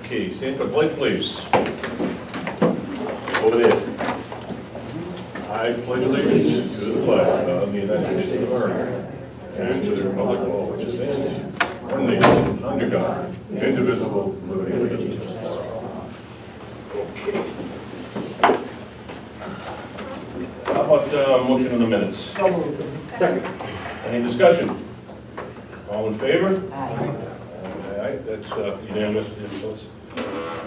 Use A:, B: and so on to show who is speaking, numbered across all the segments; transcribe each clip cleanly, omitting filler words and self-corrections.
A: Okay, stand for pledge, please. Over there. I pledge allegiance to the flag of the United States of America and to the republic for which it stands, one nation, under God, indivisible, with liberty and justice for all. Okay. How about motion on the minutes?
B: Second.
A: Any discussion? All in favor?
B: Aye.
A: Aye, that's unanimous.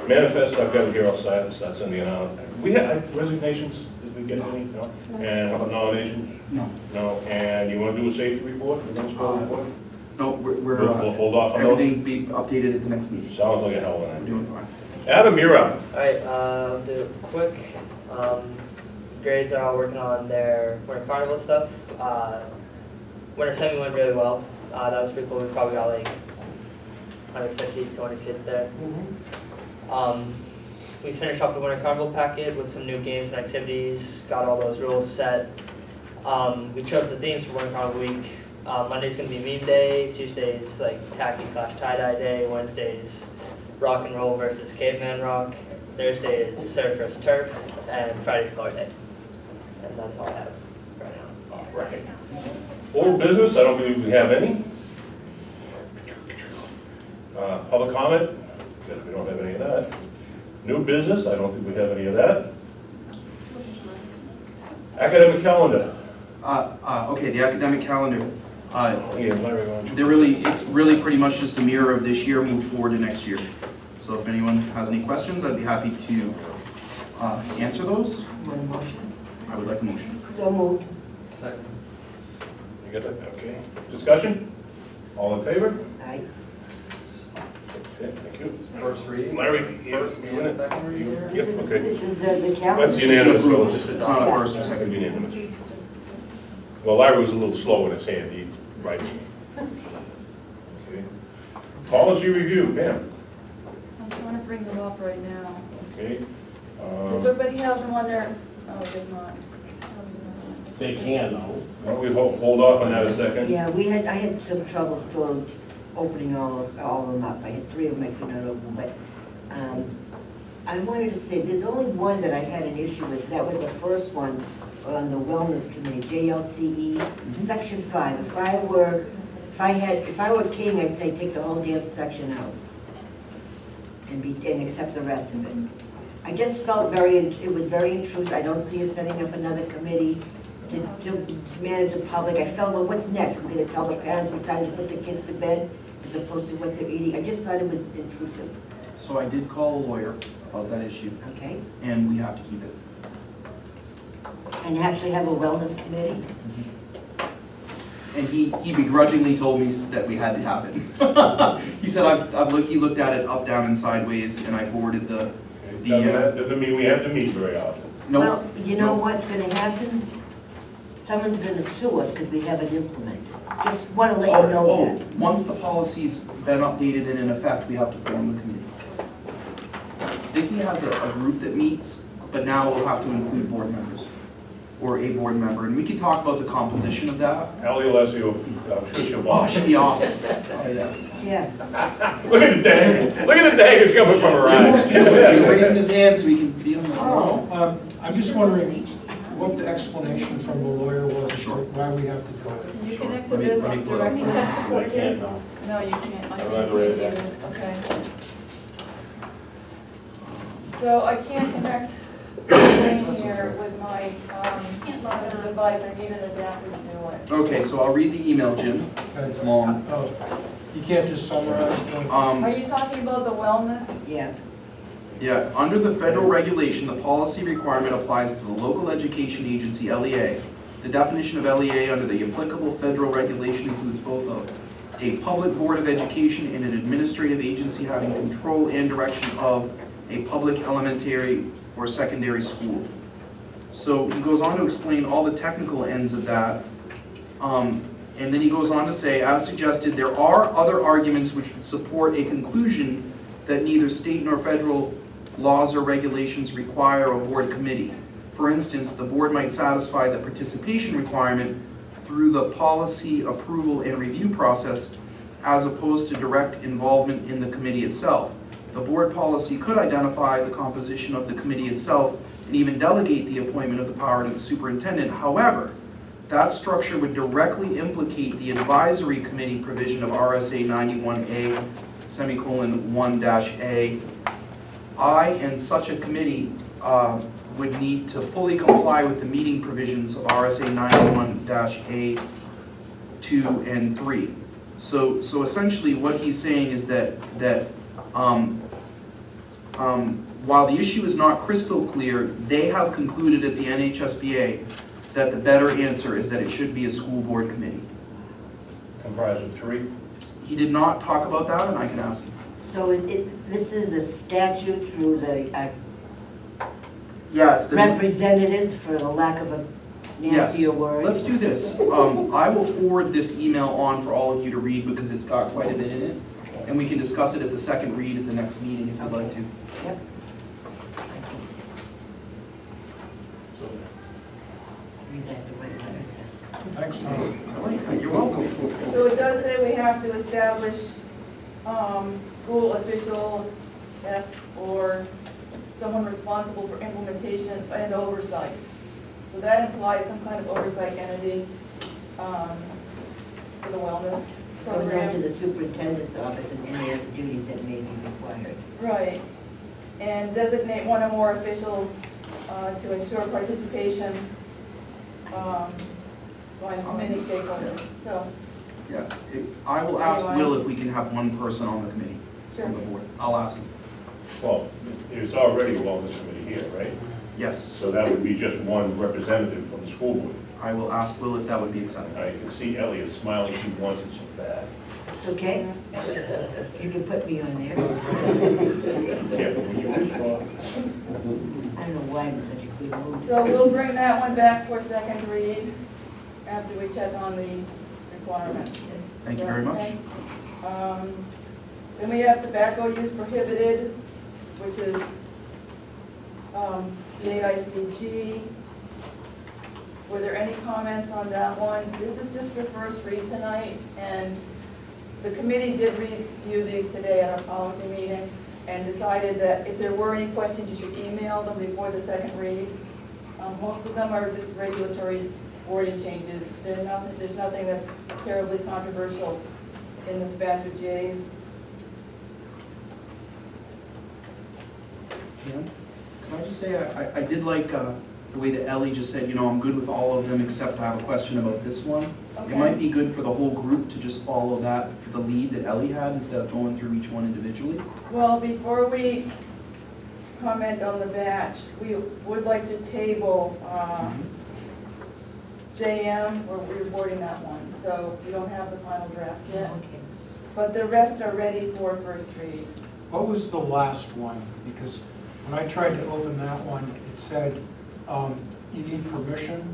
A: Manifest, I've got it here all signed, start sending it out. We had resignations, did we get any? No? And how about nominations?
C: No.
A: No, and you want to do a safety report, municipal report?
C: No, we're
A: We'll hold off on those?
C: everything be updated at the next meeting.
A: Sounds like a hell of
C: We're
A: an idea.
C: doing fine.
A: Adam, you're up.
D: Alright, I'll do it quick. Grades are all working on their winter carnival stuff. Winter semi went really well. That was pretty cool. We probably got like 150 to 200 kids there. We finished up the winter carnival packet with some new games and activities, got all those rules set. We chose the themes for winter carnival week. Monday's gonna be meme day, Tuesday's like tacky / tie-dye day, Wednesday's rock and roll versus caveman rock, Thursday is surf versus turf, and Friday's color day. And that's all I have right now.
A: All right. Old business, I don't believe we have any. Public comment, guess we don't have any of that. New business, I don't think we have any of that. Academic calendar.
C: Okay, the academic calendar.
A: Yeah, Larry, why don't you-
C: It's really pretty much just a mirror of this year moved forward to next year. So if anyone has any questions, I'd be happy to answer those.
B: Want a motion?
C: I would like a motion.
B: So moved.
D: Second.
A: You got that? Okay. Discussion? All in favor?
B: Aye.
A: Okay, thank you.
E: First reading?
A: Larry,
E: First
A: you
E: and
A: in it?
E: second reading?
A: Yep, okay.
B: This is the calendar.
A: That's unanimous, fellas.
C: It's not a first or second.
A: Unanimous. Well, Larry was a little slow in his hand, he's right. Okay. Policy review, Pam.
F: I'm trying to bring them up right now.
A: Okay.
F: Does everybody have them on their, oh, it does not.
E: They can though.
A: Why don't we hold off on that a second?
B: Yeah, I had some trouble still opening all of them up. I had 3 of them I could not open, but I wanted to say, there's only one that I had an issue with. That was the first one on the Wellness Committee, JLCE, Section 5. If I were king, I'd say take the whole damn section out and accept the rest of it. I just felt it was very intrusive. I don't see us setting up another committee to manage the public. I felt, well, what's next? We're gonna tell the parents what time to put the kids to bed as opposed to what they're eating. I just thought it was intrusive,
C: So I did call a lawyer about that issue,
B: okay?
C: and we have to keep it.
B: And actually have a wellness committee?
C: And he begrudgingly told me that we had to have it. He said he looked at it up, down, and sideways, and I forwarded the
A: Doesn't mean we have to meet very often.
C: no.
B: Well, you know
C: no.
B: what's gonna happen? Someone's gonna sue us because we haven't implemented. Just wanna let you know that.
C: Once the policy's been updated and in effect, we have to form the committee. Vicky has a group that meets, but now we'll have to include board members, or a board member, and we can talk about the composition of that.
A: Ali Alessio, I'm sure she'll
C: Oh,
A: want.
C: it should be awesome. Oh, yeah.
B: Yeah.
A: Look at the daggers, look at the daggers coming from her eyes.
C: He's raising his hand so we can be on the.
B: Oh.
G: I'm just wondering what the explanation from the lawyer was as to
C: Sure.
G: why we have to do it.
F: You
C: Sure.
F: connected
C: Let me
F: this
C: pull
F: up
C: it up.
F: directly to tech support
E: I
F: here?
E: can't no.
F: No, you can't.
A: I don't have to read that.
F: Okay. So I can't connect anything here with my device. I need an adapter to do it.
C: Okay, so I'll read the email, Jim. It's long.
G: Oh, you can't just summarize them?
F: Are you talking about the wellness?
B: Yeah.
C: Yeah, under the federal regulation, the policy requirement applies to the local education agency, LEA. The definition of LEA under the applicable federal regulation includes both a public board of education and an administrative agency having control and direction of a public elementary or secondary school. So he goes on to explain all the technical ends of that. And then he goes on to say, as suggested, there are other arguments which would support a conclusion that neither state nor federal laws or regulations require a board committee. For instance, the board might satisfy the participation requirement through the policy approval and review process as opposed to direct involvement in the committee itself. The board policy could identify the composition of the committee itself and even delegate the appointment of the power to the superintendent. However, that structure would directly implicate the advisory committee provision of RSA 91A semicolon 1-A. And such a committee would need to fully comply with the meeting provisions of RSA 91-A 2 and 3. So essentially what he's saying is that while the issue is not crystal clear, they have concluded at the NHSBA that the better answer is that it should be a school board committee.
E: Comprised of 3?
C: He did not talk about that, and I can ask him.
B: So this is a statute through the
C: Yeah, it's the...
B: representatives, for the lack of a
C: Yes,
B: nastier word.
C: let's do this. I will forward this email on for all of you to read because it's got quite a bit in it. And we can discuss it at the second read at the next meeting if you'd like to.
B: Yep. These are the right letters now.
G: Thanks, Tom.
C: I like that. You're welcome.
F: So it does say we have to establish school official, yes, or someone responsible for implementation and oversight. So that implies some kind of oversight entity for the wellness
B: Goes on to
F: program.
B: the superintendent's office and any other duties that may be required.
F: Right. And designate one or more officials to ensure participation by many stakeholders. So,
C: Yeah, I will ask Will if we can have one person on the committee,
F: sure.
C: on the board. I'll ask him.
A: Well, there's already a wellness committee here, right?
C: Yes,
A: So that would be just one representative from the school board.
C: I will ask Will if that would be acceptable.
A: I can see Elliot smiling, she wants it so bad.
B: It's okay? You can put me on there.
A: Yeah, but when you respond,
B: I don't know why I'm in such a good mood.
F: So we'll bring that one back for second read after we check on the requirements.
C: Thank you very much.
F: Okay. Then we have tobacco use prohibited, which is JICG. Were there any comments on that one? This is just for first read tonight, and the committee did review these today at our policy meeting and decided that if there were any questions, you should email them before the second read. Most of them are just regulatory wording changes. There's nothing that's terribly controversial in this batch of J's.
C: Yeah. Can I just say, I did like the way that Ellie just said, you know, I'm good with all of them except I have a question about this one. It might be good for the whole group to just follow that, for the lead that Ellie had instead of going through each one individually.
F: Well, before we comment on the batch, we would like to table JM, we're rewarding that one, so we don't have the final draft yet.
B: Okay.
F: But the rest are ready for first read.
G: What was the last one? Because when I tried to open that one, it said, you need permission,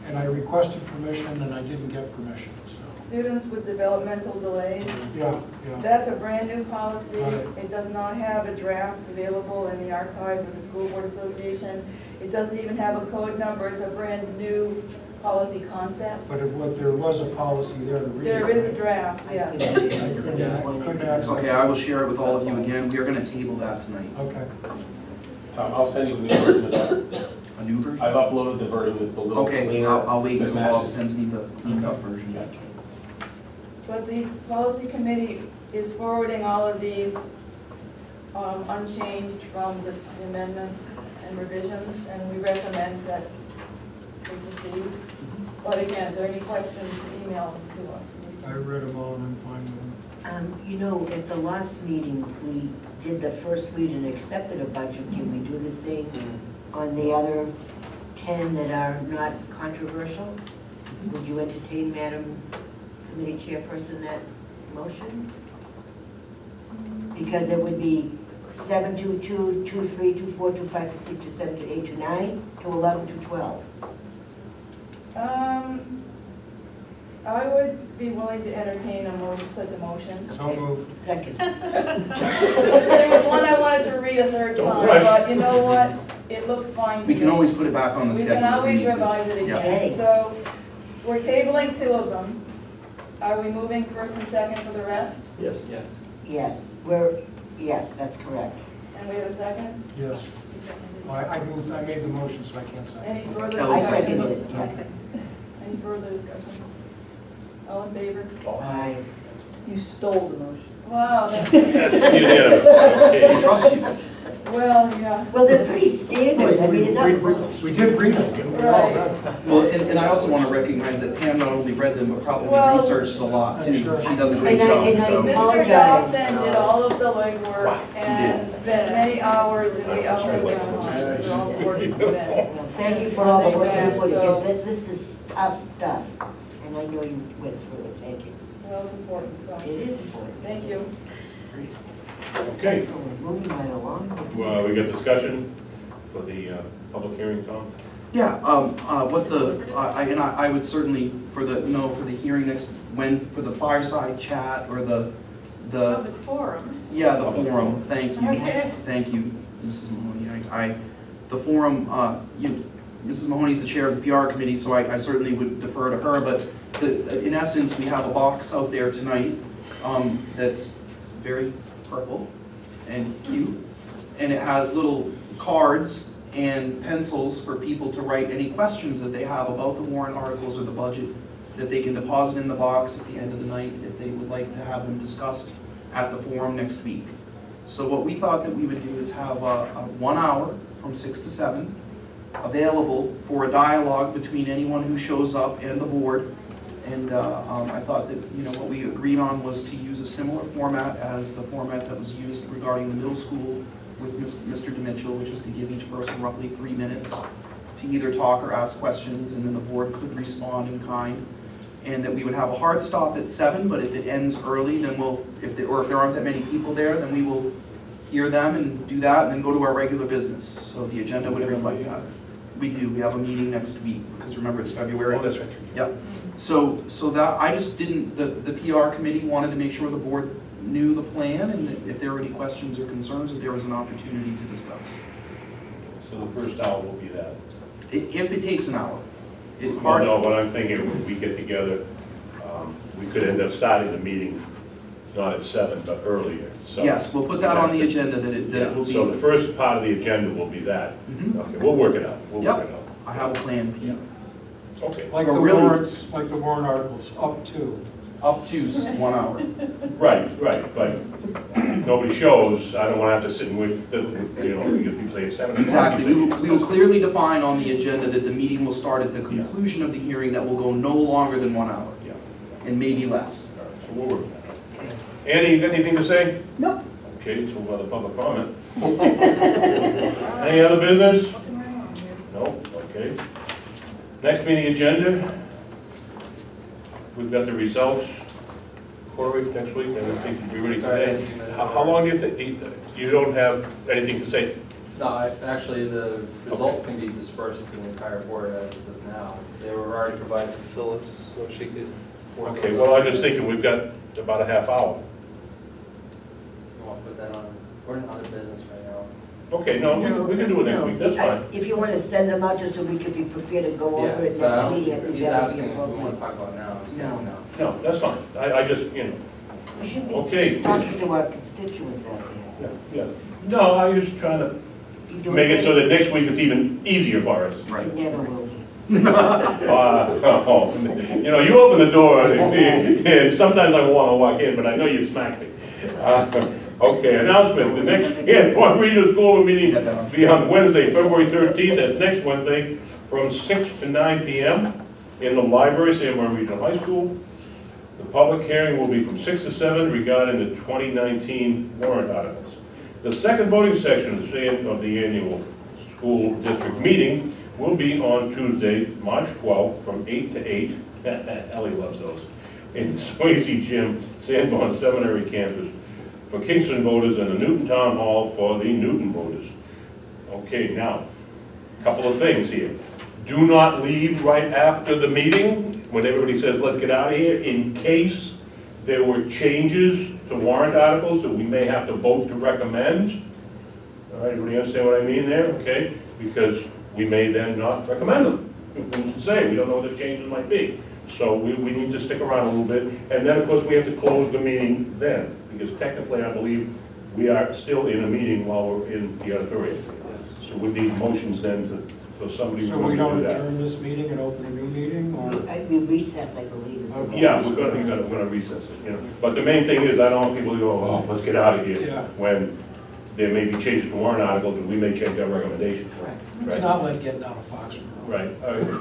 G: and I requested permission and I didn't get permission, so.
F: Students with developmental delays,
G: Yeah.
F: that's a brand new policy.
G: Right.
F: It does not have a draft available in the archive of the School Board Association. It doesn't even have a code number, it's a brand new policy concept.
G: But there was a policy there to read.
F: There is a draft, yes.
G: I couldn't access.
C: Okay, I will share it with all of you again. We are going to table that tonight.
G: Okay.
E: Tom, I'll send you a new version of that.
C: A new version?
E: I've uploaded the version that's a little
C: Okay,
E: cleaner.
C: I'll wait
E: that
C: until Bob
E: matches.
C: sends me the cleaned up version.
F: But the policy committee is forwarding all of these unchanged from the amendments and revisions, and we recommend that we proceed. But again, if there are any questions, email them to us.
G: I read them all and I'm fine with them.
B: You know, at the last meeting, we did the first read and accepted a budget. Can we do the same on the other 10 that are not controversial? Would you entertain, Madam Committee Chairperson, that motion? Because it would be 7 to 2, 2, 3, 2, 4, 2, 5, 2, 6, 2, 7, 2, 8, 2, 9, to 11, to 12.
F: I would be willing to entertain a motion, such a motion.
G: So moved.
B: Second.
F: There was one I wanted to read a third
A: Don't
F: time,
A: rush.
F: but you know what? It looks fine to me.
C: We can always put it back on the
F: We
C: schedule.
F: can
C: if we
F: always
C: need to.
F: revise it
C: Yeah.
F: again.
B: Okay.
F: So We're tabling 2 of them. Are we moving first and second for the rest?
E: Yes.
B: Yes, yes, that's correct.
F: And we have a second?
G: Yes. Well, I made the motion, so I can't say.
F: Any further
C: Ellie
B: I
F: discussion?
B: seconded it, yes.
F: Any further discussion? All in favor?
B: Aye.
H: You stole the motion.
F: Wow,
A: That's unanimous,
C: I
A: okay.
C: trust you.
F: well, yeah.
B: Well, they're pretty standard, I mean, it's not.
G: We did read them. We all
F: Right.
G: read them.
C: Well, and I also want to recognize that Pam not only read them, but probably
F: Well,
C: researched a lot too.
G: Sure.
C: She does a great
B: And I-
C: job,
B: and I
C: so.
F: Mr.
B: apologize.
F: Dawson did all of the legwork
C: Wow, he
F: and
C: did.
F: spent many hours, and we
A: That's
F: also
A: right,
F: got
A: like,
F: for all the work he put in.
B: Well, thank you for all the work you put in,
F: So-
B: because this is tough stuff, and I know you went through it, thank you.
F: Well, it's important, so,
B: It is important.
F: thank you.
A: Okay,
B: Excellent, moving right along.
A: well, we got discussion for the public hearing, Tom?
C: Yeah, what the, I would certainly, for the hearing next Wednesday, for the fireside chat or the,
H: Public forum.
C: yeah, the forum, thank you.
H: Okay.
C: Thank you, Mrs. Mahoney. The forum, Mrs. Mahoney's the chair of the PR committee, so I certainly would defer to her, but in essence, we have a box out there tonight that's very purple and cute, and it has little cards and pencils for people to write any questions that they have about the warrant articles or the budget that they can deposit in the box at the end of the night if they would like to have them discussed at the forum next week. So what we thought that we would do is have a 1 hour from 6 to 7 available for a dialogue between anyone who shows up and the board. And I thought that, what we agreed on was to use a similar format as the format that was used regarding the middle school with Mr. DeMitchell, which is to give each person roughly 3 minutes to either talk or ask questions, and then the board could respond in kind. And that we would have a hard stop at 7, but if it ends early, then if there aren't that many people there, then we will hear them and do that, and then go to our regular business. So the agenda would reflect that. We do, we have a meeting next week, because remember, it's February.
A: Oh, that's right.
C: Yep. So that, I just didn't, the PR committee wanted to make sure the board knew the plan, and that if there were any questions or concerns, that there was an opportunity to discuss.
A: So the first hour will be that.
C: If it takes an hour. It's
A: Well,
C: hard.
A: no, but I'm thinking when we get together, we could end up starting the meeting not at 7, but earlier, so.
C: Yes, we'll put that on the agenda, that it will be.
A: So the first part of the agenda will be that.
C: Mhm.
A: Okay, we'll work it out, we'll work it
C: Yep,
A: out.
C: I have a plan, Pete.
A: Okay,
G: Like
C: Oh,
G: the
C: really?
G: warrants, like the warrant articles, up to.
C: Up to 1 hour.
A: right, but nobody shows, I don't want to have to sit and wait, if we play at 7 o'clock.
C: Exactly. We will clearly define on the agenda that the meeting will start at the conclusion of the hearing, that will go no longer than 1 hour,
A: Yeah,
C: and maybe less.
A: all right, so we'll work that out. Annie, you got anything to say?
H: Nope.
A: Okay, so we'll have a public comment. Any other business?
F: Looking right on here.
A: No, okay. Next meeting agenda. We've got the results, Corey, next week, and I think we'll be ready today. How long do you think, you don't have anything to say?
I: No, actually, the results can be dispersed to the entire board as of now. They were already provided to Phyllis, so she could.
A: Okay, well, I'm just thinking, we've got about a half hour.
I: You want to put that on, we're in other business right now.
A: Okay, no, we can do it next week, that's fine.
B: If you want to send them out just so we can be prepared to go over it
I: but I
B: next
I: don't
B: meeting, I
I: think
B: think
I: he's
B: that would
I: asking
B: be
I: if we want to
B: appropriate.
I: talk about now. I'm saying
B: No.
I: no.
A: No, that's fine. I just,
B: We should
A: Okay.
B: be talking to our constituents out there.
A: yeah. No, I'm just trying to
B: You do
A: make it so that next week it's even easier for us.
B: It never will be.
A: You open the door, and sometimes I want to walk in, but I know you smack me. Okay, announcement, the next, one regional school meeting will be on Wednesday, February 13th, that's next Wednesday, from 6 to 9 p.m. in the library, Sanborn Regional High School. The public hearing will be from 6 to 7 regarding the 2019 warrant articles. The second voting session of the annual school district meeting will be on Tuesday, March 12th, from 8 to 8. Ellie loves those. In Swayze Gym, Sanborn Seminary campus, for Kingston voters and the Newton Town Hall for the Newton voters. Okay, now, a couple of things here. Do not leave right after the meeting, when everybody says, let's get out of here, in case there were changes to warrant articles that we may have to vote to recommend. All right, everybody understand what I mean there? Okay, because we may then not recommend them. We should say, we don't know what the changes might be. So we need to stick around a little bit. And then, of course, we have to close the meeting then, because technically, I believe, we are still in a meeting while we're in the auditorium. So we need motions then so somebody
G: So
A: would
G: we
A: do
G: don't
A: that.
G: adjourn this meeting and open a new meeting, or?
B: We recess, I believe, is the.
G: Okay.
A: Yeah, we're gonna recess it, you know. But the main thing is, I don't want people to go, oh, let's get out of here,
G: Yeah.
A: when there may be changes to warrant articles, and we may change our recommendations.
B: Correct.
G: It's
A: Right.
G: not like getting out of Foxborough.
A: Right,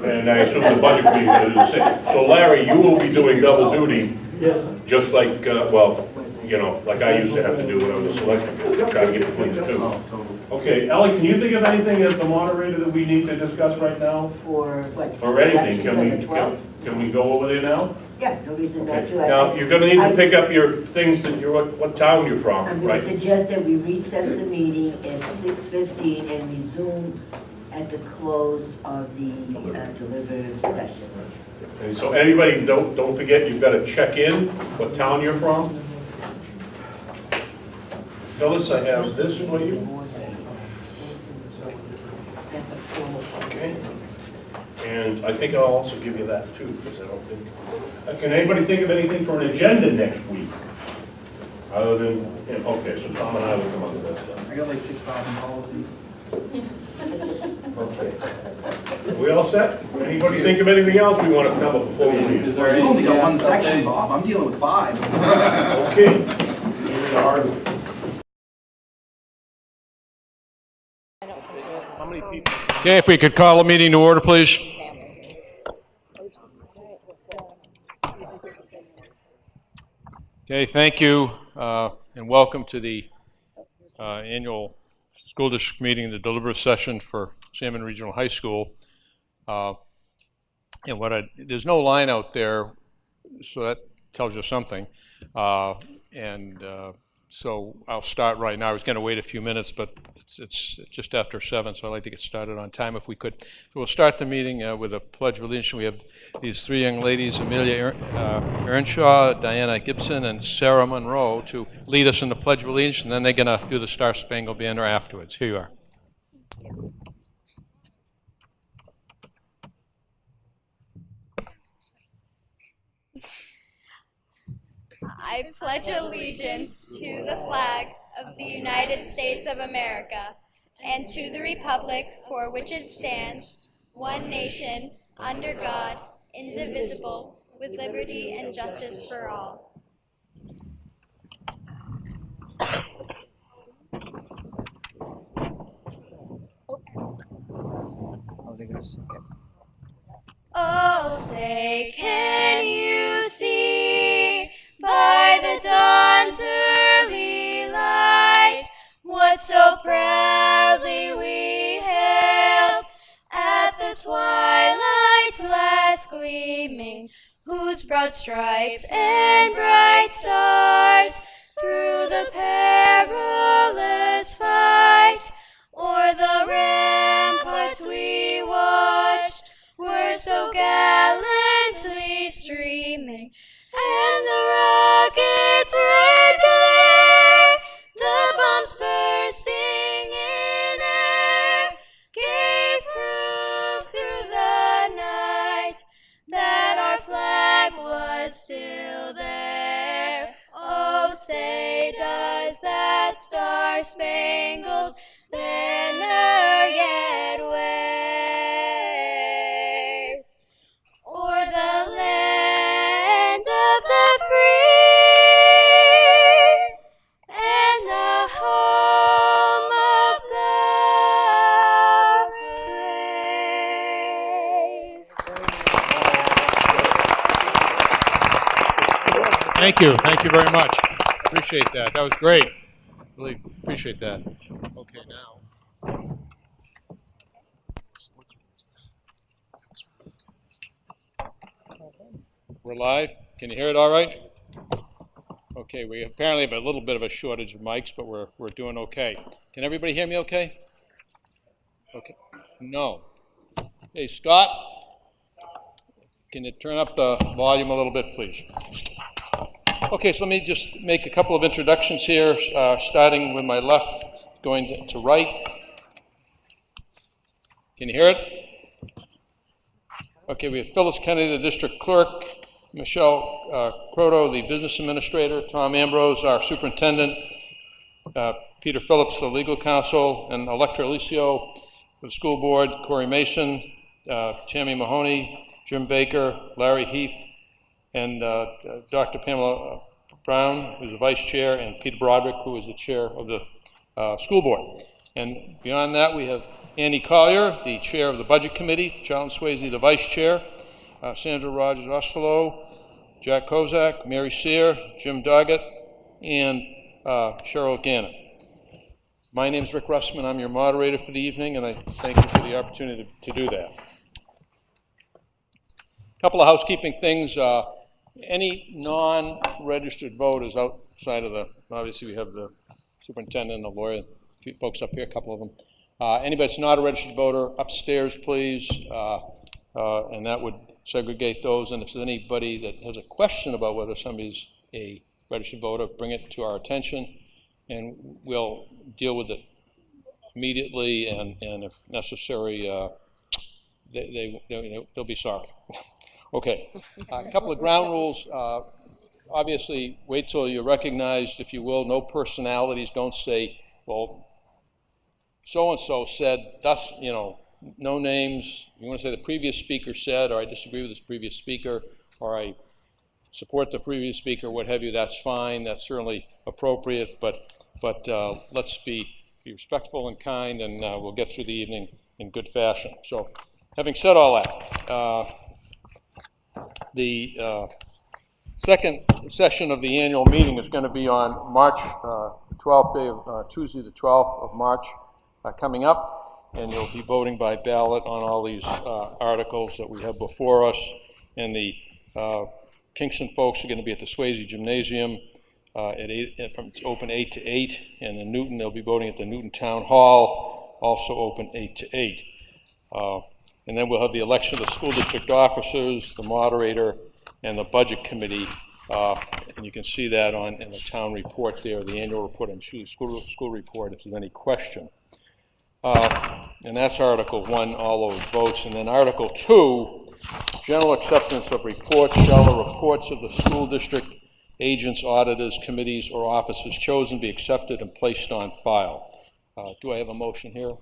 A: and I assume the budget committee is gonna do the same. So Larry, you will be doing double duty,
I: Yes.
A: just like, well, you know, like I used to have to do when I was a selectman, trying to get between the two.
C: Oh, totally.
A: Okay, Ellie, can you think of anything as the moderator that we need to discuss right now?
B: For what?
A: Or anything,
B: elections on the 12th?
A: can we go over there now?
B: Yeah, no reason not
A: Okay.
B: to.
A: Now, you're gonna need to pick up your things that you're, what town you're from,
B: I'm going
A: right?
B: to suggest that we recess the meeting at 6:15 and resume at the close of the deliberative session.
A: And so anybody, don't forget, you've got to check in, what town you're from. Phyllis, I have this for you.
B: That's a formal.
A: Okay. And I think I'll also give you that too, because I don't think, can anybody think of anything for an agenda next week? Other than, yeah, okay, so Tom and I will come up with that stuff.
C: I got like 6,000 policies.
A: Okay. We all set? Anybody think of anything else we want to cover before we leave?
I: Is there
C: You only got
I: anything
C: one
I: else
C: section,
I: update?
C: Bob. I'm dealing with 5.
A: Okay. Here's the hard one. How many people?
J: Okay, if we could call the meeting to order, please. Okay, thank you, and welcome to the annual school district meeting, the deliberative session for Salmon Regional High School. And there's no line out there, so that tells you something. So I'll start right now. I was going to wait a few minutes, but it's just after 7, so I'd like to get started on time if we could. So we'll start the meeting with a pledge of allegiance. We have these 3 young ladies, Amelia Earnshaw, Diana Gibson, and Sarah Monroe, to lead us in the pledge of allegiance, and then they're going to do the Star Spangled Banner afterwards. Here you are.
K: I pledge allegiance to the flag of the United States of America and to the republic for which it stands, one nation, under God, indivisible, with liberty and justice for all. Oh, say, can you see by the dawn's early light what so proudly we hailed at the twilight's last gleaming, whose broad stripes and bright stars through the perilous fight o'er the ramparts we watched were so gallantly streaming, and the rocket's red glare, the bombs bursting in air, gave proof through the night that our flag was still there. Oh, say, does that star-spangled banner yet wave o'er the land of the free and the home of the brave?
J: Thank you. Thank you very much. Appreciate that. That was great. Really appreciate that. Okay, now. We're live. Can you hear it all right? Okay, we apparently have a little bit of a shortage of mics, but we're doing okay. Can everybody hear me okay? Okay. No. Hey, Scott, can you turn up the volume a little bit, please? Okay, so let me just make a couple of introductions here, starting with my left, going to right. Can you hear it? Okay, we have Phyllis Kennedy, the district clerk, Michelle Croto, the business administrator, Tom Ambrose, our superintendent, Peter Phillips, the legal counsel, and Electra Alicio, the school board, Corey Mason, Tammy Mahoney, Jim Baker, Larry Heath, and Dr. Pamela Brown, who's the vice chair, and Peter Broderick, who is the chair of the school board. And beyond that, we have Andy Collier, the chair of the budget committee, Charlton Swayze, the vice chair, Sandra Rogers Ostolo, Jack Kozak, Mary Sear, Jim Doggett, and Cheryl Gannon. My name is Rick Russman. I'm your moderator for the evening, and I thank you for the opportunity to do that. A couple of housekeeping things. Any non-registered voters outside of the, obviously we have the superintendent and the lawyer, a few folks up here, a couple of them. Anybody that's not a registered voter, upstairs, please, and that would segregate those. And if there's anybody that has a question about whether somebody's a registered voter, bring it to our attention, and we'll deal with it immediately, and if necessary, they'll be sorry. Okay, a couple of ground rules. Obviously, wait till you're recognized, if you will. No personalities. Don't say, well, so-and-so said, thus, no names. You want to say the previous speaker said, or I disagree with this previous speaker, or I support the previous speaker, what have you. That's fine. That's certainly appropriate, but let's be respectful and kind, and we'll get through the evening in good fashion. So, having said all that, the second session of the annual meeting is going to be on March 12th, Tuesday the 12th of March coming up, and you'll be voting by ballot on all these articles that we have before us. And the Kingston folks are going to be at the Swayze Gymnasium at 8, it's open 8 to 8, and in Newton they'll be voting at the Newton Town Hall, also open 8 to 8. And then we'll have the election of the school district officers, the moderator, and the budget committee. And you can see that in the town report there, the annual report, and school report if there's any question. And that's Article 1, all those votes. And then Article 2, general acceptance of reports. Shall the reports of the school district agents, auditors, committees, or officers chosen be accepted and placed on file? Do I have a motion here?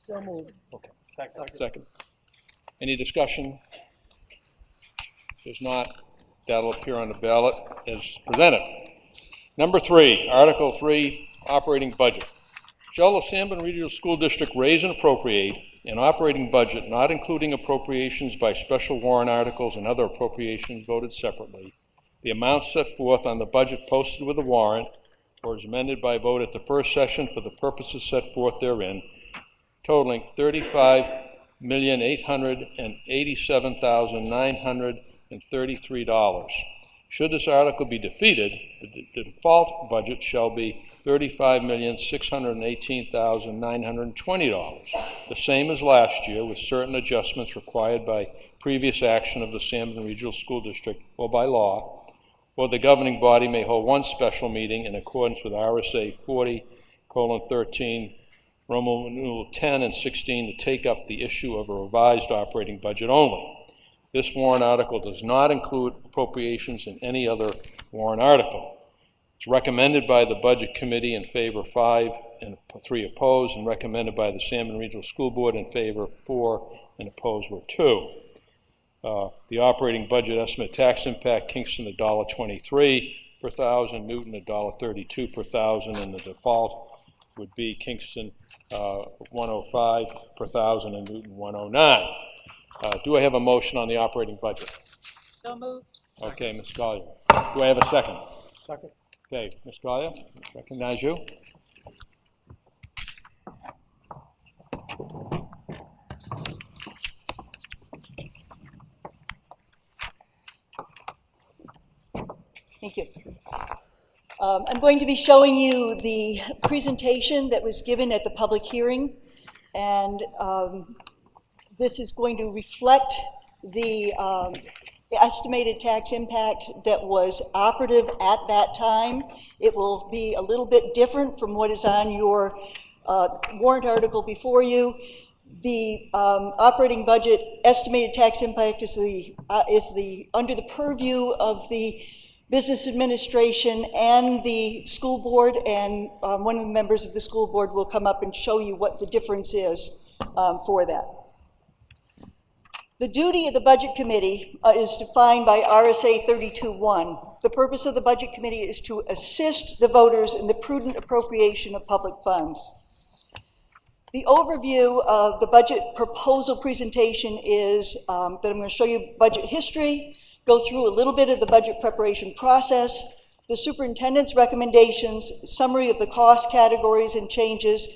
H: So moved.
J: Okay. Second. Any discussion? If there's not, that'll appear on the ballot as presented. Number 3, Article 3, operating budget. Shall the Sanborn Regional School District raise and appropriate an operating budget, not including appropriations by special warrant articles and other appropriations voted separately, the amount set forth on the budget posted with a warrant, or is amended by vote at the first session for the purposes set forth therein, totaling $35,887,933. Should this article be defeated, the default budget shall be $35,618,920, the same as last year, with certain adjustments required by previous action of the Sanborn Regional School District or by law, or the governing body may hold one special meeting in accordance with RSA 40:13, Roman numeral 10 and 16, to take up the issue of a revised operating budget only. This warrant article does not include appropriations in any other warrant article. It's recommended by the Budget Committee in favor 5 and 3 opposed, and recommended by the Sanborn Regional School Board in favor 4 and opposed were 2. The operating budget estimate tax impact, Kingston $1.23 per thousand, Newton $1.32 per thousand, and the default would be Kingston 105 per thousand and Newton 109. Do I have a motion on the operating budget?
H: So moved.
J: Okay, Ms. Collier. Do I have a second?
E: Second.
J: Okay, Ms. Collier, recognize you.
H: Thank you. I'm going to be showing you the presentation that was given at the public hearing, and this is going to reflect the estimated tax impact that was operative at that time. It will be a little bit different from what is on your warrant article before you, The operating budget estimated tax impact is under the purview of the business administration and the school board, and one of the members of the school board will come up and show you what the difference is for that. The duty of the Budget Committee is defined by RSA 32(1). The purpose of the Budget Committee is to assist the voters in the prudent appropriation of public funds. The overview of the budget proposal presentation is that I'm going to show you budget history, go through a little bit of the budget preparation process, the superintendent's recommendations, summary of the cost categories and changes,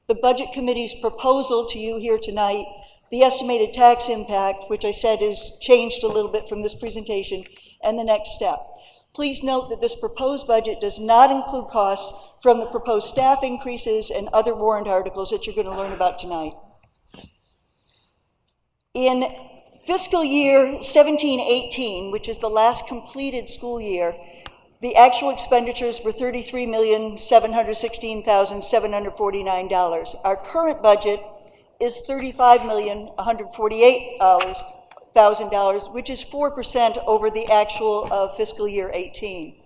H: the Budget Committee's proposal to you here tonight, the estimated tax impact, which I said is changed a little bit from this presentation, and the next step. Please note that this proposed budget does not include costs from the proposed staff increases and other warrant articles that you're going to learn about tonight. In fiscal year 17-18, which is the last completed school year, the actual expenditures were $33,716,749. Our current budget is $35,148,000, which is 4% over the actual of fiscal year 18.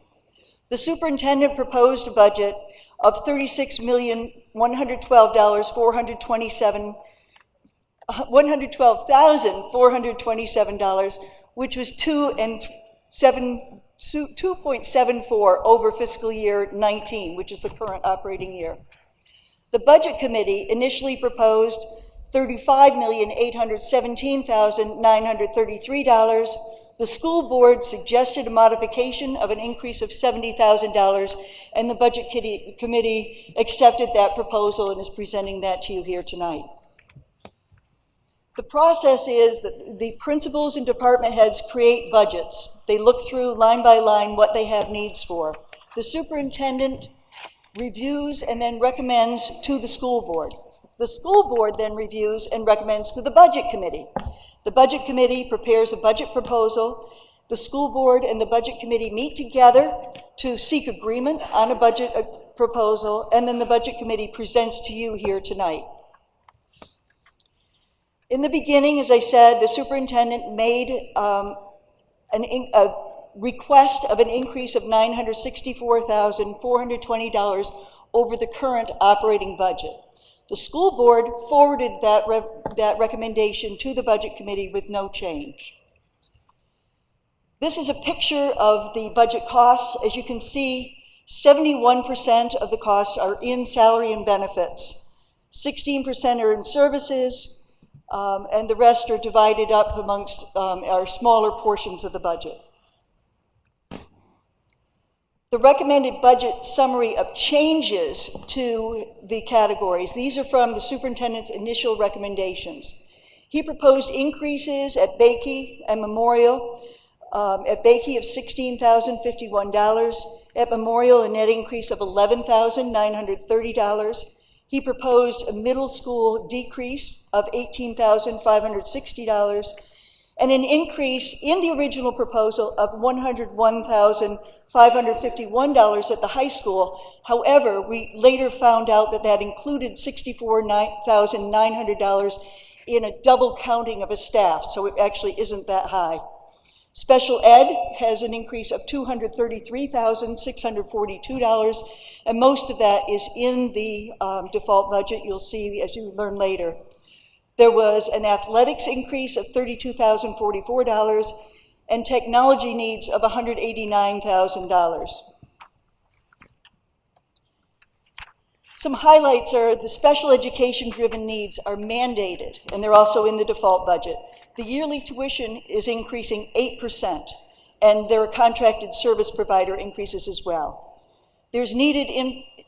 H: The superintendent proposed a budget of $112,427, which was 2.74 over fiscal year 19, which is the current operating year. The Budget Committee initially proposed $35,817,933. The school board suggested a modification of an increase of $70,000, and the Budget Committee accepted that proposal and is presenting that to you here tonight. The process is that the principals and department heads create budgets. They look through line by line what they have needs for. The superintendent reviews and then recommends to the school board. The school board then reviews and recommends to the Budget Committee. The Budget Committee prepares a budget proposal. The school board and the Budget Committee meet together to seek agreement on a budget proposal, and then the Budget Committee presents to you here tonight. In the beginning, as I said, the superintendent made a request of an increase of $964,420 over the current operating budget. The school board forwarded that recommendation to the Budget Committee with no change. This is a picture of the budget costs. As you can see, 71% of the costs are in salary and benefits, 16% are in services, and the rest are divided up amongst our smaller portions of the budget. The recommended budget summary of changes to the categories, these are from the superintendent's initial recommendations. He proposed increases at Bakey and Memorial. At Bakey of $16,051, at Memorial a net increase of $11,930. He proposed a middle school decrease of $18,560 and an increase in the original proposal of $101,551 at the high school. However, we later found out that that included $64,900 in a double counting of a staff, so it actually isn't that high. Special ed has an increase of $233,642, and most of that is in the default budget, you'll see as you learn later. There was an athletics increase of $32,044 and technology needs of $189,000. Some highlights are the special education driven needs are mandated, and they're also in the default budget. The yearly tuition is increasing 8%, and there are contracted service provider increases as well. There's needed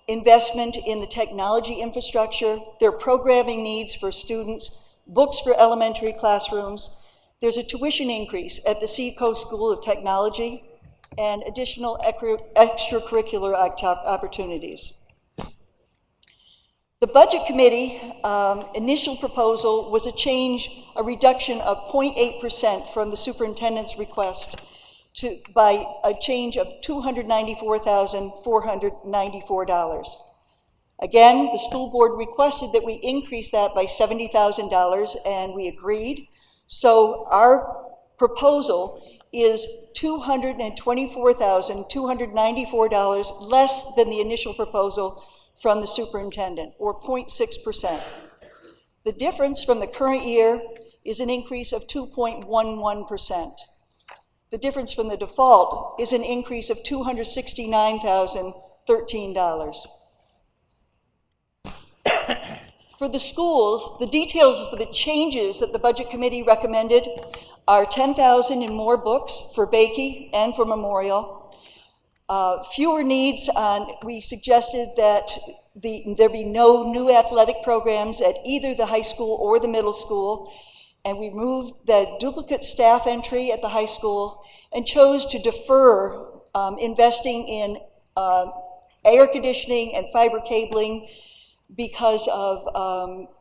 H: investment in the technology infrastructure. There are programming needs for students, books for elementary classrooms. There's a tuition increase at the Seacoast School of Technology and additional extracurricular opportunities. The Budget Committee initial proposal was a reduction of 0.8% from the superintendent's request by a change of $294,494. Again, the school board requested that we increase that by $70,000, and we agreed. So our proposal is $224,294 less than the initial proposal from the superintendent, or 0.6%. The difference from the current year is an increase of 2.11%. The difference from the default is an increase of $269,013. For the schools, the details for the changes that the Budget Committee recommended are 10,000 and more books for Bakey and for Memorial. Fewer needs we suggested that there be no new athletic programs at either the high school or the middle school, and we moved the duplicate staff entry at the high school and chose to defer investing in air conditioning and fiber cabling because of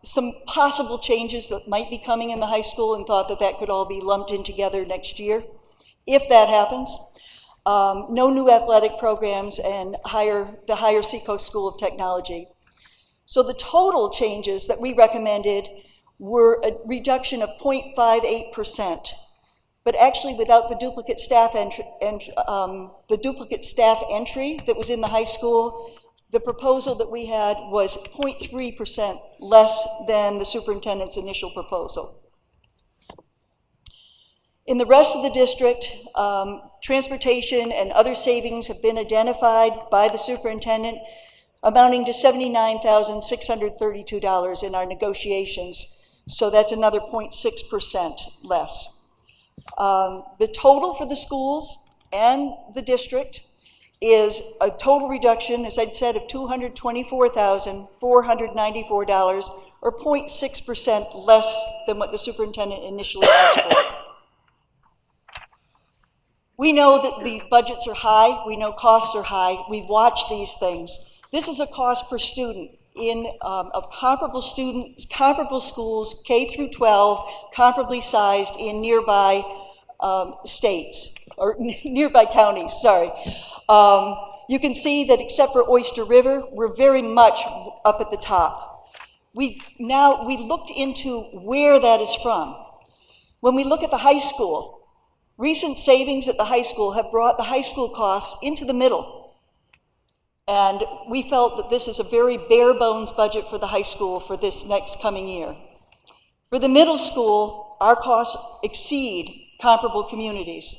H: some possible changes that might be coming in the high school, and thought that that could all be lumped in together next year. If that happens, no new athletic programs and the higher Seacoast School of Technology. So the total changes that we recommended were a reduction of 0.58%, but actually without the duplicate staff entry that was in the high school, the proposal that we had was 0.3% less than the superintendent's initial proposal. In the rest of the district, transportation and other savings have been identified by the superintendent, amounting to $79,632 in our negotiations. So that's another 0.6% less. The total for the schools and the district is a total reduction, as I said, of $224,494, or 0.6% less than what the superintendent initially asked for. We know that the budgets are high, we know costs are high, we've watched these things. This is a cost per student of comparable students, comparable schools, K through 12, comparably sized in nearby states, or nearby counties, sorry. You can see that except for Oyster River, we're very much up at the top. We looked into where that is from. When we look at the high school, recent savings at the high school have brought the high school costs into the middle. And we felt that this is a very bare bones budget for the high school for this next coming year. For the middle school, our costs exceed comparable communities.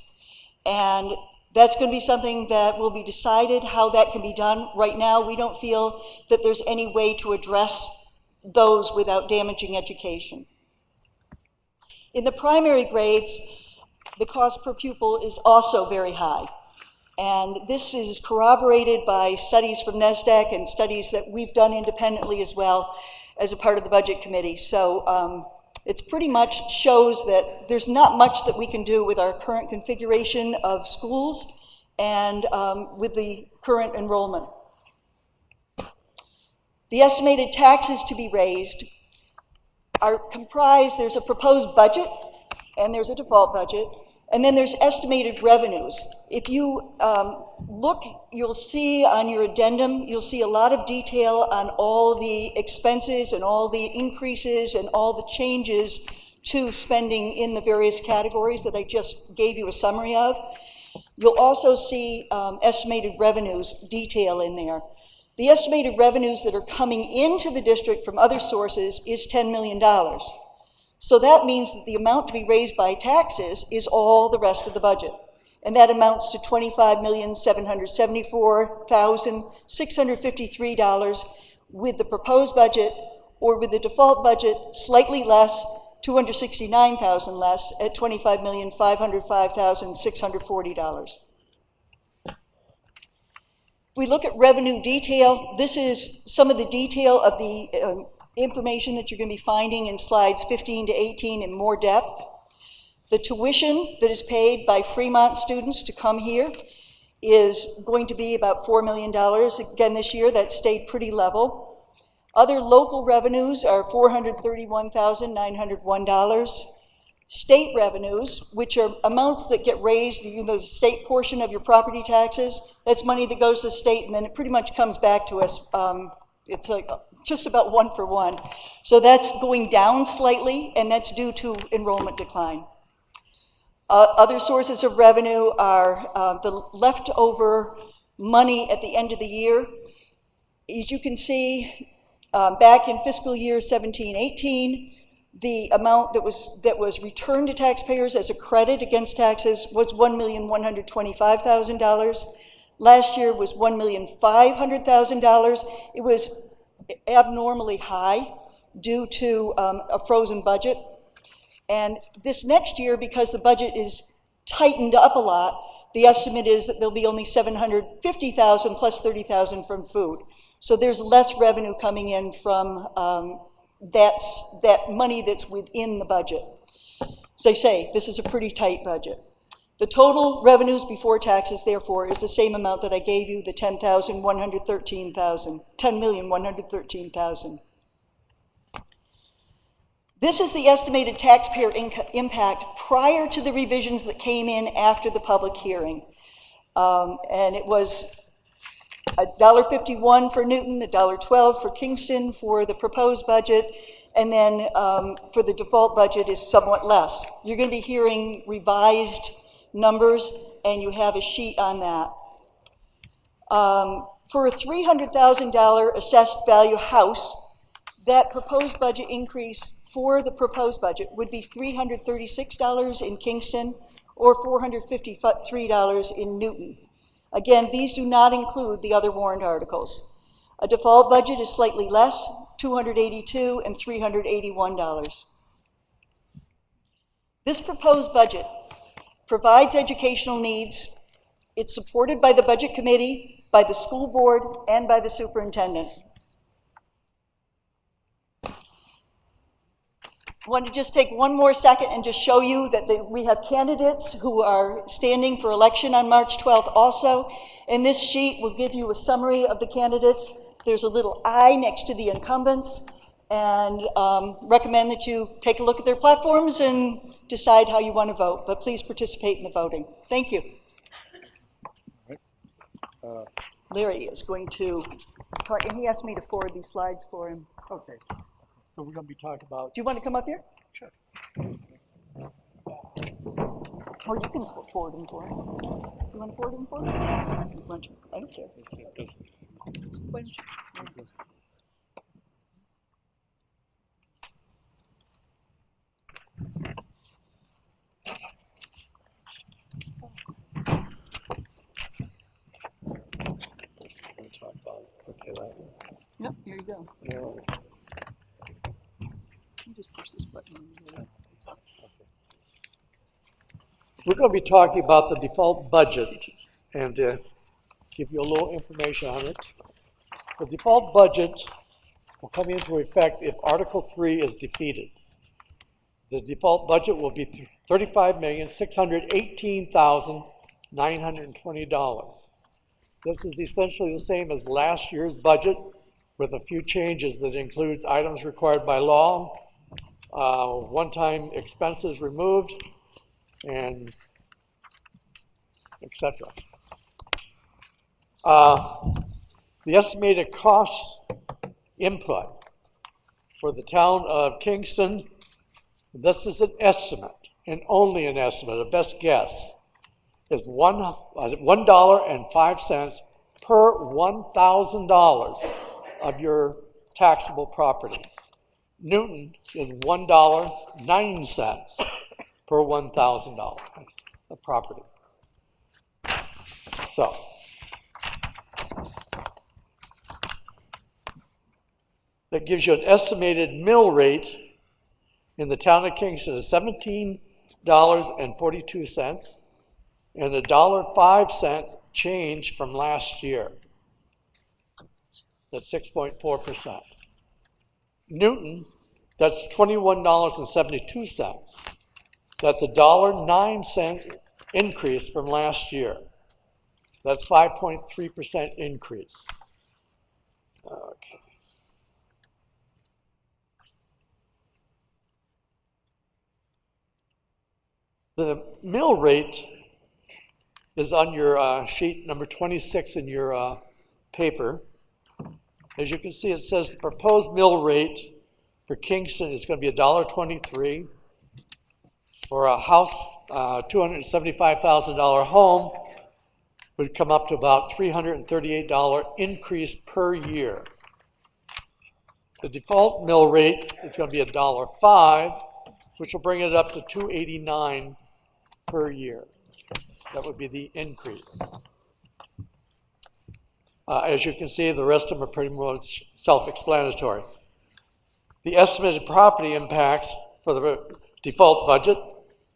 H: And that's going to be something that will be decided how that can be done. Right now, we don't feel that there's any way to address those without damaging education. In the primary grades, the cost per pupil is also very high. And this is corroborated by studies from NESDEC and studies that we've done independently as well as a part of the Budget Committee. So it's pretty much shows that there's not much that we can do with our current configuration of schools and with the current enrollment. The estimated taxes to be raised are comprised, there's a proposed budget and there's a default budget, and then there's estimated revenues. If you look, you'll see on your addendum, you'll see a lot of detail on all the expenses and all the increases and all the changes to spending in the various categories that I just gave you a summary of. You'll also see estimated revenues detail in there. The estimated revenues that are coming into the district from other sources is $10 million. So that means that the amount to be raised by taxes is all the rest of the budget. And that amounts to $25,774,653 with the proposed budget, or with the default budget, slightly less, $269,000 less, at $25,505,640. If we look at revenue detail, this is some of the detail of the information that you're going to be finding in slides 15 to 18 in more depth. The tuition that is paid by Fremont students to come here is going to be about $4 million. Again, this year that stayed pretty level. Other local revenues are $431,901. State revenues, which are amounts that get raised, the state portion of your property taxes, that's money that goes to the state, and then it pretty much comes back to us It's like just about 1 for 1. So that's going down slightly, and that's due to enrollment decline. Other sources of revenue are the leftover money at the end of the year. As you can see, back in fiscal year 17-18, the amount that was returned to taxpayers as a credit against taxes was $1,125,000. Last year was $1,500,000. It was abnormally high due to a frozen budget. And this next year, because the budget is tightened up a lot, the estimate is that there'll be only $750,000 plus $30,000 from food. So there's less revenue coming in from that money that's within the budget. As I say, this is a pretty tight budget. The total revenues before taxes, therefore, is the same amount that I gave you, the $10,113,000. This is the estimated taxpayer impact prior to the revisions that came in after the public hearing. And it was $1.51 for Newton, $1.12 for Kingston for the proposed budget, and then for the default budget is somewhat less. You're going to be hearing revised numbers, and you have a sheet on that. For a $300,000 assessed value house, that proposed budget increase for the proposed budget would be $336 in Kingston or $453 in Newton. Again, these do not include the other warrant articles. A default budget is slightly less, $282 and $381. This proposed budget provides educational needs. It's supported by the Budget Committee, by the school board, and by the superintendent. I want to just take one more second and just show you that we have candidates who are standing for election on March 12th also. And this sheet will give you a summary of the candidates. There's a little I next to the incumbents, and recommend that you take a look at their platforms and decide how you want to vote. But please participate in the voting. Thank you. Larry is going to talk, and he asked me to forward these slides for him.
G: Okay. So we're going to be talking about.
H: Do you want to come up here?
G: Sure.
H: Or you can forward them for him. You want to forward them for him? I don't care. Why don't you? Yep, here you go. You just push this button.
L: We're going to be talking about the default budget and give you a little information on it. The default budget will come into effect if Article 3 is defeated. The default budget will be $35,618,920. This is essentially the same as last year's budget with a few changes that includes items required by law, one-time expenses removed, and etc. The estimated cost input for the town of Kingston, this is an estimate, and only an estimate, a best guess, is $1.05 per $1,000 of your taxable property. Newton is $1.09 per $1,000 of property. So, that gives you an estimated mill rate in the town of Kingston of $17.42 and $1.05 change from last year. That's 6.4%. Newton, that's $21.72. That's a $1.09 increase from last year. That's 5.3% increase. Okay. The mill rate is on your sheet number 26 in your paper. As you can see, it says the proposed mill rate for Kingston is going to be $1.23. For a house, $275,000 home would come up to about $338 increase per year. The default mill rate is going to be $1.05, which will bring it up to $289 per year. That would be the increase. As you can see, the rest of them are pretty much self-explanatory. The estimated property impacts for the default budget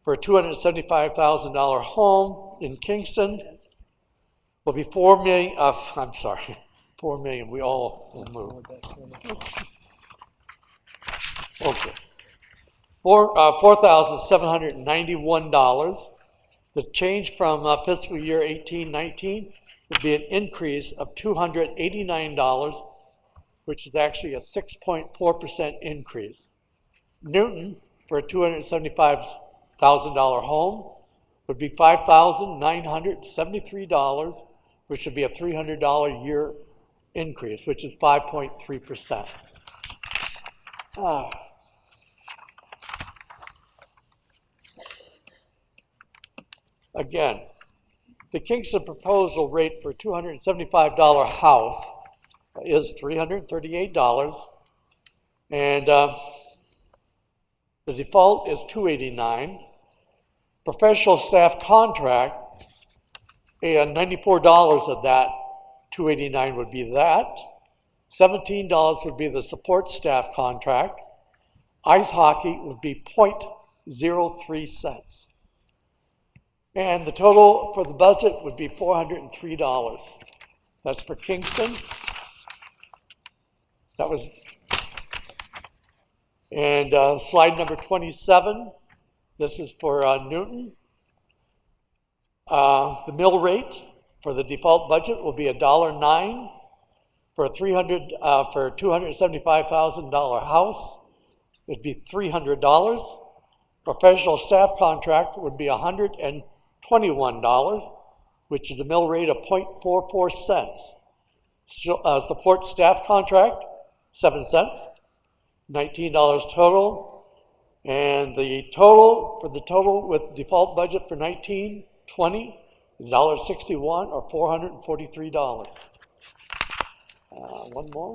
L: for a $275,000 home in Kingston will be $4 million, I'm sorry, $4 million, we all will move. Okay. $4,791. The change from fiscal year 18-19 would be an increase of $289, which is actually a 6.4% increase. Newton, for a $275,000 home, would be $5,973, which would be a $300 year increase, which is 5.3%. Again, the Kingston proposal rate for a $275 house is $338, and the default is $289. Professional staff contract, and $94 of that $289 would be that. $17 would be the support staff contract. Ice hockey would be 0.03 cents. And the total for the budget would be $403. That's for Kingston. That was, and slide number 27, this is for Newton. The mill rate for the default budget will be $1.09 for a $275,000 house. It'd be $300. Professional staff contract would be $121, which is a mill rate of 0.44 cents. Support staff contract, 7 cents, $19 total. And the total with default budget for 19-20 is $1.61 or $443. One more.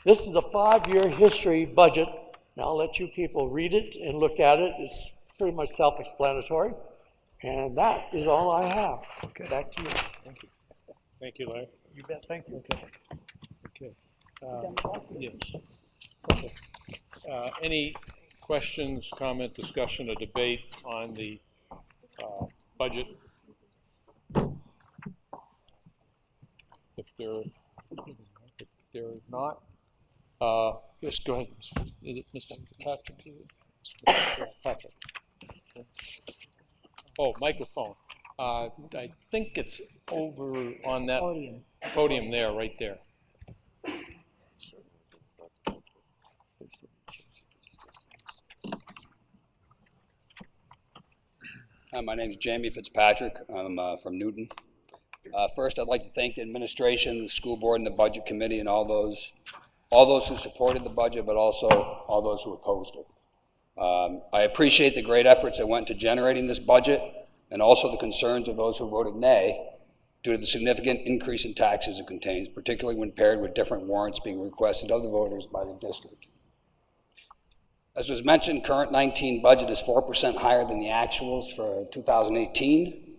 L: This is a 5-year history budget. Now I'll let you people read it and look at it. It's pretty much self-explanatory. And that is all I have. Okay. Back to you.
J: Thank you. Thank you, Larry.
L: You bet. Thank you.
J: Okay. Yes. Okay. Any questions, comment, discussion, or debate on the budget? If there is not, yes, go ahead. Is it Mr. Patrick? Patrick. Oh, microphone. I think it's over on that podium there, right there.
M: My name is Jamie Fitzpatrick. I'm from Newton. First, I'd like to thank the administration, the school board, and the budget committee, and all those who supported the budget, but also all those who opposed it. I appreciate the great efforts that went into generating this budget, and also the concerns of those who voted nay due to the significant increase in taxes it contains, particularly when paired with different warrants being requested of the voters by the district. As was mentioned, current 19 budget is 4% higher than the actuals for 2018.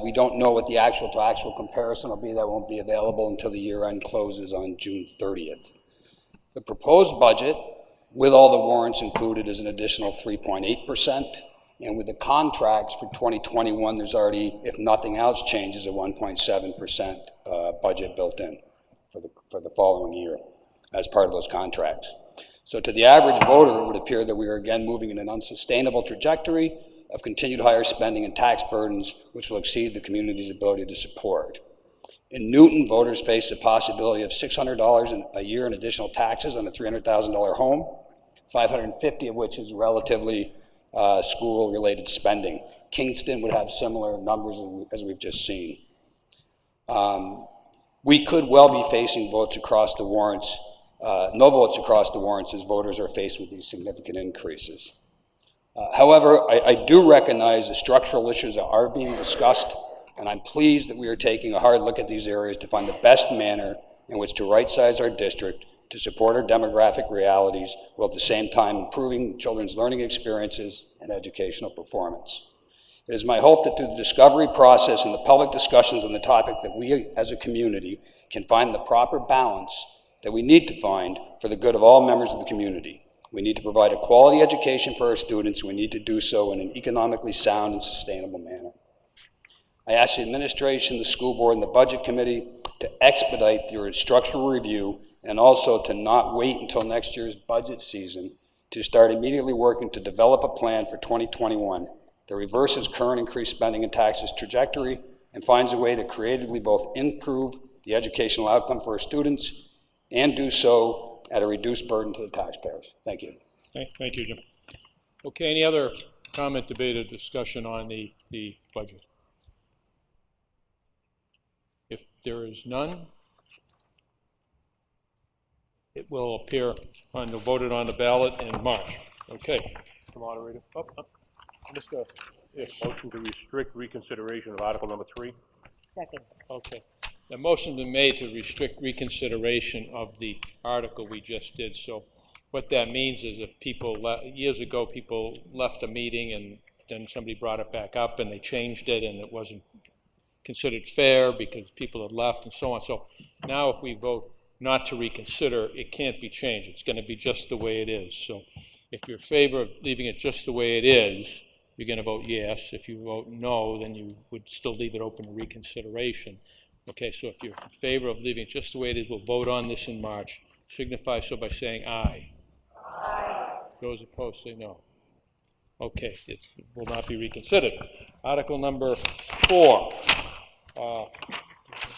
M: We don't know what the actual to actual comparison will be. That won't be available until the year end closes on June 30th. The proposed budget, with all the warrants included, is an additional 3.8%. And with the contracts for 2021, there's already, if nothing else changes, a 1.7% budget built in for the following year as part of those contracts. So to the average voter, it would appear that we are again moving in an unsustainable trajectory of continued higher spending and tax burdens, which will exceed the community's ability to support. In Newton, voters face the possibility of $600 a year in additional taxes on a $300,000 home, $550 of which is relatively school-related spending. Kingston would have similar numbers as we've just seen. we could well be facing votes across the warrants, no votes across the warrants as voters are faced with these significant increases. However, I do recognize the structural issues that are being discussed, and I'm pleased that we are taking a hard look at these areas to find the best manner in which to right-size our district to support our demographic realities, while at the same time improving children's learning experiences and educational performance. It is my hope that through the discovery process and the public discussions on the topic that we as a community can find the proper balance that we need to find for the good of all members of the community. We need to provide a quality education for our students. We need to do so in an economically sound and sustainable manner. I ask the administration, the school board, and the budget committee to expedite their structural review and also to not wait until next year's budget season to start immediately working to develop a plan for 2021 that reverses current increased spending and taxes trajectory and finds a way to creatively both improve the educational outcome for our students and do so at a reduced burden to the taxpayers. Thank you.
J: Thank you, Jim. Okay, any other comment, debate, or discussion on the budget? If there is none, it will appear voted on the ballot in March. Okay.
E: Mr. Moderator. Mr. Yes. Motion to restrict reconsideration of Article number 3.
B: Second.
J: Okay. The motion's been made to restrict reconsideration of the article we just did. So what that means is if people, years ago, people left a meeting and then somebody brought it back up and they changed it and it wasn't considered fair because people had left and so on. So now if we vote not to reconsider, it can't be changed. It's going to be just the way it is. So if you're in favor of leaving it just the way it is, you're going to vote yes. If you vote no, then you would still leave it open to reconsideration. Okay, so if you're in favor of leaving it just the way it is, we'll vote on this in March. Signify so by saying aye. Aye. Those opposed say no. Okay, it will not be reconsidered. Article number 4.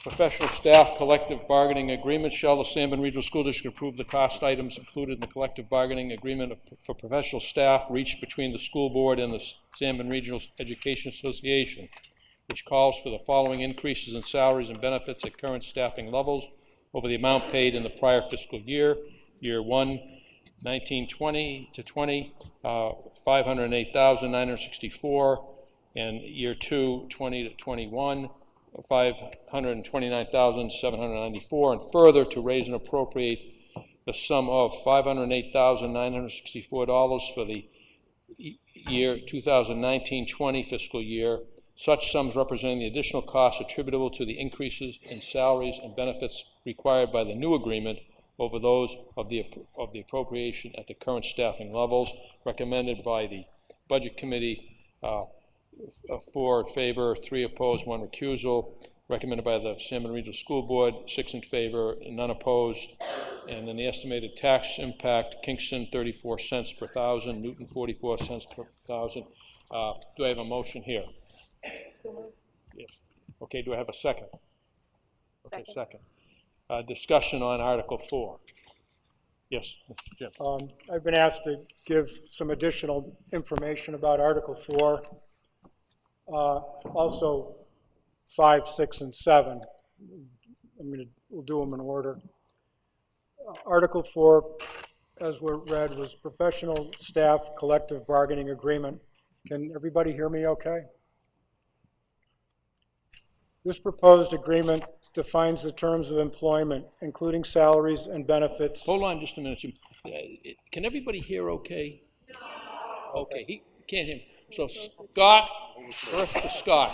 J: Professional staff collective bargaining agreement. Shall the Sanborn Regional School District approve the cost items included in the collective bargaining agreement for professional staff reached between the school board and the Sanborn Regional Education Association, which calls for the following increases in salaries and benefits at current staffing levels over the amount paid in the prior fiscal year. Year 1, 1920 to 20, $508,964, and year 2, 20 to 21, $529,794, and further to raise and appropriate the sum of $508,964 for the year 2019-20 fiscal year, such sums representing the additional costs attributable to the increases in salaries and benefits required by the new agreement over those of the appropriation at the current staffing levels, recommended by the Budget Committee. 4 in favor, 3 opposed, 1 recusal. Recommended by the Sanborn Regional School Board, 6 in favor, none opposed. And then the estimated tax impact: Kingston 34 cents per thousand, Newton 44 cents per thousand. Do I have a motion here? Yes. Okay. Do I have a second? Okay, second. Discussion on Article 4. Yes, Mr. Jim.
G: I've been asked to give some additional information about Article 4. Also 5, 6, and 7. We'll do them in order. Article 4, as we read, was professional staff collective bargaining agreement. Can everybody hear me okay? This proposed agreement defines the terms of employment, including salaries and benefits.
J: Hold on just a minute, Jim. Can everybody hear okay? Okay, he can't hear me. So Scott, first to Scott,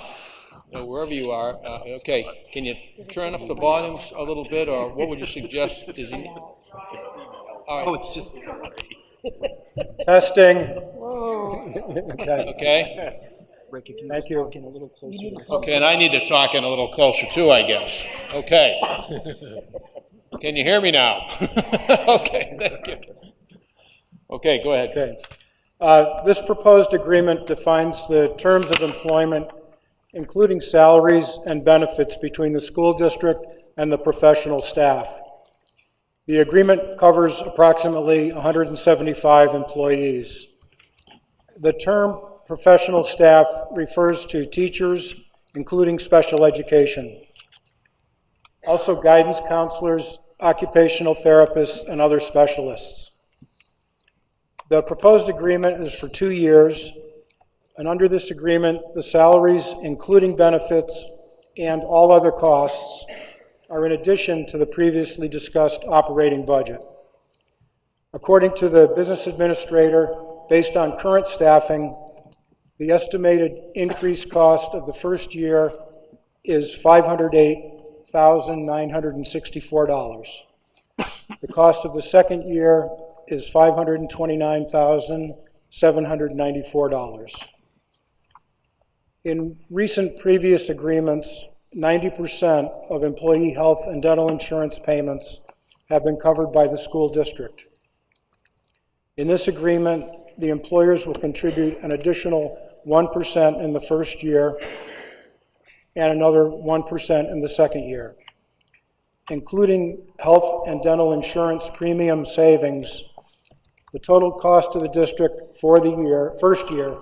J: wherever you are. Okay, can you turn up the volumes a little bit, or what would you suggest? Is he? All right.
I: Oh, it's just.
G: Testing.
J: Okay. Okay.
L: Rick, if you
G: Thank you.
L: talk in a little closer.
J: Okay, and I need to talk in a little closer too, I guess. Okay. Can you hear me now? Okay, thank you. Okay, go ahead.
G: Okay. This proposed agreement defines the terms of employment, including salaries and benefits between the school district and the professional staff. The agreement covers approximately 175 employees. The term professional staff refers to teachers, including special education. also guidance counselors, occupational therapists, and other specialists. The proposed agreement is for 2 years, and under this agreement, the salaries, including benefits and all other costs, are in addition to the previously discussed operating budget. According to the business administrator, based on current staffing, the estimated increased cost of the first year is $508,964. The cost of the second year is $529,794. In recent previous agreements, 90% of employee health and dental insurance payments have been covered by the school district. In this agreement, the employers will contribute an additional 1% in the first year and another 1% in the second year. Including health and dental insurance premium savings, the total cost to the district for the first year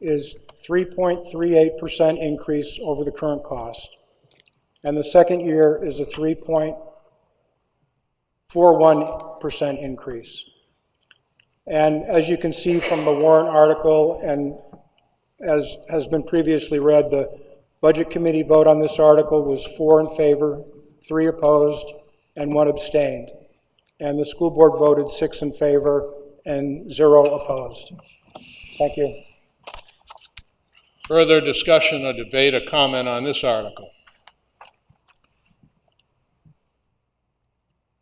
G: is 3.38% increase over the current cost. And the second year is a 3.41% increase. And as you can see from the warrant article, and as has been previously read, the Budget Committee vote on this article was 4 in favor, 3 opposed, and 1 abstained. And the school board voted 6 in favor and 0 opposed. Thank you.
J: Further discussion or debate or comment on this article?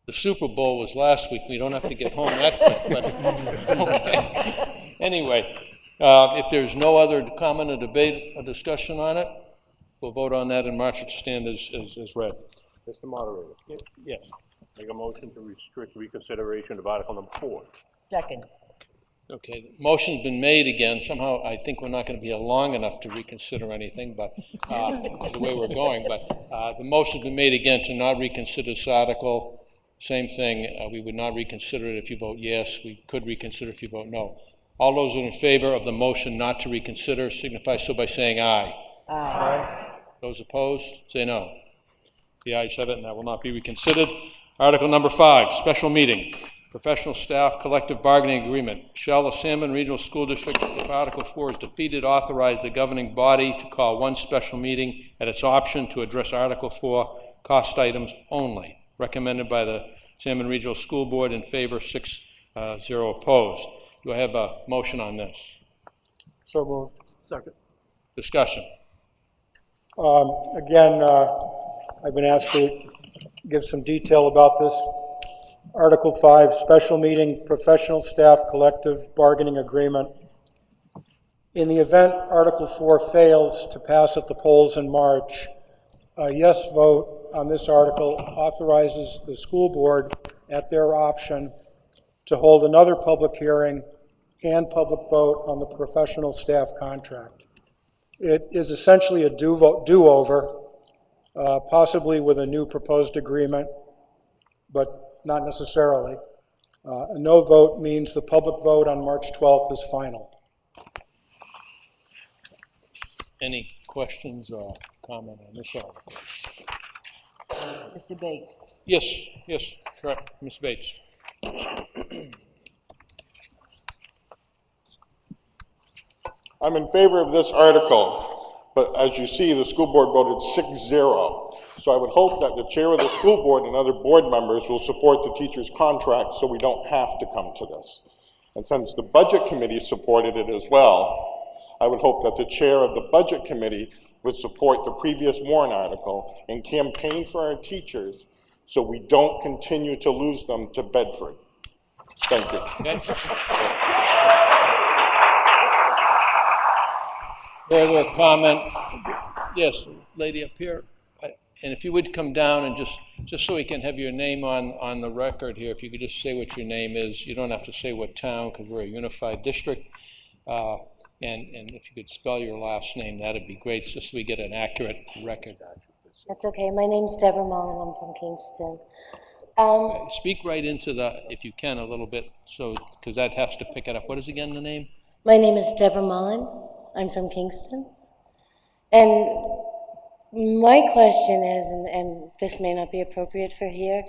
J: The Super Bowl was last week. We don't have to get home that quick, but okay. Anyway, if there's no other comment or debate or discussion on it, we'll vote on that in March. It stand as read.
E: Mr. Moderator.
J: Yes.
E: Make a motion to restrict reconsideration of Article number 4.
B: Second.
J: Okay, the motion's been made again. Somehow I think we're not going to be long enough to reconsider anything, but the way we're going. But the motion's been made again to not reconsider this article. Same thing, we would not reconsider it if you vote yes. We could reconsider if you vote no. All those in favor of the motion not to reconsider signify so by saying aye.
B: Aye.
J: Those opposed, say no. The ayes have it, and that will not be reconsidered. Article number 5, special meeting. Professional staff collective bargaining agreement. Shall the Salmon Regional School District, if Article 4 is defeated, authorize the governing body to call one special meeting at its option to address Article 4 cost items only. Recommended by the Salmon Regional School Board, in favor 6, 0 opposed. Do I have a motion on this?
G: So moved. Second.
J: Discussion.
G: Again, I've been asked to give some detail about this. Article 5, special meeting, professional staff collective bargaining agreement. In the event Article 4 fails to pass at the polls in March, a yes vote on this article authorizes the school board, at their option, to hold another public hearing and public vote on the professional staff contract. It is essentially a do-over, possibly with a new proposed agreement, but not necessarily. A no vote means the public vote on March 12th is final.
J: Any questions or comment on this article?
B: Mr. Bates.
J: Yes, correct, Ms. Bates.
N: I'm in favor of this article, but as you see, the school board voted 6-0. So I would hope that the chair of the school board and other board members will support the teacher's contract so we don't have to come to this. And since the budget committee supported it as well, I would hope that the chair of the budget committee would support the previous warrant article and campaign for our teachers so we don't continue to lose them to Bedford. Thank you.
J: Okay. Further comment? Yes, lady up here. And if you would come down and just so we can have your name on the record here, if you could just say what your name is. You don't have to say what town, because we're a unified district. And if you could spell your last name, that'd be great, just so we get an accurate record.
O: That's okay. My name's Deborah Mullen. I'm from Kingston.
J: Speak right into if you can, a little bit, because that has to pick it up. What is again the name?
O: My name is Deborah Mullen. I'm from Kingston. And My question is, and this may not be appropriate for here,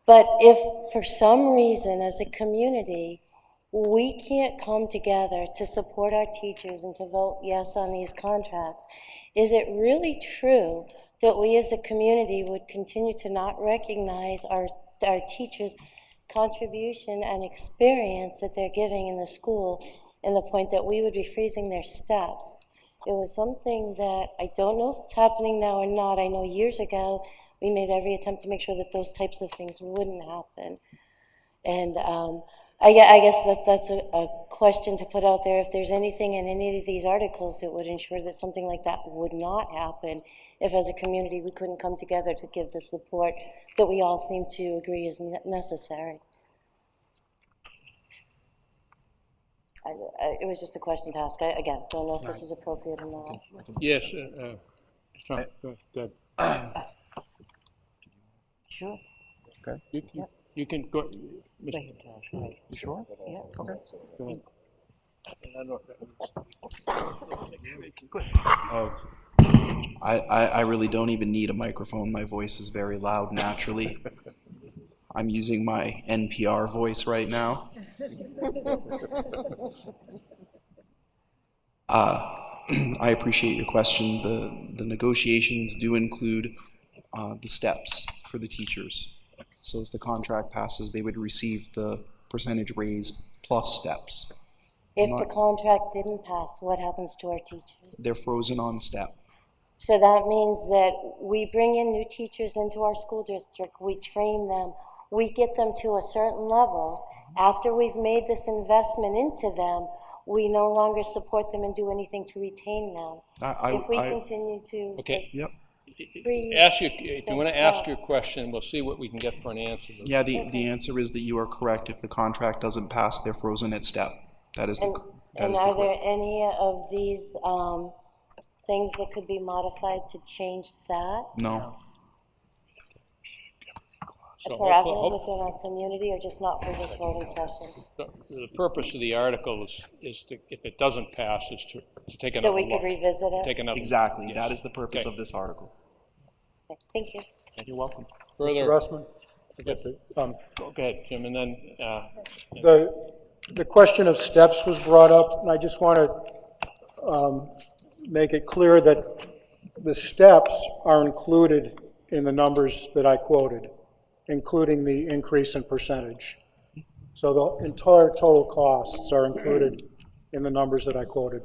O: but if for some reason as a community, we can't come together to support our teachers and to vote yes on these contracts, is it really true that we as a community would continue to not recognize our teachers' contribution and experience that they're giving in the school, and the point that we would be freezing their steps? It was something that I don't know if it's happening now or not. I know years ago we made every attempt to make sure that those types of things wouldn't happen. And I guess that's a question to put out there. If there's anything in any of these articles that would ensure that something like that would not happen, if as a community we couldn't come together to give the support that we all seem to agree is necessary. It was just a question to ask. I, again, don't know if this is appropriate or not.
J: Yes, Sean, go ahead.
O: Sure.
J: Okay. You can go.
L: You sure?
O: Yeah.
L: Okay.
J: Go ahead.
C: I really don't even need a microphone. My voice is very loud naturally. I'm using my NPR voice right now. I appreciate your question. The negotiations do include the steps for the teachers. So if the contract passes, they would receive the percentage raise plus steps.
O: If the contract didn't pass, what happens to our teachers?
C: They're frozen on step.
O: So that means that we bring in new teachers into our school district, we train them, we get them to a certain level. After we've made this investment into them, we no longer support them and do anything to retain them. If we continue to...
J: Okay.
C: Yep.
J: If you want to ask your question, we'll see what we can get for an answer.
C: Yeah, the answer is that you are correct. If the contract doesn't pass, they're frozen at step. That is the
O: And are there any of these things that could be modified to change that?
C: No.
J: So
O: Forever within our community, or just not for this voting session?
J: The purpose of the article is to, if it doesn't pass, is to take another look.
O: That we could revisit it?
J: Take another
C: Exactly.
J: Yes.
C: That is the purpose
J: Okay.
C: of this article.
O: Okay, thank you.
C: You're welcome.
J: Further,
E: Mr. Russman?
J: go ahead, Jim, and then
G: The question of steps was brought up, and I just want to make it clear that the steps are included in the numbers that I quoted, including the increase in percentage. So the entire total costs are included in the numbers that I quoted.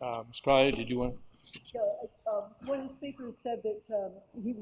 J: Ms. Collier, did you want?
H: One of the speakers said that he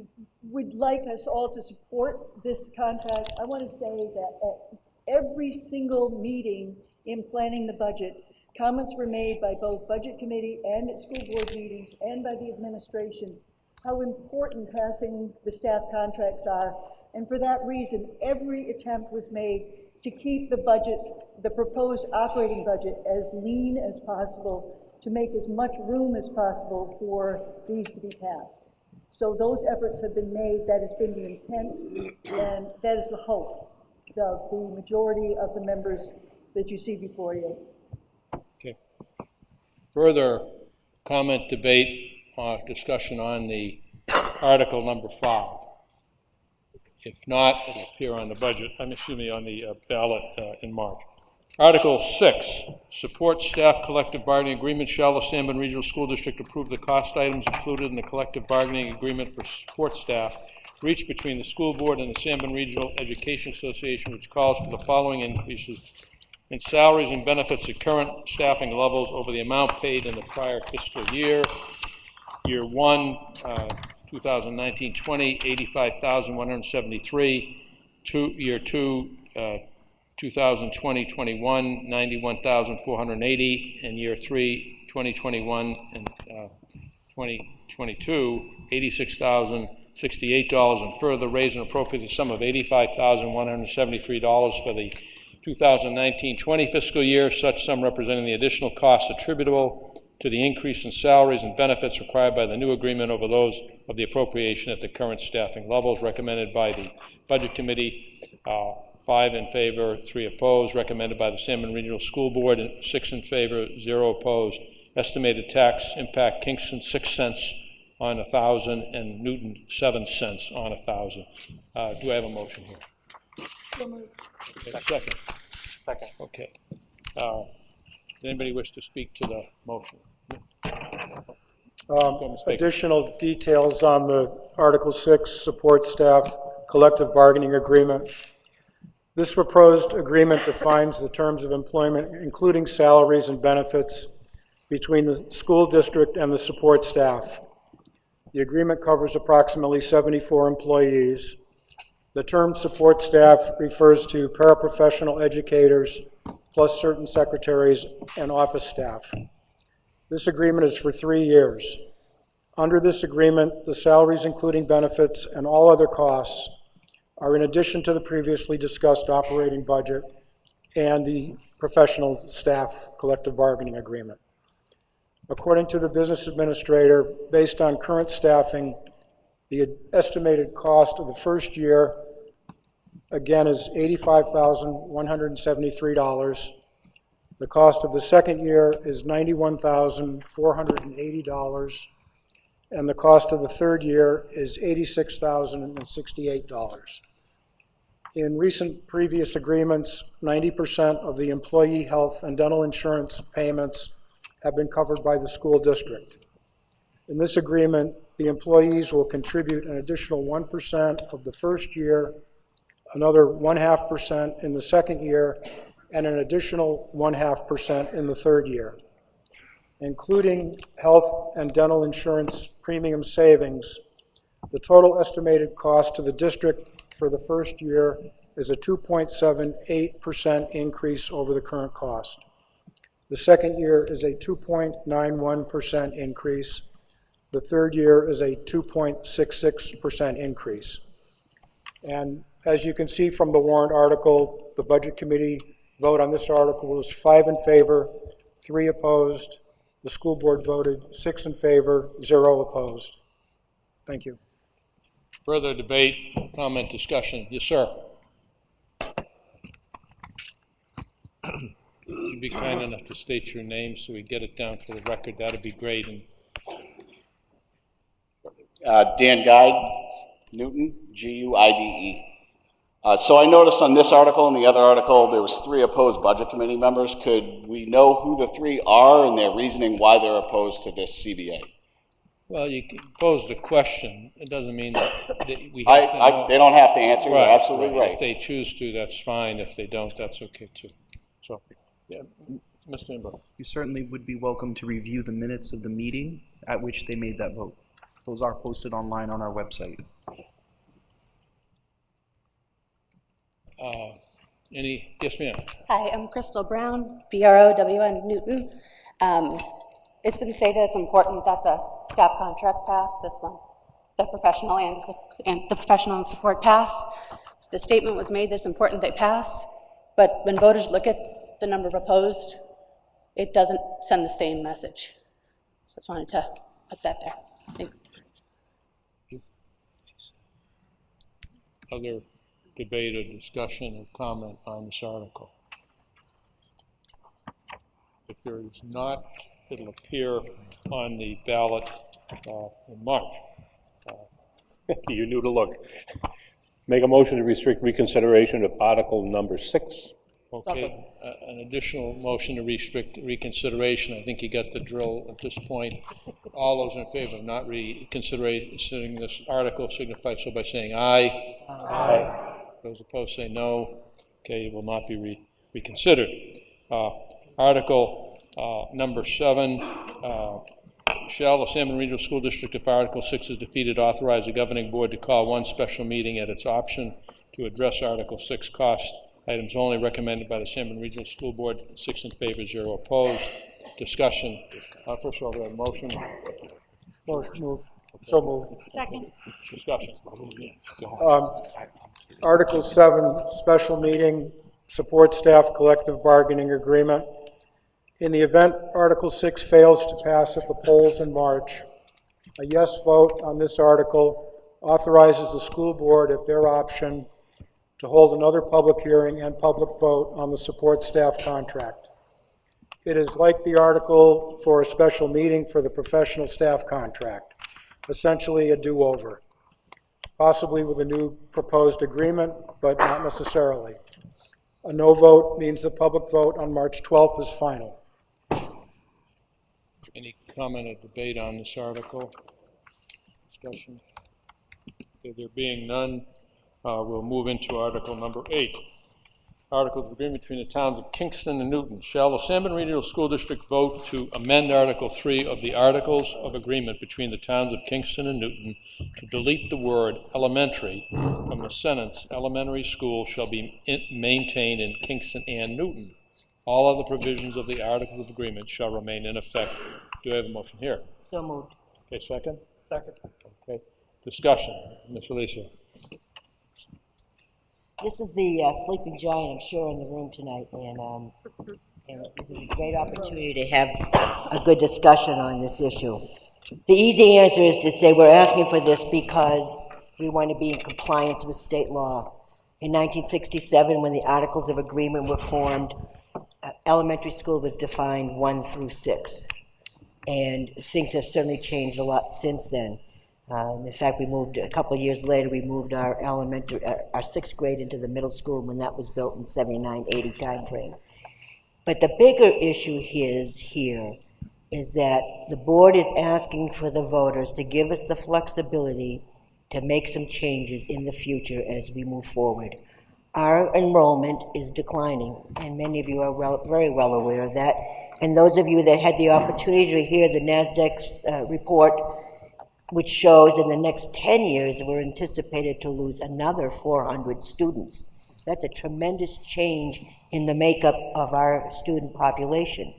H: would like us all to support this contract. I want to say that at every single meeting in planning the budget, comments were made by both budget committee and at school board meetings and by the administration how important passing the staff contracts are. And for that reason, every attempt was made to keep the budgets, the proposed operating budget, as lean as possible, to make as much room as possible for these to be passed. So those efforts have been made, that has been the intent, and that is the hope of the majority of the members that you see before you.
J: Okay. Further comment, debate, discussion on the article number 5. If not, it'll appear on the budget, on the ballot in March. Article 6, support staff collective bargaining agreement. Shall the Sanborn Regional School District approve the cost items included in the collective bargaining agreement for support staff reached between the school board and the Sanborn Regional Education Association, which calls for the following increases in salaries and benefits at current staffing levels over the amount paid in the prior fiscal year. Year 1, 2019-20, $85,173. Year 2, 2020-21, $91,480, and year 3, 2021 and 2022, $86,068, and further raise and appropriate the sum of $85,173 for the 2019-20 fiscal year, such sum representing the additional costs attributable to the increase in salaries and benefits required by the new agreement over those of the appropriation at the current staffing levels, recommended by the Budget Committee. 5 in favor, 3 opposed, recommended by the Sanborn Regional School Board, 6 in favor, 0 opposed, estimated tax impact Kingston 6 cents on 1,000 and Newton 7 cents on 1,000. Do I have a motion here? Okay, second.
E: Second.
J: Okay. Does anybody wish to speak to the motion?
G: Additional details on the Article 6 support staff collective bargaining agreement. This proposed agreement defines the terms of employment, including salaries and benefits, between the school district and the support staff. The agreement covers approximately 74 employees. The term support staff refers to paraprofessional educators, plus certain secretaries and office staff. This agreement is for 3 years. Under this agreement, the salaries, including benefits and all other costs, are in addition to the previously discussed operating budget and the professional staff collective bargaining agreement. According to the business administrator, based on current staffing, the estimated cost of the first year, again, is $85,173. The cost of the second year is $91,480. And the cost of the third year is $86,068. In recent previous agreements, 90% of the employee health and dental insurance payments have been covered by the school district. In this agreement, the employees will contribute an additional 1% of the first year, another 0.5% in the second year, and an additional 0.5% in the third year. Including health and dental insurance premium savings, the total estimated cost to the district for the first year is a 2.78% increase over the current cost. The second year is a 2.91% increase. The third year is a 2.66% increase. And as you can see from the warrant article, the Budget Committee vote on this article was 5 in favor, 3 opposed. The school board voted 6 in favor, 0 opposed. Thank you.
J: Further debate, comment, discussion? Yes, sir. You'd be kind enough to state your name so we get it down for the record. That'd be great. And
P: Dan Guide, Newton, G-U-I-D-E. So I noticed on this article and the other article, there was 3 opposed budget committee members. Could we know who the 3 are and their reasoning why they're opposed to this CBA?
J: well, you posed a question. It doesn't mean that we have to know.
P: They don't have to answer.
J: Right,
P: You're absolutely right.
J: If they choose to, that's fine. If they don't, that's okay too. So, yeah, Mr. Imbo.
C: You certainly would be welcome to review the minutes of the meeting at which they made that vote. Those are posted online on our website.
J: Yes, ma'am.
Q: Hi, I'm Crystal Brown, BROWN Newton. It's been stated it's important that the staff contracts pass, this one, the professional and support pass. The statement was made that it's important they pass, but when voters look at the number opposed, it doesn't send the same message. So I just wanted to put that there. Thanks.
J: Other debate or discussion or comment on this article? If there is not, it'll appear on the ballot in March.
E: You knew to look. Make a motion to restrict reconsideration of Article number 6.
J: Okay, an additional motion to restrict reconsideration. I think you got the drill at this point. All those in favor of not reconsidering this article signify so by saying aye. Aye. Those opposed say no. Okay, it will not be reconsidered. Article number 7, shall the San Bernardino School District, if Article 6 is defeated, authorize the governing board to call one special meeting at its option to address Article 6 cost items only, recommended by the San Bernardino Regional School Board. 6 in favor, 0 opposed. Discussion. First of all, we have a motion.
G: Motion moved. So moved.
Q: Second.
J: Discussion.
G: Article 7, special meeting, support staff collective bargaining agreement. In the event Article 6 fails to pass at the polls in March, a yes vote on this article authorizes the school board at their option to hold another public hearing and public vote on the support staff contract. It is like the article for a special meeting for the professional staff contract, essentially a do-over, possibly with a new proposed agreement, but not necessarily. A no vote means the public vote on March 12th is final.
J: Any comment or debate on this article? Discussion? Okay, there being none, we'll move into Article number 8. Articles of agreement between the towns of Kingston and Newton. Shall the Sanborn Regional School District vote to amend Article 3 of the Articles of Agreement between the towns of Kingston and Newton to delete the word elementary from the sentence, elementary school shall be maintained in Kingston and Newton. All other provisions of the Articles of Agreement shall remain in effect. Do I have a motion here?
B: So moved.
J: Okay, second?
G: Second.
J: Okay. Discussion. Ms. Alicia.
B: This is the sleeping giant, I'm sure, in the room tonight, and this is a great opportunity to have a good discussion on this issue. The easy answer is to say we're asking for this because we want to be in compliance with state law. In 1967, when the Articles of Agreement were formed, elementary school was defined 1 through 6, and things have certainly changed a lot since then. In fact, we moved, a couple of years later, we moved our our 6th grade into the middle school when that was built in 79, 80 timeframe. But the bigger issue here is that the board is asking for the voters to give us the flexibility to make some changes in the future as we move forward. Our enrollment is declining, and many of you are very well aware of that. And those of you that had the opportunity to hear the NASDAQ's report, which shows in the next 10 years we're anticipated to lose another 400 students. That's a tremendous change in the makeup of our student population.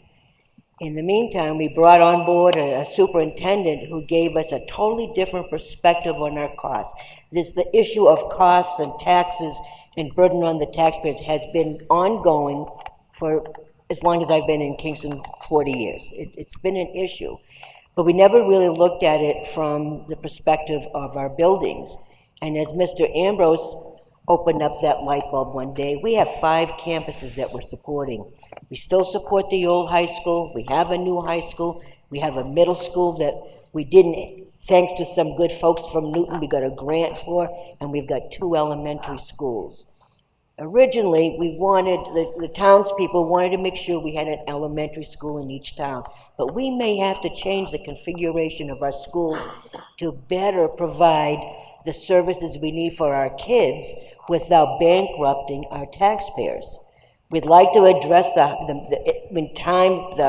B: In the meantime, we brought on board a superintendent who gave us a totally different perspective on our costs. The issue of costs and taxes and burden on the taxpayers has been ongoing for as long as I've been in Kingston, 40 years. It's been an issue. But we never really looked at it from the perspective of our buildings. And as Mr. Ambrose opened up that light bulb one day, we have 5 campuses that we're supporting. We still support the old high school. We have a new high school. We have a middle school that we didn't, thanks to some good folks from Newton, we got a grant for, and we've got 2 elementary schools. Originally, we wanted, the townspeople wanted to make sure we had an elementary school in each town, but we may have to change the configuration of our schools to better provide the services we need for our kids without bankrupting our taxpayers. We'd like to address the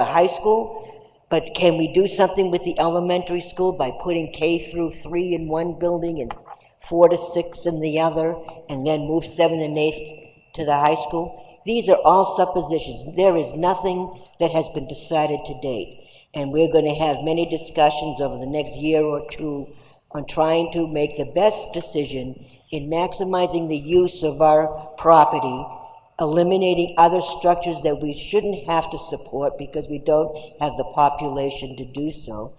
B: high school, but can we do something with the elementary school by putting K through 3 in one building and 4 to 6 in the other, and then move 7 and 8 to the high school? These are all suppositions. There is nothing that has been decided to date. And we're going to have many discussions over the next year or two on trying to make the best decision in maximizing the use of our property, eliminating other structures that we shouldn't have to support because we don't have the population to do so,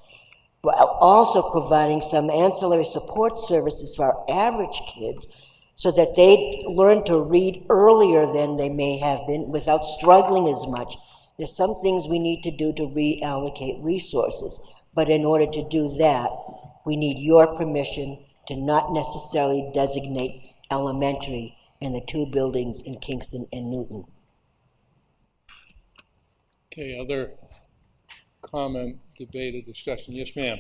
B: while also providing some ancillary support services for our average kids so that they learn to read earlier than they may have been without struggling as much. There's some things we need to do to reallocate resources, but in order to do that, we need your permission to not necessarily designate elementary in the 2 buildings in Kingston and Newton.
J: Okay, other comment, debate, or discussion? Yes, ma'am.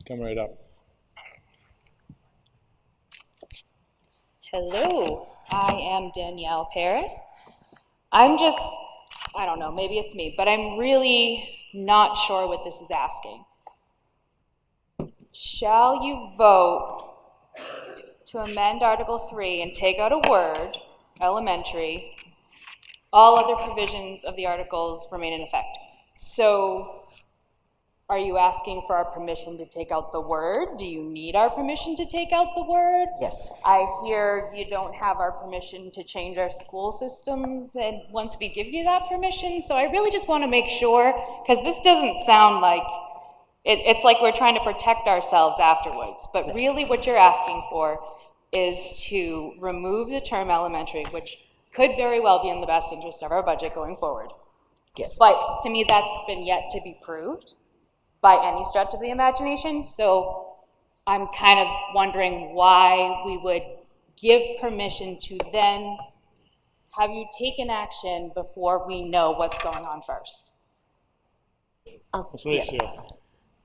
J: Come right up.
R: Hello, I am Danielle Paris. I don't know, maybe it's me, but I'm really not sure what this is asking. Shall you vote to amend Article 3 and take out a word, elementary, all other provisions of the articles remain in effect? So, are you asking for our permission to take out the word? Do you need our permission to take out the word?
B: Yes.
R: I hear you don't have our permission to change our school systems and once we give you that permission. So I really just want to make sure, because this doesn't sound like, it's like we're trying to protect ourselves afterwards. But really what you're asking for is to remove the term elementary, which could very well be in the best interest of our budget going forward.
B: Yes.
R: But to me, that's been yet to be proved by any stretch of the imagination. So I'm kind of wondering why we would give permission to then have you taken action before we know what's going on first.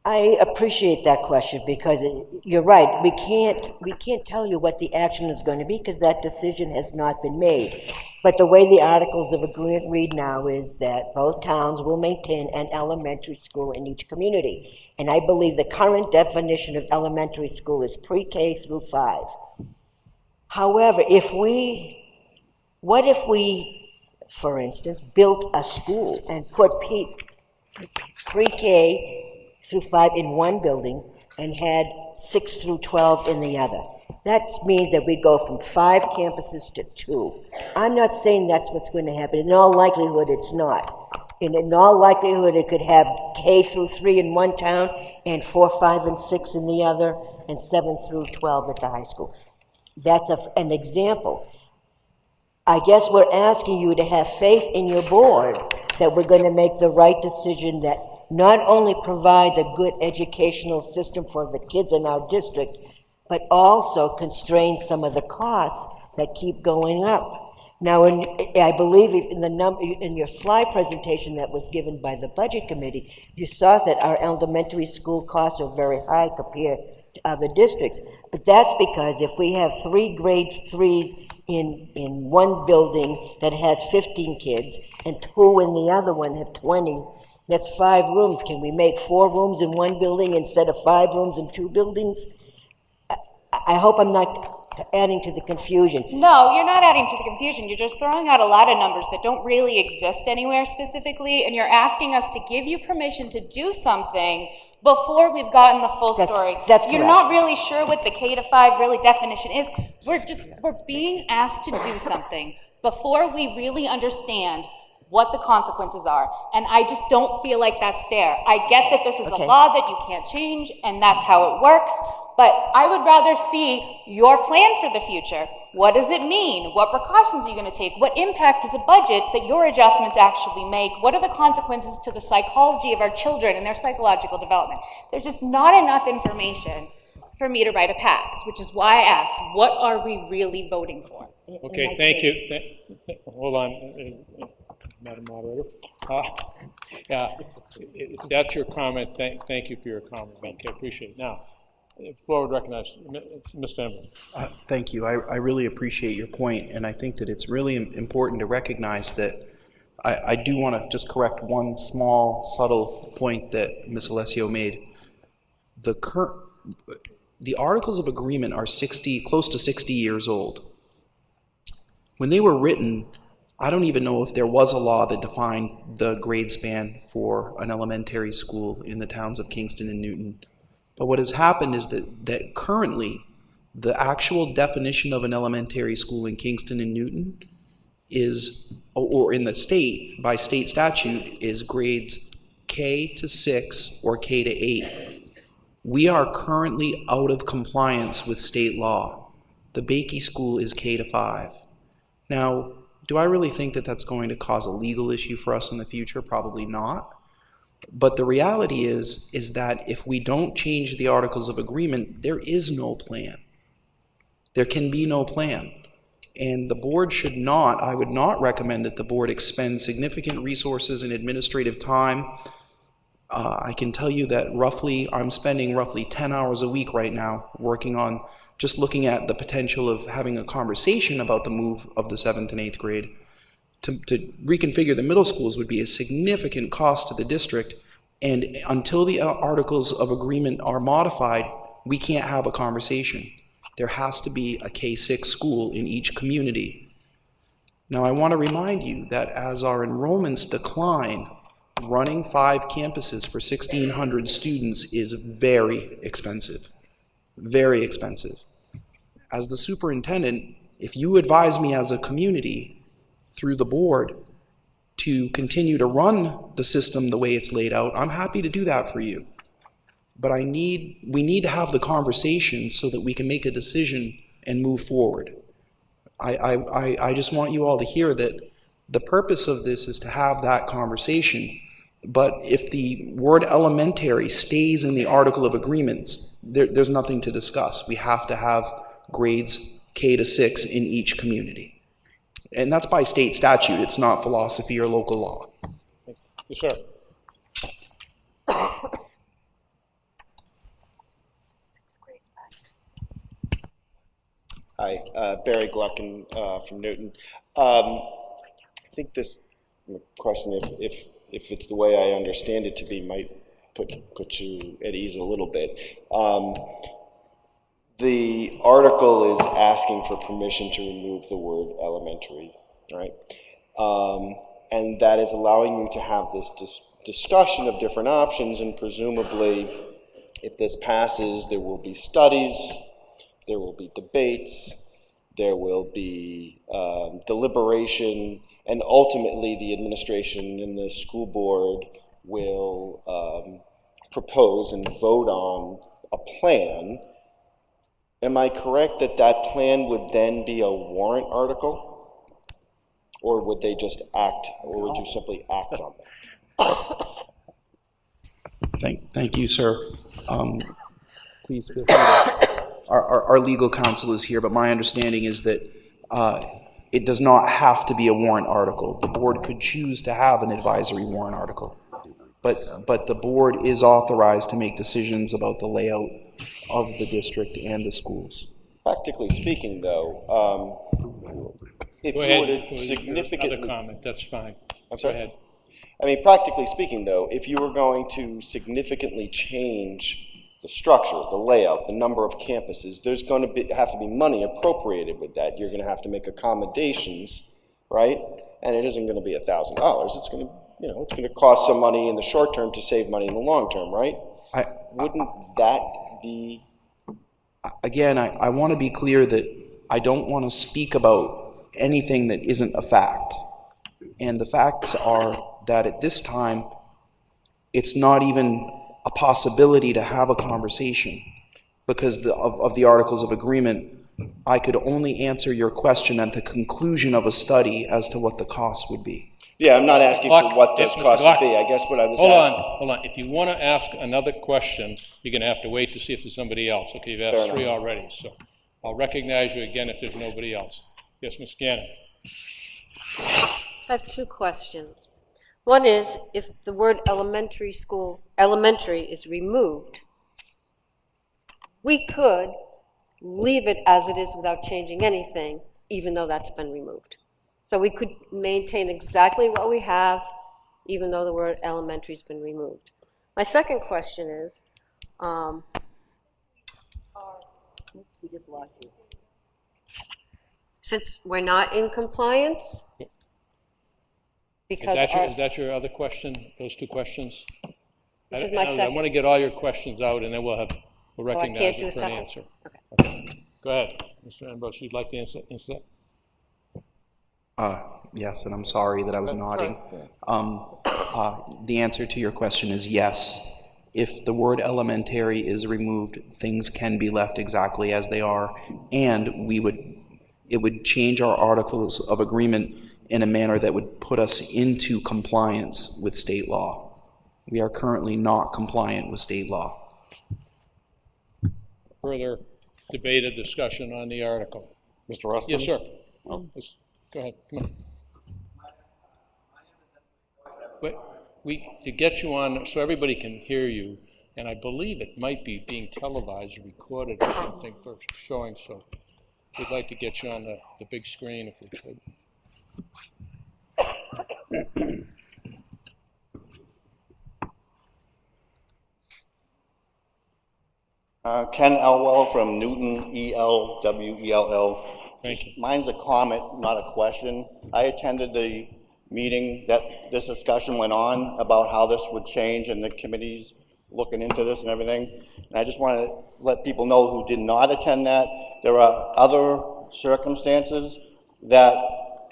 B: I appreciate that question because you're right. We can't tell you what the action is going to be because that decision has not been made. But the way the Articles of Agreement read now is that both towns will maintain an elementary school in each community. And I believe the current definition of elementary school is pre-K through 5. However, what if we, for instance, built a school and put pre-K through 5 in one building and had 6 through 12 in the other? That means that we go from 5 campuses to 2. I'm not saying that's what's going to happen. In all likelihood, it's not. In all likelihood, it could have K through 3 in one town and 4, 5, and 6 in the other, and 7 through 12 at the high school. That's an example. I guess we're asking you to have faith in your board that we're going to make the right decision that not only provides a good educational system for the kids in our district, but also constrains some of the costs that keep going up. Now, I believe in your slide presentation that was given by the Budget Committee, you saw that our elementary school costs are very high compared to other districts. But that's because if we have 3 grade 3s in one building that has 15 kids and 2 in the other one have 20, that's 5 rooms. Can we make 4 rooms in one building instead of 5 rooms in 2 buildings? I hope I'm not adding to the confusion.
R: No, you're not adding to the confusion. You're just throwing out a lot of numbers that don't really exist anywhere specifically, and you're asking us to give you permission to do something before we've gotten the full story.
B: That's
R: You're
B: correct.
R: not really sure what the K to 5 really definition is. We're being asked to do something before we really understand what the consequences are. And I just don't feel like that's fair. I get that this is a law that you can't change, and that's how it works, but I would rather see your plan for the future. What does it mean? What precautions are you going to take? What impact does the budget that your adjustments actually make? What are the consequences to the psychology of our children and their psychological development? There's just not enough information for me to write a pass, which is why I asked, what are we really voting for?
E: Okay, thank you. Hold on, Madam Moderator. That's your comment. Thank you for your comment. Okay, appreciate it. Now, floor would recognize Mr. Emmer.
C: Thank you. I really appreciate your point, and I think that it's really important to recognize that I do want to just correct one small, subtle point that Ms. Alessio made. The Articles of Agreement are close to 60 years old. When they were written, I don't even know if there was a law that defined the grade span for an elementary school in the towns of Kingston and Newton. But what has happened is that currently, the actual definition of an elementary school in Kingston and Newton is, or in the state, by state statute, is grades K to 6 or K to 8. We are currently out of compliance with state law. The Bakey School is K to 5. Now, do I really think that that's going to cause a legal issue for us in the future? Probably not. But the reality is that if we don't change the Articles of Agreement, there is no plan. There can be no plan. And the board should not, I would not recommend that the board expend significant resources and administrative time. I can tell you that I'm spending roughly 10 hours a week right now working on just looking at the potential of having a conversation about the move of the 7th and 8th grade. To reconfigure the middle schools would be a significant cost to the district, and until the Articles of Agreement are modified, we can't have a conversation. There has to be a K-6 school in each community. Now, I want to remind you that as our enrollments decline, running 5 campuses for 1,600 students is very expensive. Very expensive. As the superintendent, if you advise me as a community through the board to continue to run the system the way it's laid out, I'm happy to do that for you. But we need to have the conversation so that we can make a decision and move forward. I just want you all to hear that The purpose of this is to have that conversation. But if the word elementary stays in the article of agreements, there's nothing to discuss. We have to have grades K to 6 in each community. And that's by state statute. It's not philosophy or local law.
E: Yes, sir.
S: Hi, Barry Gluckin from Newton. I think this question, if it's the way I understand it to be, might put you at ease a little bit. The article is asking for permission to remove the word elementary, right? And that is allowing you to have this discussion of different options, and presumably, if this passes, there will be studies, there will be debates, there will be deliberation, and ultimately the administration and the school board will propose and vote on a plan. Am I correct that that plan would then be a warrant article? Or would they just act, or would you simply act on that?
C: Thank you, sir. Please feel free to, our legal counsel is here, but my understanding is that it does not have to be a warrant article. The board could choose to have an advisory warrant article, but the board is authorized to make decisions about the layout of the district and the schools.
S: Practically speaking, though, if
E: Go
S: you
E: ahead.
S: were to significantly...
E: Other comment, that's fine.
S: I'm sorry?
E: Go ahead.
S: I mean, practically speaking, though, if you were going to significantly change the structure, the layout, the number of campuses, there's going to have to be money appropriated with that. You're going to have to make accommodations, right? And it isn't going to be $1,000. It's going to, it's going to cost some money in the short term to save money in the long term, right? Wouldn't that be...
C: Again, I want to be clear that I don't want to speak about anything that isn't a fact. And the facts are that at this time, it's not even a possibility to have a conversation because of the Articles of Agreement. I could only answer your question at the conclusion of a study as to what the cost would be.
S: Yeah, I'm not asking for what those costs would be. I guess what I was asking...
E: Hold on. If you want to ask another question, you're going to have to wait to see if there's somebody else. Okay, you've asked three already, so I'll recognize you again if there's nobody else. Yes, Ms. Gannon.
T: I have two questions. One is, if the word elementary is removed, we could leave it as it is without changing anything, even though that's been removed. So we could maintain exactly what we have, even though the word elementary's been removed. My second question is, oops, we just lost you. Since we're not in compliance, because
E: is that your other question, those two questions?
T: This is my second.
E: I want to get all your questions out, and then we'll recognize you for an answer. Okay. Go ahead, Mr. Ambrose, you'd like to answer that?
C: Yes, and I'm sorry that I was nodding. The answer to your question is yes. If the word elementary is removed, things can be left exactly as they are, and it would change our Articles of Agreement in a manner that would put us into compliance with state law. We are currently not compliant with state law.
E: Further debate or discussion on the article?
N: Mr. Rustin?
E: Yes, sir. Go ahead, come on. But to get you on, so everybody can hear you, and I believe it might be being televised or recorded or something for showing, so we'd like to get you on the big screen if we could.
P: Ken Elwell from Newton, ELWELL.
E: Thank you.
P: Mine's a comment, not a question. I attended the meeting that this discussion went on about how this would change and the committee's looking into this and everything. And I just want to let people know who did not attend that, there are other circumstances that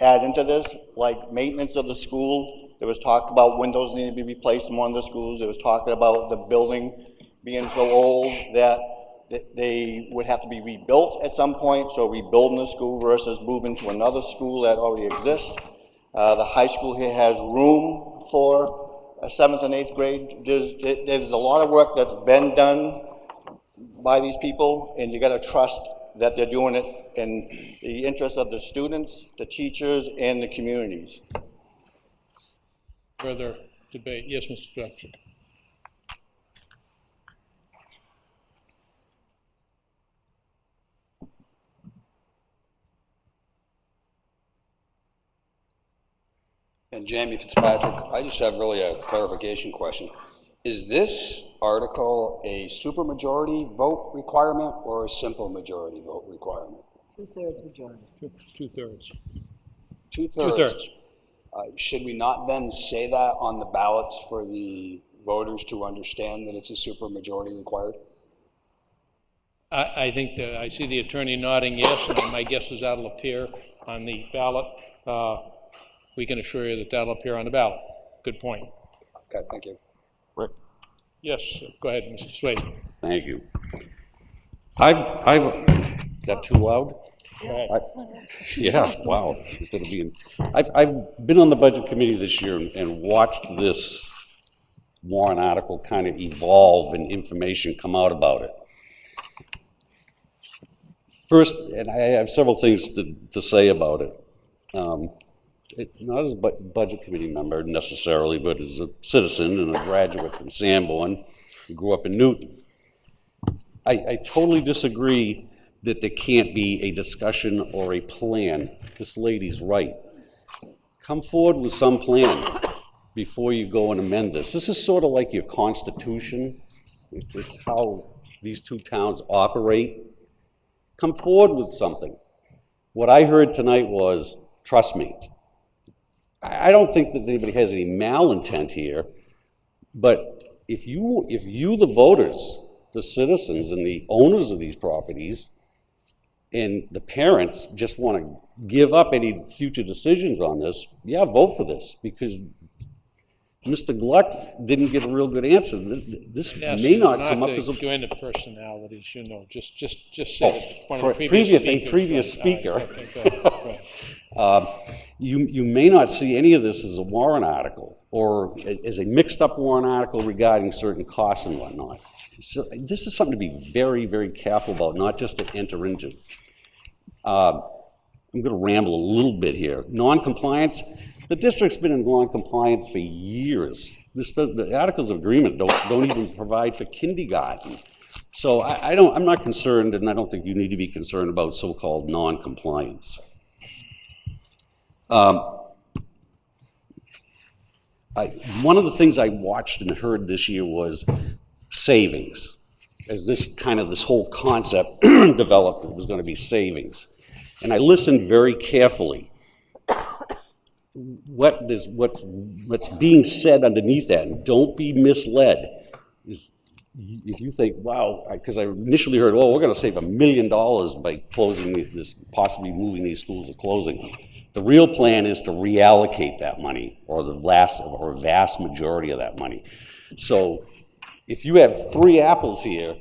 P: add into this, like maintenance of the school. There was talk about windows needing to be replaced in one of the schools. There was talk about the building being so old that they would have to be rebuilt at some point, so rebuilding the school versus moving to another school that already exists. The high school here has room for 7th and 8th grade. There's a lot of work that's been done by these people, and you got to trust that they're doing it in the interest of the students, the teachers, and the communities.
E: Further debate? Yes, Mr. Patrick.
M: And Jamie Fitzpatrick, I just have really a clarification question. Is this article a supermajority vote requirement or a simple majority vote requirement?
B: 2/3 majority.
E: Two-thirds.
M: Two-thirds.
E: Two-thirds.
M: Should we not then say that on the ballots for the voters to understand that it's a supermajority required?
E: I think that I see the attorney nodding yes, and my guess is that'll appear on the ballot. We can assure you that that'll appear on the ballot. Good point.
M: Okay, thank you.
U: Rick?
E: Yes, go ahead, Mr. Swade.
U: Thank you. Is that too loud? Yeah, wow. Instead of being, I've been on the budget committee this year and watched this warrant article kind of evolve and information come out about it. First, and I have several things to say about it. Not as a budget committee member necessarily, but as a citizen and a graduate from Sanborn who grew up in Newton. I totally disagree that there can't be a discussion or a plan. This lady's right. Come forward with some plan before you go and amend this. This is sort of like your constitution. It's how these two towns operate. Come forward with something. What I heard tonight was, trust me. I don't think that anybody has any malintent here, but if you, the voters, the citizens and the owners of these properties and the parents just want to give up any future decisions on this, yeah, vote for this, because Mr. Gluck didn't get a real good answer. This may not come up as a...
E: Go into personalities, you know, just say that one of the
U: previous speaker. You may not see any of this as a warrant article or as a mixed up warrant article regarding certain costs and whatnot. So this is something to be very, very careful about, not just to enter into. I'm going to ramble a little bit here. Non-compliance. The district's been in non-compliance for years. The Articles of Agreement don't even provide for kindergarten. So I'm not concerned, and I don't think you need to be concerned about so-called non-compliance. One of the things I watched and heard this year was savings. As this whole concept developed, it was going to be savings. And I listened very carefully. What's being said underneath that, and don't be misled, is if you think, wow, because I initially heard, oh, we're going to save $1 million by closing this, possibly moving these schools or closing them. The real plan is to reallocate that money, or a vast majority of that money. So if you have 3 apples here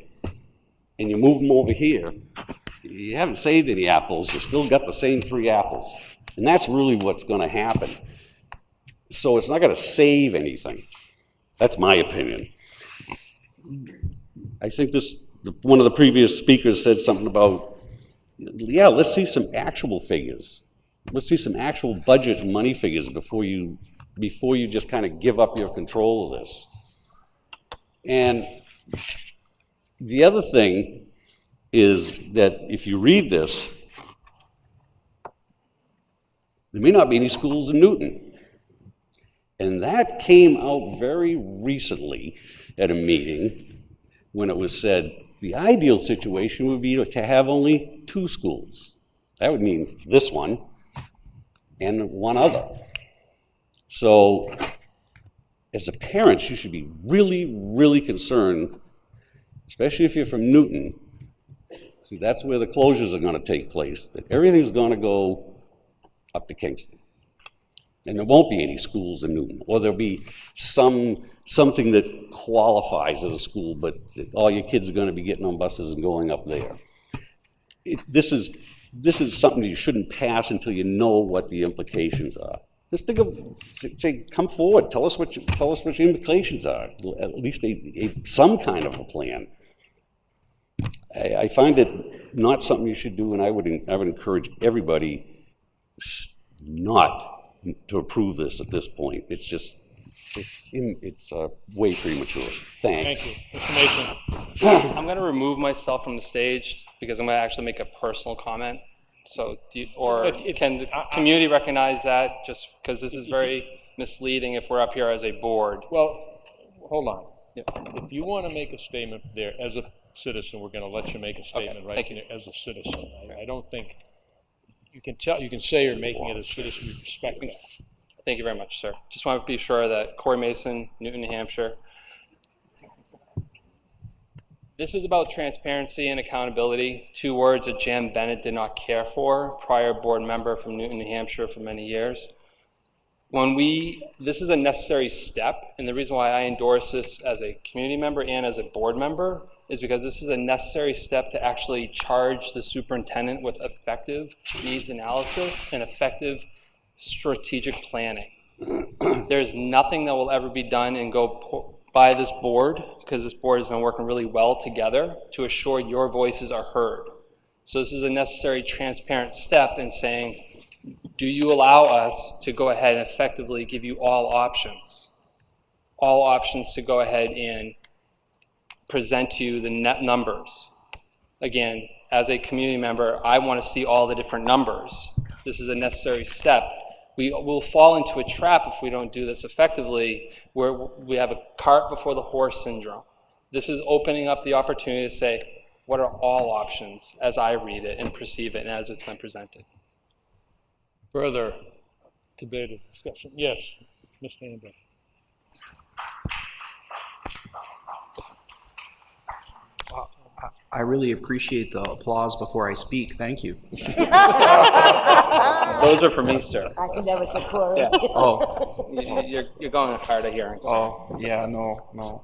U: and you move them over here, you haven't saved any apples, you still got the same 3 apples. And that's really what's going to happen. So it's not going to save anything. That's my opinion. I think one of the previous speakers said something about, yeah, let's see some actual figures. Let's see some actual budget and money figures before you just kind of give up your control of this. And the other thing is that if you read this, there may not be any schools in Newton. And that came out very recently at a meeting when it was said the ideal situation would be to have only 2 schools. That would mean this one and one other. So as a parent, you should be really, really concerned, especially if you're from Newton. See, that's where the closures are going to take place. That everything's going to go up to Kingston. And there won't be any schools in Newton, or there'll be something that qualifies as a school, but all your kids are going to be getting on buses and going up there. This is something that you shouldn't pass until you know what the implications are. Just think of, say, come forward, tell us what your implications are, at least some kind of a plan. I find it not something you should do, and I would encourage everybody not to approve this at this point. It's just, it's way premature. Thanks.
J: Thank you. Mr. Mason.
I: I'm going to remove myself from the stage because I'm going to actually make a personal comment. So, can the community recognize that, just because this is very misleading if we're up here as a board?
J: Well, hold on. Yeah. If you want to make a statement there as a citizen, we're going to let you make a statement right here as a citizen. I don't think you can say you're making it as a citizen. We respect that.
I: Thank you very much, sir. Just want to be sure that Corey Mason, Newton, New Hampshire. This is about transparency and accountability, 2 words that Jan Bennett did not care for, prior board member from Newton, New Hampshire for many years. This is a necessary step, and the reason why I endorse this as a community member and as a board member is because this is a necessary step to actually charge the superintendent with effective needs analysis and effective strategic planning. There's nothing that will ever be done and go by this board, because this board has been working really well together to assure your voices are heard. So this is a necessary transparent step in saying, do you allow us to go ahead and effectively give you all options to go ahead and present to you the net numbers. Again, as a community member, I want to see all the different numbers. This is a necessary step. We will fall into a trap if we don't do this effectively, where we have a cart before the horse syndrome. This is opening up the opportunity to say, what are all options as I read it and perceive it and as it's been presented?
J: Further debate, discussion? Yes, Mr. Ambrose.
C: I really appreciate the applause before I speak. Thank you.
I: Those are for me, sir.
O: I think that was for Corey.
I: Yeah.
C: Oh.
I: You're going hard of hearing.
C: Oh, yeah, no.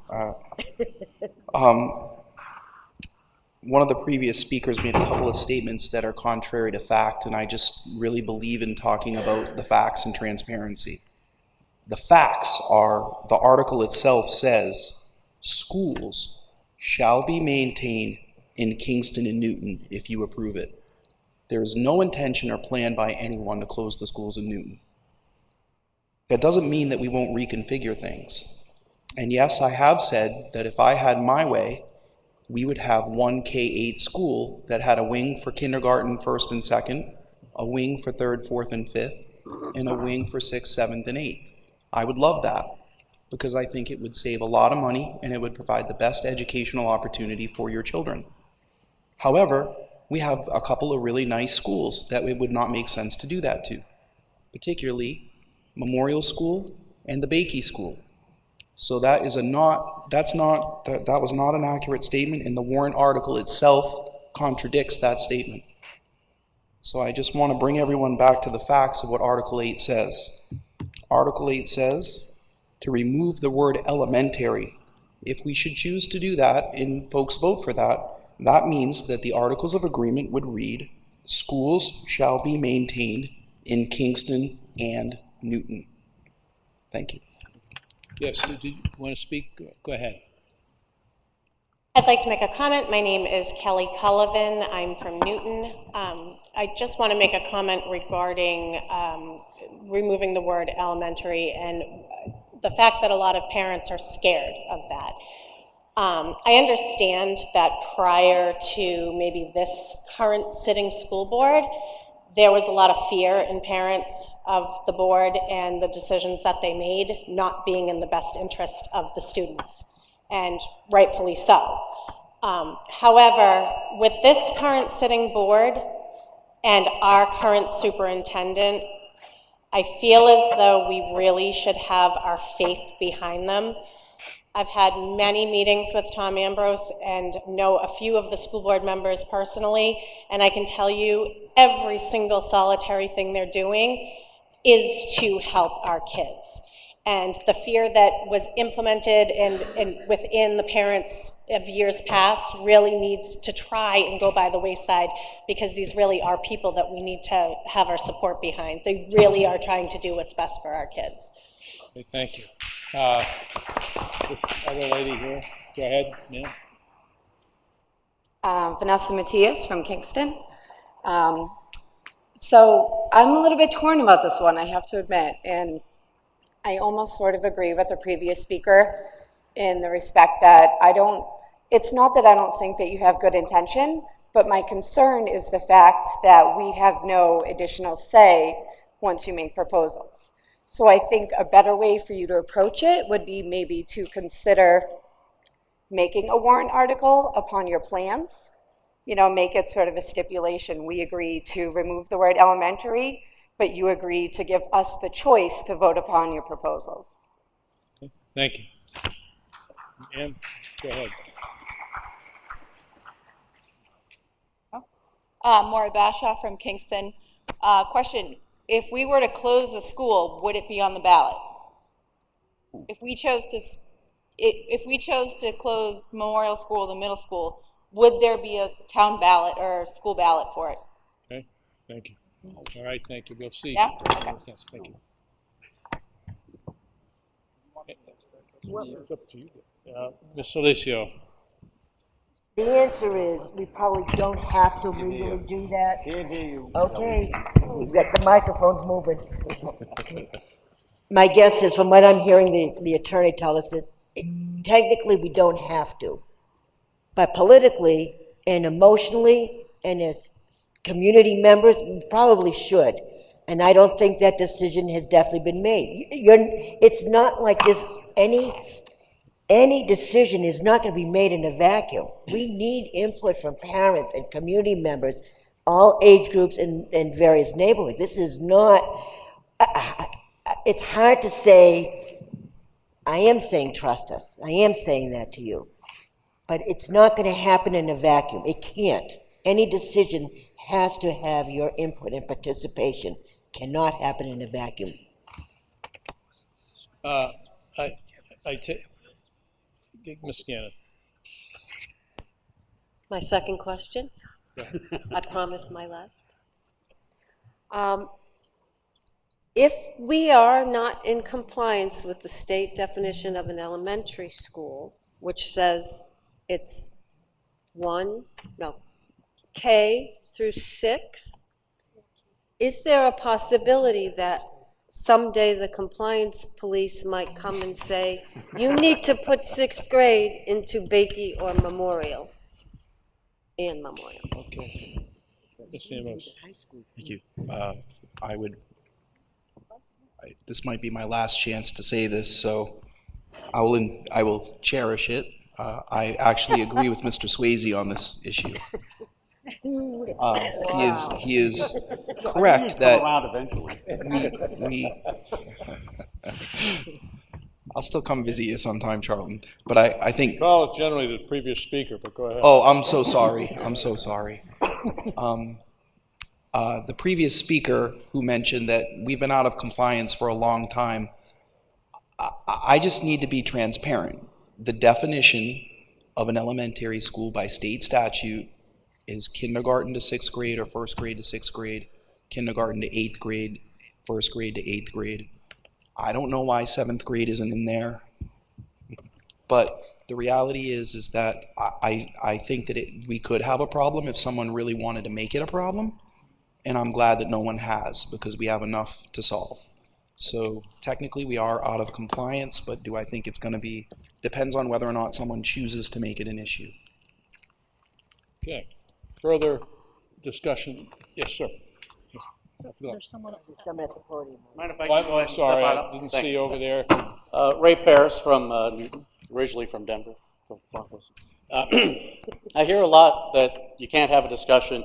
C: One of the previous speakers made a couple of statements that are contrary to fact, and I just really believe in talking about the facts and transparency. The facts are, the article itself says, schools shall be maintained in Kingston and Newton if you approve it. There is no intention or plan by anyone to close the schools in Newton. That doesn't mean that we won't reconfigure things. And yes, I have said that if I had my way, we would have one K-8 school that had a wing for kindergarten, 1st and 2nd, a wing for 3rd, 4th, and 5th, and a wing for 6th, 7th, and 8th. I would love that, because I think it would save a lot of money and it would provide the best educational opportunity for your children. However, we have a couple of really nice schools that it would not make sense to do that to, particularly Memorial School and the Bakey School. So that was not an accurate statement, and the warrant article itself contradicts that statement. So I just want to bring everyone back to the facts of what Article 8 says. Article 8 says to remove the word elementary. If we should choose to do that and folks vote for that, that means that the Articles of Agreement would read, schools shall be maintained in Kingston and Newton. Thank you.
J: Yes, do you want to speak? Go ahead.
D: I'd like to make a comment. My name is Kelly Cullivan. I'm from Newton. I just want to make a comment regarding removing the word elementary and the fact that a lot of parents are scared of that. I understand that prior to maybe this current sitting school board, there was a lot of fear in parents of the board and the decisions that they made not being in the best interest of the students, and rightfully so. However, with this current sitting board and our current superintendent, I feel as though we really should have our faith behind them. I've had many meetings with Tom Ambrose and know a few of the school board members personally, and I can tell you every single solitary thing they're doing is to help our kids. And the fear that was implemented and within the parents of years past really needs to try and go by the wayside, because these really are people that we need to have our support behind. They really are trying to do what's best for our kids.
J: Okay, thank you. This other lady here, go ahead, ma'am.
F: Vanessa Matias from Kingston. So I'm a little bit torn about this one, I have to admit, and I almost sort of agree with the previous speaker in the respect that it's not that I don't think that you have good intention, but my concern is the fact that we have no additional say once you make proposals. So I think a better way for you to approach it would be maybe to consider making a warrant article upon your plans. You know, make it sort of a stipulation. We agree to remove the word elementary, but you agree to give us the choice to vote upon your proposals.
J: Okay, thank you. Ann, go ahead.
V: Maura Bashaw from Kingston. Question, if we were to close the school, would it be on the ballot? If we chose to close Memorial School, the middle school, would there be a town ballot or school ballot for it?
J: Okay, thank you. All right, thank you. We'll see.
V: Yeah? Okay.
J: Thank you. It's up to you. Ms. Solicio.
B: The answer is, we probably don't have to legally do that.
W: Can't hear you.
B: Okay, we've got the microphones moving. My guess is, from what I'm hearing the attorney tell us, that technically we don't have to. But politically and emotionally and as community members, we probably should. And I don't think that decision has definitely been made. It's not like this, any decision is not going to be made in a vacuum. We need input from parents and community members, all age groups in various neighborhoods. This is not, it's hard to say, I am saying trust us. I am saying that to you. But it's not going to happen in a vacuum. It can't. Any decision has to have your input and participation. Cannot happen in a vacuum.
J: Ms. Gannon.
T: My second question. I promise my last. If we are not in compliance with the state definition of an elementary school, which says it's K through 6, is there a possibility that someday the compliance police might come and say, you need to put 6th grade into Bakey or Memorial? And Memorial.
J: Okay.
C: Thank you. This might be my last chance to say this, so I will cherish it. I actually agree with Mr. Swayze on this issue. He is correct that I'll still come visit you sometime, Charlton. But I think.
J: Well, it's generally the previous speaker, but go ahead.
C: Oh, I'm so sorry. I'm so sorry. The previous speaker who mentioned that we've been out of compliance for a long time, I just need to be transparent. The definition of an elementary school by state statute is kindergarten to 6th grade or 1st grade to 6th grade, kindergarten to 8th grade, 1st grade to 8th grade. I don't know why 7th grade isn't in there, but the reality is that I think that we could have a problem if someone really wanted to make it a problem, and I'm glad that no one has, because we have enough to solve. So technically we are out of compliance, but do I think it's going to be, depends on whether or not someone chooses to make it an issue.
J: Okay. Further discussion? Yes, sir.
B: There's someone at the podium.
X: Mind if I
J: I'm
X: step
J: sorry,
X: on
J: I
X: up?
J: didn't
X: Thanks.
J: see you over there.
X: Ray Paris from Newton, originally from Denver. I hear a lot that you can't have a discussion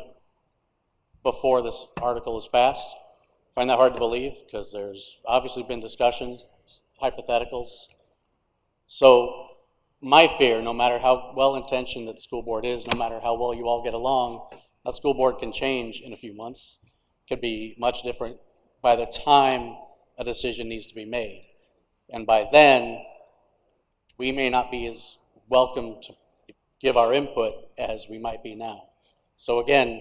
X: before this article is passed. I find that hard to believe because there's obviously been discussions, hypotheticals. So my fear, no matter how well-intentioned that the school board is, no matter how well you all get along, that school board can change in a few months. Could be much different by the time a decision needs to be made. And by then, we may not be as welcome to give our input as we might be now. So again,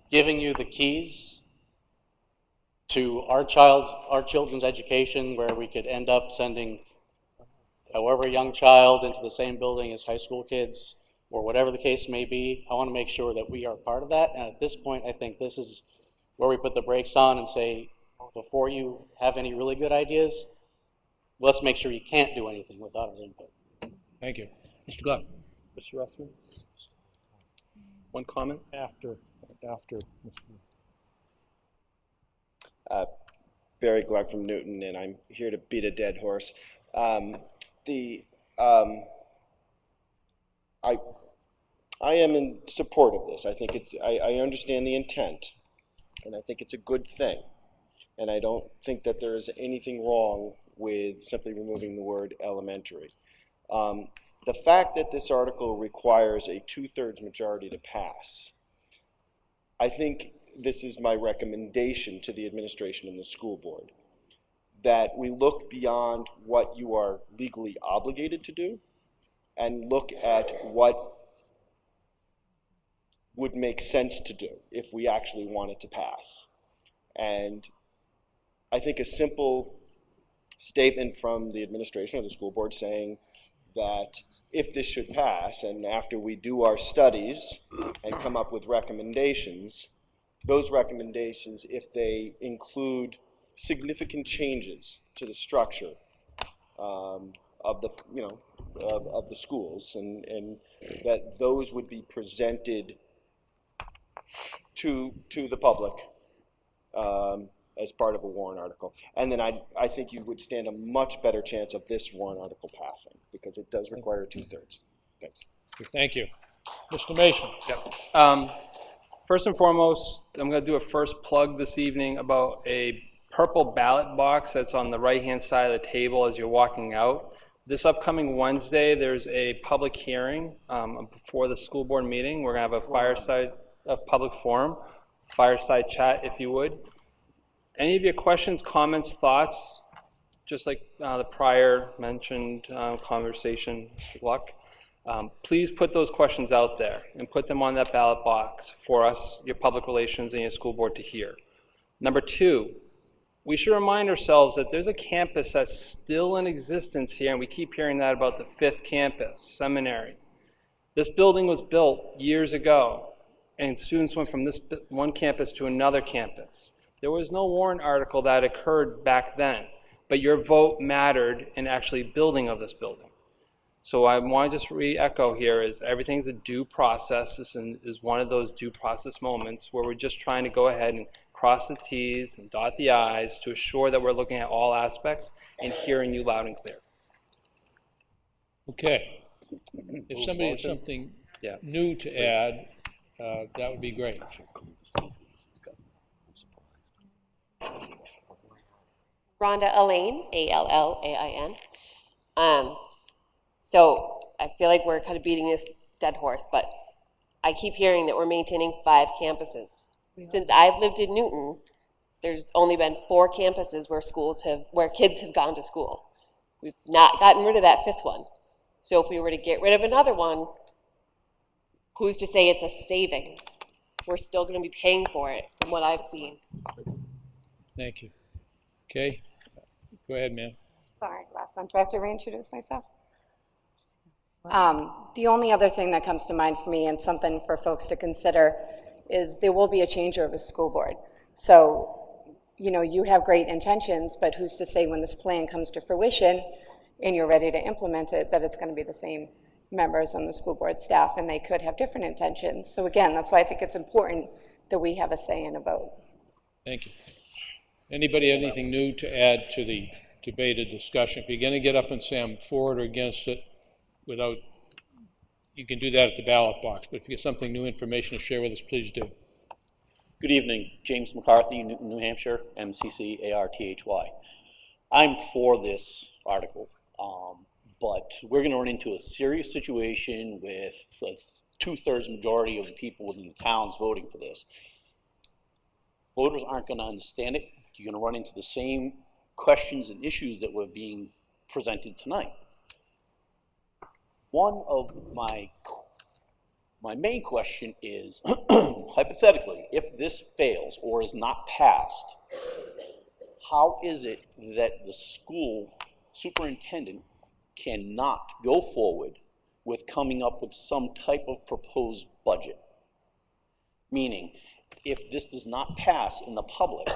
X: giving you the keys to our children's education, where we could end up sending however young child into the same building as high school kids, or whatever the case may be. I want to make sure that we are part of that. And at this point, I think this is where we put the brakes on and say, before you have any really good ideas, let's make sure you can't do anything without our input.
E: Thank you. Mr. Glenn.
I: Mr. Russman? One comment?
E: After.
S: Barry Gluck from Newton, and I'm here to beat a dead horse. I am in support of this. I think I understand the intent, and I think it's a good thing. And I don't think that there is anything wrong with simply removing the word elementary. The fact that this article requires a 2/3 majority to pass, I think this is my recommendation to the administration and the school board, that we look beyond what you are legally obligated to do and look at what would make sense to do if we actually want it to pass. And I think a simple statement from the administration or the school board saying that if this should pass, and after we do our studies and come up with recommendations, those recommendations, if they include significant changes to the structure of the, of the schools, and that those would be presented to the public as part of a warrant article. And then I think you would stand a much better chance of this warrant article passing, because it does require 2/3. Thanks.
E: Thank you. Mr. Mason.
I: Yep. First and foremost, I'm going to do a first plug this evening about a purple ballot box that's on the right-hand side of the table as you're walking out. This upcoming Wednesday, there's a public hearing before the school board meeting. We're going to have a fireside, a public forum, fireside chat, if you would. Any of your questions, comments, thoughts, just like the prior mentioned conversation, Mr. Luck, please put those questions out there and put them on that ballot box for us, your public relations, and your school board to hear. Number two, we should remind ourselves that there's a campus that's still in existence here, and we keep hearing that about the 5th campus, seminary. This building was built years ago, and students went from this one campus to another campus. There was no warrant article that occurred back then, but your vote mattered in actually building of this building. So I want to just re-echo here is everything's a due process. This is one of those due process moments where we're just trying to go ahead and cross the T's and dot the I's to assure that we're looking at all aspects and hearing you loud and clear.
E: Okay. If somebody has something new to add, that would be great.
A: Rhonda Allain, A-L-L-A-I-N. So I feel like we're kind of beating this dead horse, but I keep hearing that we're maintaining 5 campuses. Since I've lived in Newton, there's only been 4 campuses where kids have gone to school. We've not gotten rid of that 5th one. So if we were to get rid of another one, who's to say it's a savings? We're still going to be paying for it, from what I've seen.
E: Thank you. Okay, go ahead, ma'am.
F: Sorry, last one. Do I have to reintroduce myself? The only other thing that comes to mind for me, and something for folks to consider, is there will be a change of a school board. So, you have great intentions, but who's to say when this plan comes to fruition and you're ready to implement it, that it's going to be the same members on the school board staff, and they could have different intentions. So again, that's why I think it's important that we have a say in a vote.
E: Thank you. Anybody have anything new to add to the debated discussion? If you're going to get up and say I'm for it or against it, you can do that at the ballot box, but if you get something new information to share with us, please do.
K: Good evening, James McCarthy, Newton, New Hampshire, MCCARTHY. I'm for this article, but we're going to run into a serious situation with a 2/3 majority of the people within the towns voting for this. Voters aren't going to understand it. You're going to run into the same questions and issues that were being presented tonight. One of my main question is, hypothetically, if this fails or is not passed, how is it that the school superintendent cannot go forward with coming up with some type of proposed budget? Meaning, if this does not pass in the public,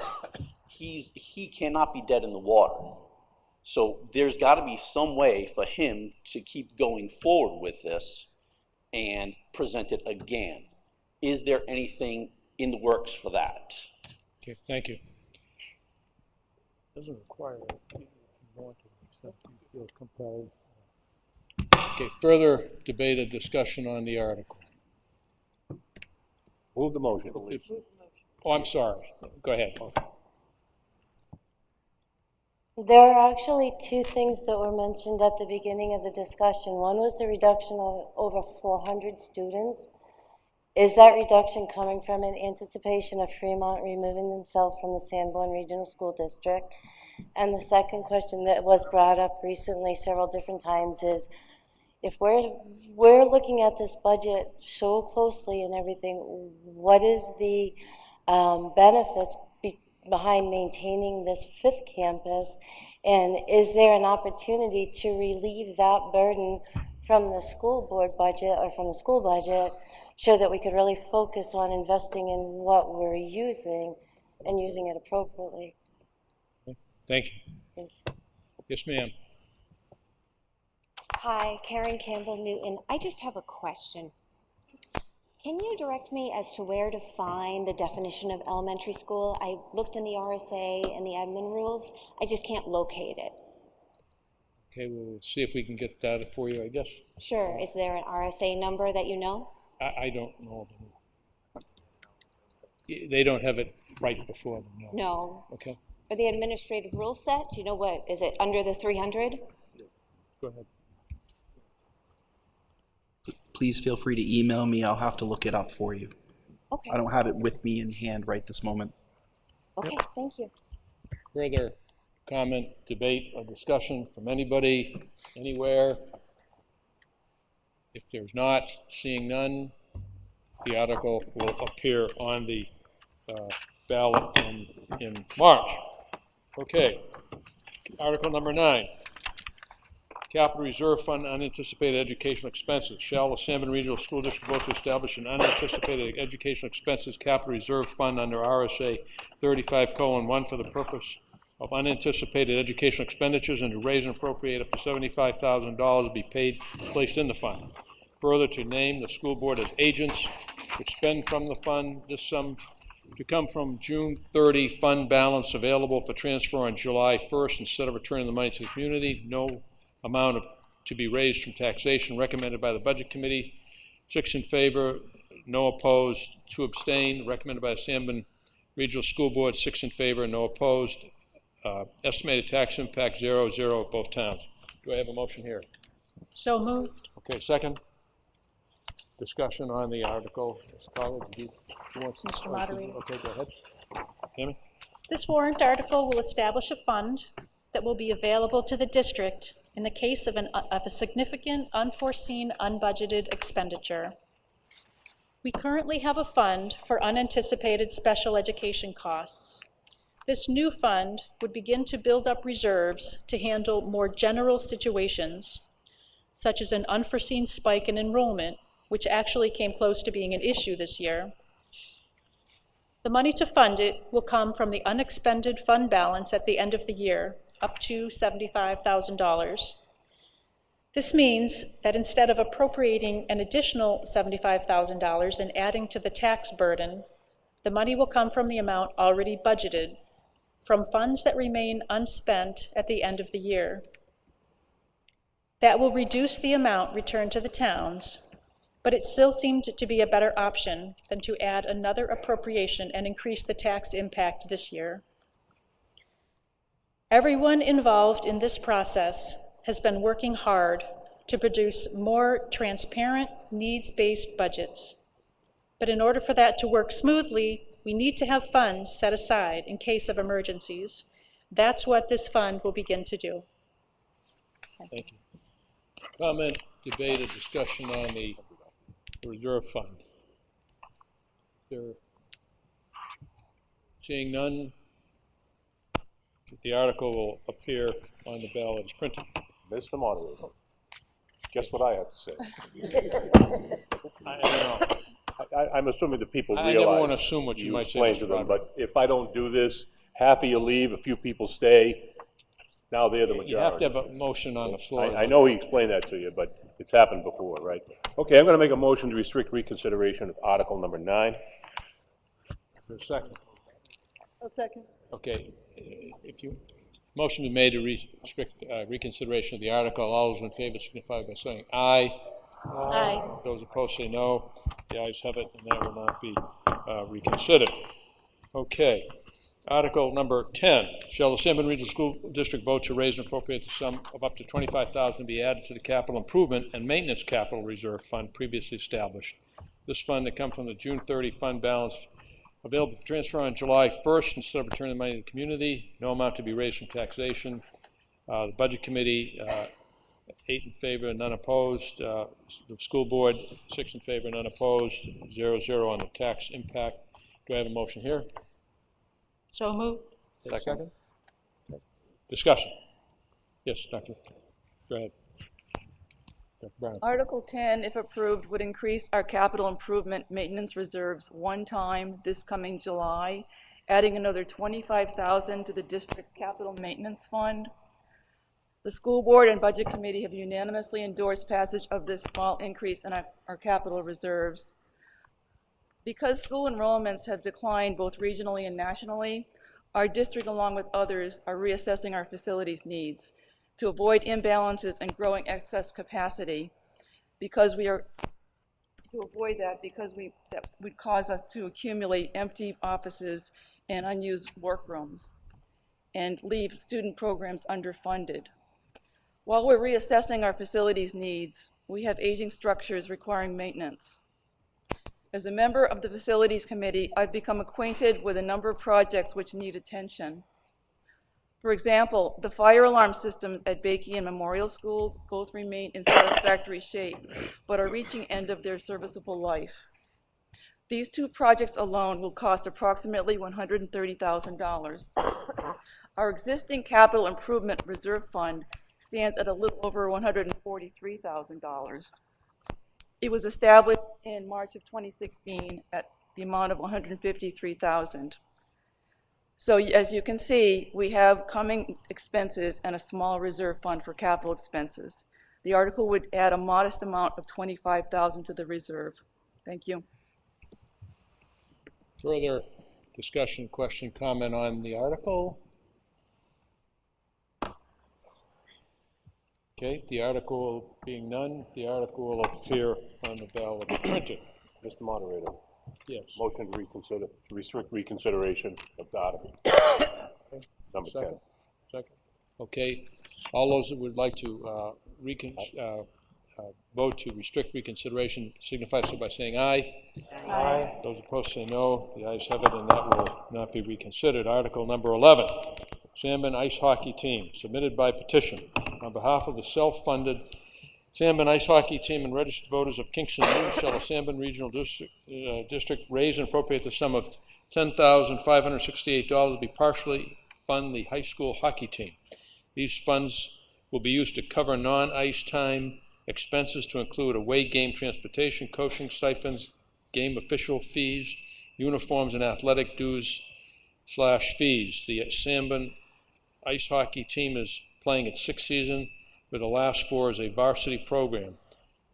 K: he cannot be dead in the water. So there's got to be some way for him to keep going forward with this and present it again. Is there anything in the works for that?
E: Okay, thank you. Doesn't require it if you want to, except you feel compelled. Okay, further debate or discussion on the article.
J: Move the motion.
E: Oh, I'm sorry. Go ahead.
O: There are actually two things that were mentioned at the beginning of the discussion. One was the reduction of over 400 students. Is that reduction coming from an anticipation of Fremont removing themselves from the Sanborn Regional School District? And the second question that was brought up recently several different times is, if we're looking at this budget so closely and everything, what is the benefits behind maintaining this 5th campus? And is there an opportunity to relieve that burden from the school board budget or from the school budget so that we could really focus on investing in what we're using and using it appropriately?
E: Thank you.
O: Thank you.
E: Yes, ma'am.
H: Hi, Karen Campbell Newton. I just have a question. Can you direct me as to where to find the definition of elementary school? I looked in the RSA and the admin rules. I just can't locate it.
E: Okay, we'll see if we can get that for you, I guess.
H: Sure. Is there an RSA number that you know?
E: I don't know. They don't have it right before them, no.
H: No.
E: Okay,
H: Are the administrative rule set? Do you know what? Is it under the 300?
E: go ahead.
C: Please feel free to email me. I'll have to look it up for you.
H: Okay.
C: I don't have it with me in hand right this moment.
H: Okay, thank you.
E: Further comment, debate, or discussion from anybody, anywhere? If there's not, seeing none, the article will appear on the ballot in March. Okay, article number 9. Capital Reserve Fund Unanticipated Educational Expenses. Shall the Sanborn Regional School District vote to establish an unanticipated educational expenses capital reserve fund under RSA 35:1 for the purpose of unanticipated educational expenditures and to raise and appropriate up to $75,000 to be placed in the fund. Further, to name the school board as agents to spend from the fund. This sum to come from June 30 fund balance available for transfer on July 1st instead of returning the money to the community. No amount to be raised from taxation, recommended by the Budget Committee. 6 in favor, no opposed, 2 abstain, recommended by the Sanborn Regional School Board. 6 in favor, no opposed. Estimated tax impact 0, 0 at both towns. Do I have a motion here?
L: So moved.
E: Okay, second. Discussion on the article. Ms. Collins, do you want to?
L: Mr. Moderator.
E: Okay, go ahead. Tammy?
L: This warrant article will establish a fund that will be available to the district in the case of a significant, unforeseen, unbudgeted expenditure. We currently have a fund for unanticipated special education costs. This new fund would begin to build up reserves to handle more general situations, such as an unforeseen spike in enrollment, which actually came close to being an issue this year. The money to fund it will come from the unexpended fund balance at the end of the year, up to $75,000. This means that instead of appropriating an additional $75,000 and adding to the tax burden, the money will come from the amount already budgeted, from funds that remain unspent at the end of the year. That will reduce the amount returned to the towns, but it still seemed to be a better option than to add another appropriation and increase the tax impact this year. Everyone involved in this process has been working hard to produce more transparent, needs-based budgets. But in order for that to work smoothly, we need to have funds set aside in case of emergencies. That's what this fund will begin to do.
E: Thank you. Comment, debate, or discussion on the reserve fund? There, seeing none, the article will appear on the ballot as printed.
G: Mr. Moderator, guess what I have to say? I'm assuming that people realize.
E: I never want to assume what you might say,
G: explain to them, but if I don't do this, half of you leave, a few people stay. Now they're the majority.
E: You have to have a motion on the floor.
G: I know he explained that to you, but it's happened before, right? Okay, I'm going to make a motion to restrict reconsideration of Article number 9.
E: For a second.
L: A second.
E: Okay, if you, motion be made to restrict reconsideration of the article. All those in favor signify by saying aye.
L: Aye.
E: Those opposed say no. The ayes have it, and that will not be reconsidered. Okay. Article number 10, shall the Sanborn Regional School District vote to raise and appropriate the sum of up to $25,000 to be added to the capital improvement and maintenance capital reserve fund previously established. This fund to come from the June 30 fund balance available for transfer on July 1st instead of returning the money to the community. No amount to be raised from taxation. The Budget Committee, 8 in favor, none opposed. The School Board, 6 in favor, none opposed. 0-0 on the tax impact. Do I have a motion here?
L: So moved.
E: Second. Discussion. Yes, Doctor. Go ahead. Dr. Brown.
Q: Article 10, if approved, would increase our capital improvement maintenance reserves one time this coming July, adding another $25,000 to the district's capital maintenance fund. The School Board and Budget Committee have unanimously endorsed passage of this small increase in our capital reserves. Because school enrollments have declined both regionally and nationally, our district, along with others, are reassessing our facilities needs to avoid imbalances and growing excess capacity. Because we are, to avoid that, that would cause us to accumulate empty offices and unused workrooms and leave student programs underfunded. While we're reassessing our facilities needs, we have aging structures requiring maintenance. As a member of the Facilities Committee, I've become acquainted with a number of projects which need attention. For example, the fire alarm systems at Bakey and Memorial Schools both remain in satisfactory shape, but are reaching end of their serviceable life. These two projects alone will cost approximately $130,000. Our existing capital improvement reserve fund stands at a little over $143,000. It was established in March of 2016 at the amount of $153,000. So as you can see, we have coming expenses and a small reserve fund for capital expenses. The article would add a modest amount of $25,000 to the reserve. Thank you.
E: Further discussion, question, comment on the article? Okay, the article being none, the article will appear on the ballot printed.
G: Mr. Moderator.
E: Yes.
G: Motion to reconsider, to restrict reconsideration of the article. Number 10.
E: Second. Okay. All those that would like to vote to restrict reconsideration signify so by saying aye.
L: Aye.
E: Those opposed say no. The ayes have it, and that will not be reconsidered. Article number 11, Sanborn Ice Hockey Team, submitted by petition. On behalf of the self-funded Sanborn Ice Hockey Team and registered voters of Kingston News, shall the Sanborn Regional District raise and appropriate the sum of $10,568 to be partially fund the high school hockey team. These funds will be used to cover non-ice time expenses to include away game transportation, coaching stipends, game official fees, uniforms, and athletic dues/fees. The Sanborn Ice Hockey Team is playing its sixth season, with the last four as a varsity program.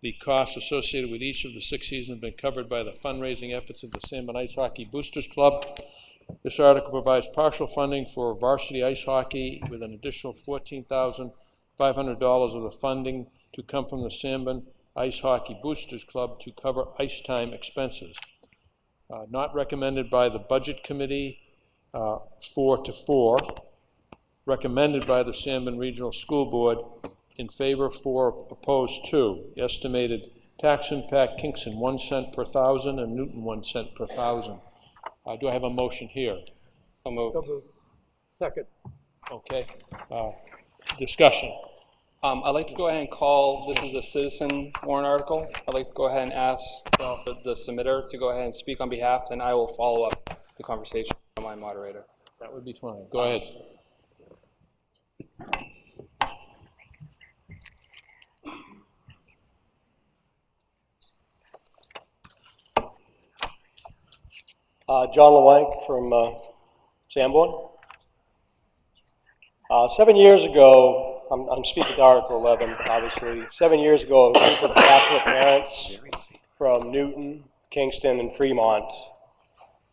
E: The costs associated with each of the 6 seasons have been covered by the fundraising efforts of the Sanborn Ice Hockey Boosters Club. This article provides partial funding for varsity ice hockey with an additional $14,500 of the funding to come from the Sanborn Ice Hockey Boosters Club to cover ice time expenses. Not recommended by the Budget Committee, 4-4. Recommended by the Sanborn Regional School Board, in favor 4, opposed 2. Estimated tax impact, Kingston 1 cent per thousand and Newton 1 cent per thousand. Do I have a motion here?
I: So moved.
G: Second.
E: Okay. Discussion.
I: I'd like to go ahead and call, this is a citizen warrant article. I'd like to go ahead and ask the submitter to go ahead and speak on behalf, and I will follow up the conversation with my moderator.
E: That would be fine. Go ahead.
N: John LeWank from Sanborn. 7 years ago, I'm speaking to Article 11, obviously. 7 years ago, a group of bachelor parents from Newton, Kingston, and Fremont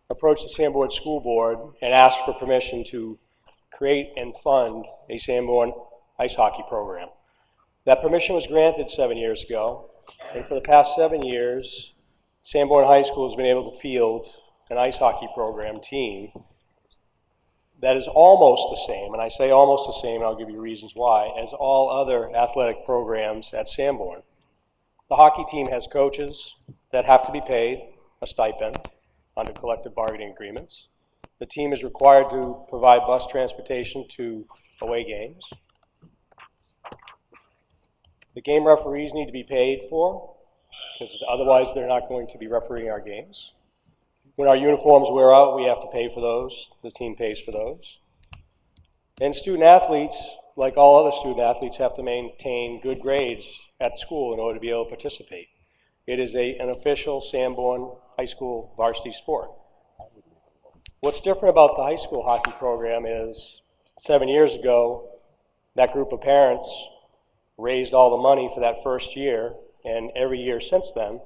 N: approached the Sanborn School Board and asked for permission to create and fund a Sanborn ice hockey program. That permission was granted 7 years ago, and for the past 7 years, Sanborn High School has been able to field an ice hockey program team that is almost the same, and I say almost the same, and I'll give you reasons why, as all other athletic programs at Sanborn. The hockey team has coaches that have to be paid a stipend under collective bargaining agreements. The team is required to provide bus transportation to away games. The game referees need to be paid for, because otherwise they're not going to be refereeing our games. When our uniforms wear out, we have to pay for those. The team pays for those. And student athletes, like all other student athletes, have to maintain good grades at school in order to be able to participate. It is an official Sanborn High School varsity sport. What's different about the high school hockey program is 7 years ago, that group of parents raised all the money for that first year, and every year since then,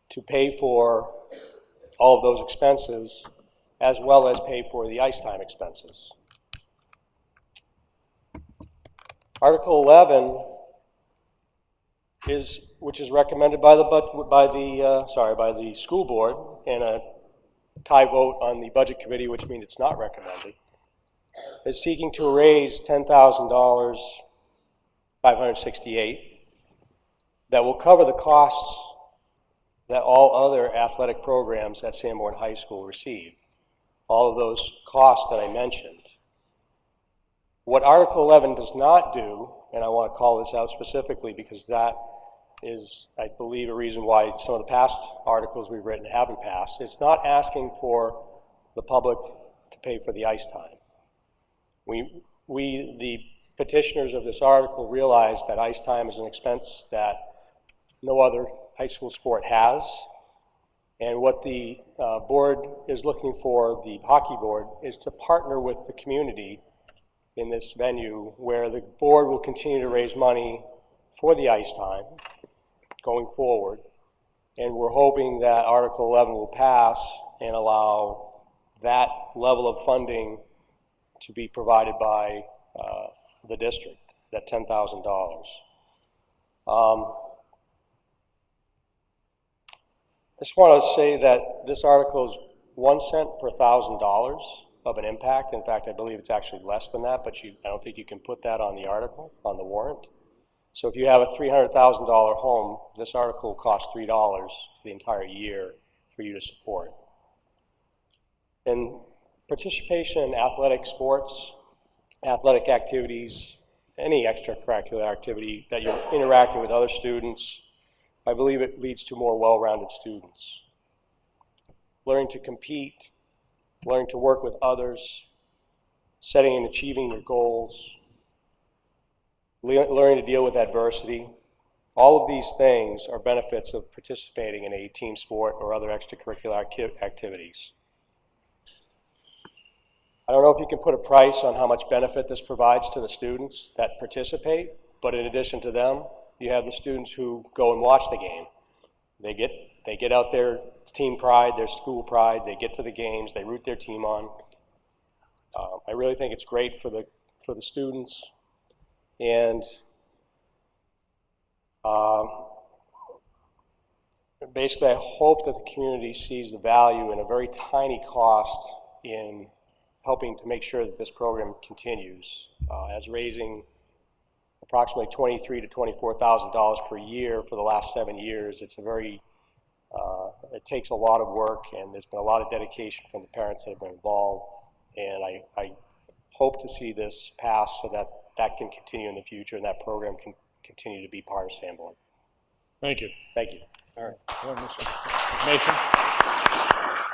N: to pay for all of those expenses, as well as pay for the ice time expenses. Article 11 which is recommended by the school board, and a tie vote on the budget committee, which means it's not recommended, is seeking to raise $10,000, $568, that will cover the costs that all other athletic programs at Sanborn High School receive. All of those costs that I mentioned. What Article 11 does not do, and I want to call this out specifically because that is, I believe, a reason why some of the past articles we've written haven't passed. It's not asking for the public to pay for the ice time. We the petitioners of this article, realize that ice time is an expense that no other high school sport has. And what the board is looking for, the hockey board, is to partner with the community in this venue where the board will continue to raise money for the ice time going forward. And we're hoping that Article 11 will pass and allow that level of funding to be provided by the district, that $10,000. I just want to say that this article is 1 cent per $1,000 of an impact. In fact, I believe it's actually less than that, but I don't think you can put that on the article, on the warrant. So if you have a $300,000 home, this article will cost $3 for the entire year for you to support. And participation in athletic sports, athletic activities, any extracurricular activity that you're interacting with other students, I believe it leads to more well-rounded students. Learning to compete, learning to work with others, setting and achieving your goals, learning to deal with adversity. All of these things are benefits of participating in a team sport or other extracurricular activities. I don't know if you can put a price on how much benefit this provides to the students that participate, but in addition to them, you have the students who go and watch the game. They get out their team pride, their school pride, they get to the games, they root their team on. I really think it's great for the students, and basically I hope that the community sees the value in a very tiny cost in helping to make sure that this program continues, as raising approximately $23,000 to $24,000 per year for the last 7 years. It's a very, it takes a lot of work, and there's been a lot of dedication from the parents that have been involved, and I hope to see this pass so that that can continue in the future and that program can continue to be part of Sanborn.
E: Thank you.
N: Thank you.
E: All right.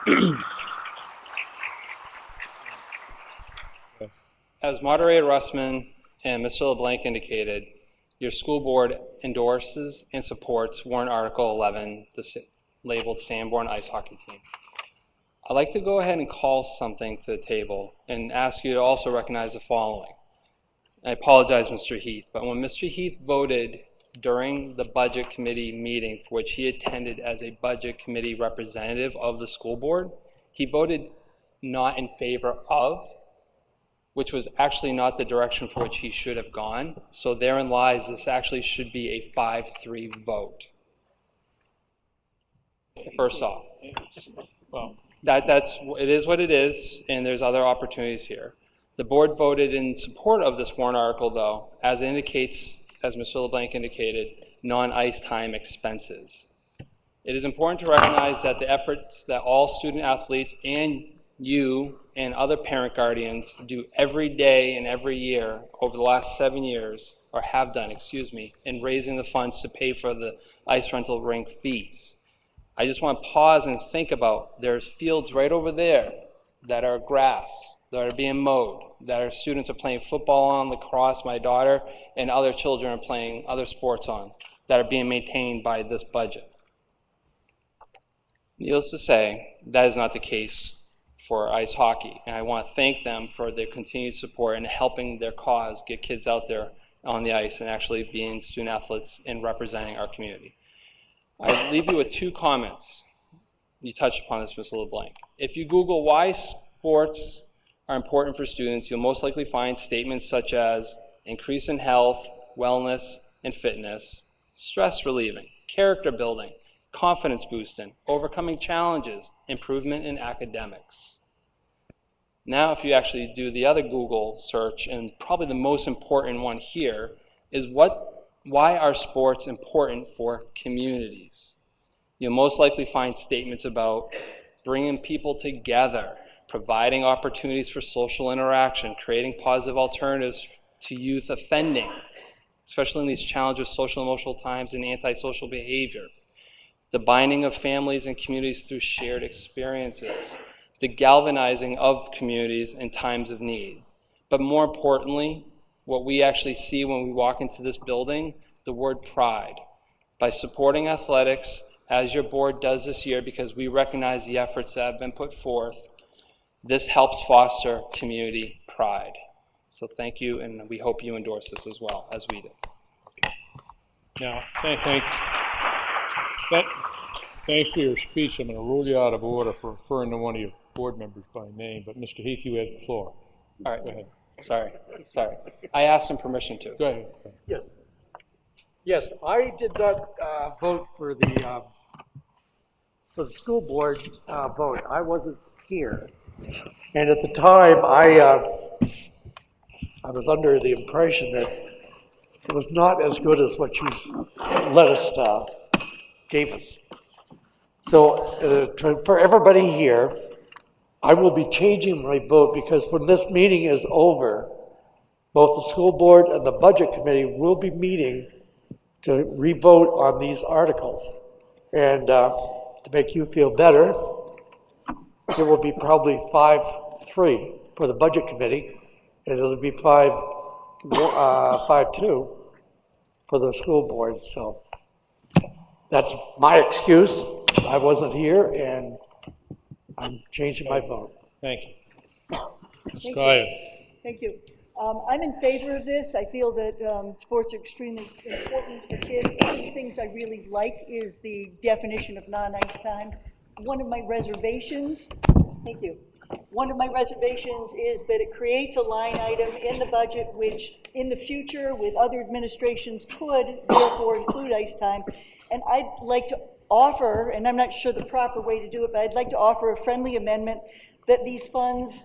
E: Mason?
I: As Moderator Russman and Mr. LeBlanc indicated, your school board endorses and supports warrant Article 11, labeled Sanborn Ice Hockey Team. I'd like to go ahead and call something to the table and ask you to also recognize the following. I apologize, Mr. Heath, but when Mr. Heath voted during the Budget Committee meeting for which he attended as a Budget Committee representative of the school board, he voted not in favor of, which was actually not the direction for which he should have gone. So therein lies, this actually should be a 5-3 vote. First off, well, it is what it is, and there's other opportunities here. The board voted in support of this warrant article, though, as it indicates, as Mr. LeBlanc indicated, non-ice time expenses. It is important to recognize that the efforts that all student athletes and you and other parent guardians do every day and every year over the last 7 years, or have done, excuse me, in raising the funds to pay for the ice rental rink fees. I just want to pause and think about, there's fields right over there that are grass, that are being mowed, that our students are playing football on, lacrosse, my daughter, and other children are playing other sports on, that are being maintained by this budget. Needless to say, that is not the case for ice hockey, and I want to thank them for their continued support and helping their cause get kids out there on the ice and actually being student athletes and representing our community. I leave you with 2 comments. You touched upon this, Mr. LeBlanc. If you Google why sports are important for students, you'll most likely find statements such as increase in health, wellness, and fitness, stress relieving, character building, confidence boosting, overcoming challenges, improvement in academics. Now, if you actually do the other Google search, and probably the most important one here, is why are sports important for communities? You'll most likely find statements about bringing people together, providing opportunities for social interaction, creating positive alternatives to youth offending, especially in these challenging social and emotional times and antisocial behavior, the binding of families and communities through shared experiences, the galvanizing of communities in times of need. But more importantly, what we actually see when we walk into this building, the word pride. By supporting athletics, as your board does this year, because we recognize the efforts that have been put forth, this helps foster community pride. So thank you, and we hope you endorse this as well, as we did.
E: Now, thanks for your speech. I'm going to rule you out of order for referring to one of your board members by name, but Mr. Heath, you have the floor.
I: All right,
E: go ahead.
I: Sorry. I asked him permission to.
E: Go ahead.
M: Yes, I did not vote for the school board vote. I wasn't here. And at the time, I was under the impression that it was not as good as what you gave us. So for everybody here, I will be changing my vote because when this meeting is over, both the school board and the budget committee will be meeting to re-vote on these articles. And to make you feel better, it will be probably 5-3 for the budget committee, and it'll be 5-2 for the school board. So that's my excuse. I wasn't here, and I'm changing my vote.
E: Thank you. Ms.
P: Thank
E: Kaya.
P: Thank you. I'm in favor of this. I feel that sports are extremely important for kids. One of the things I really like is the definition of non-ice time. One of my reservations, thank you. One of my reservations is that it creates a line item in the budget which in the future with other administrations could therefore include ice time. And I'd like to offer, and I'm not sure the proper way to do it, but I'd like to offer a friendly amendment that these funds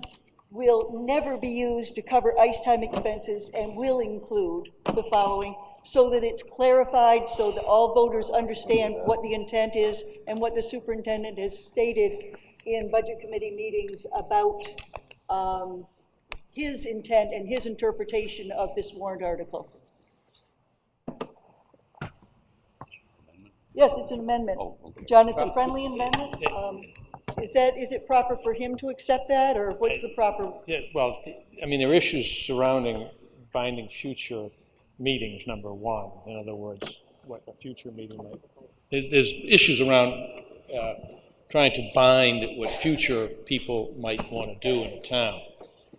P: will never be used to cover ice time expenses and will include the following, so that it's clarified, so that all voters understand what the intent is and what the superintendent has stated in budget committee meetings about his intent and his interpretation of this warrant article. Yes, it's an amendment. John, it's a friendly amendment. Is it proper for him to accept that, or what's the proper?
E: Yeah, well, I mean, there are issues surrounding binding future meetings, number one. In other words, what a future meeting might. There's issues around trying to bind what future people might want to do in the town.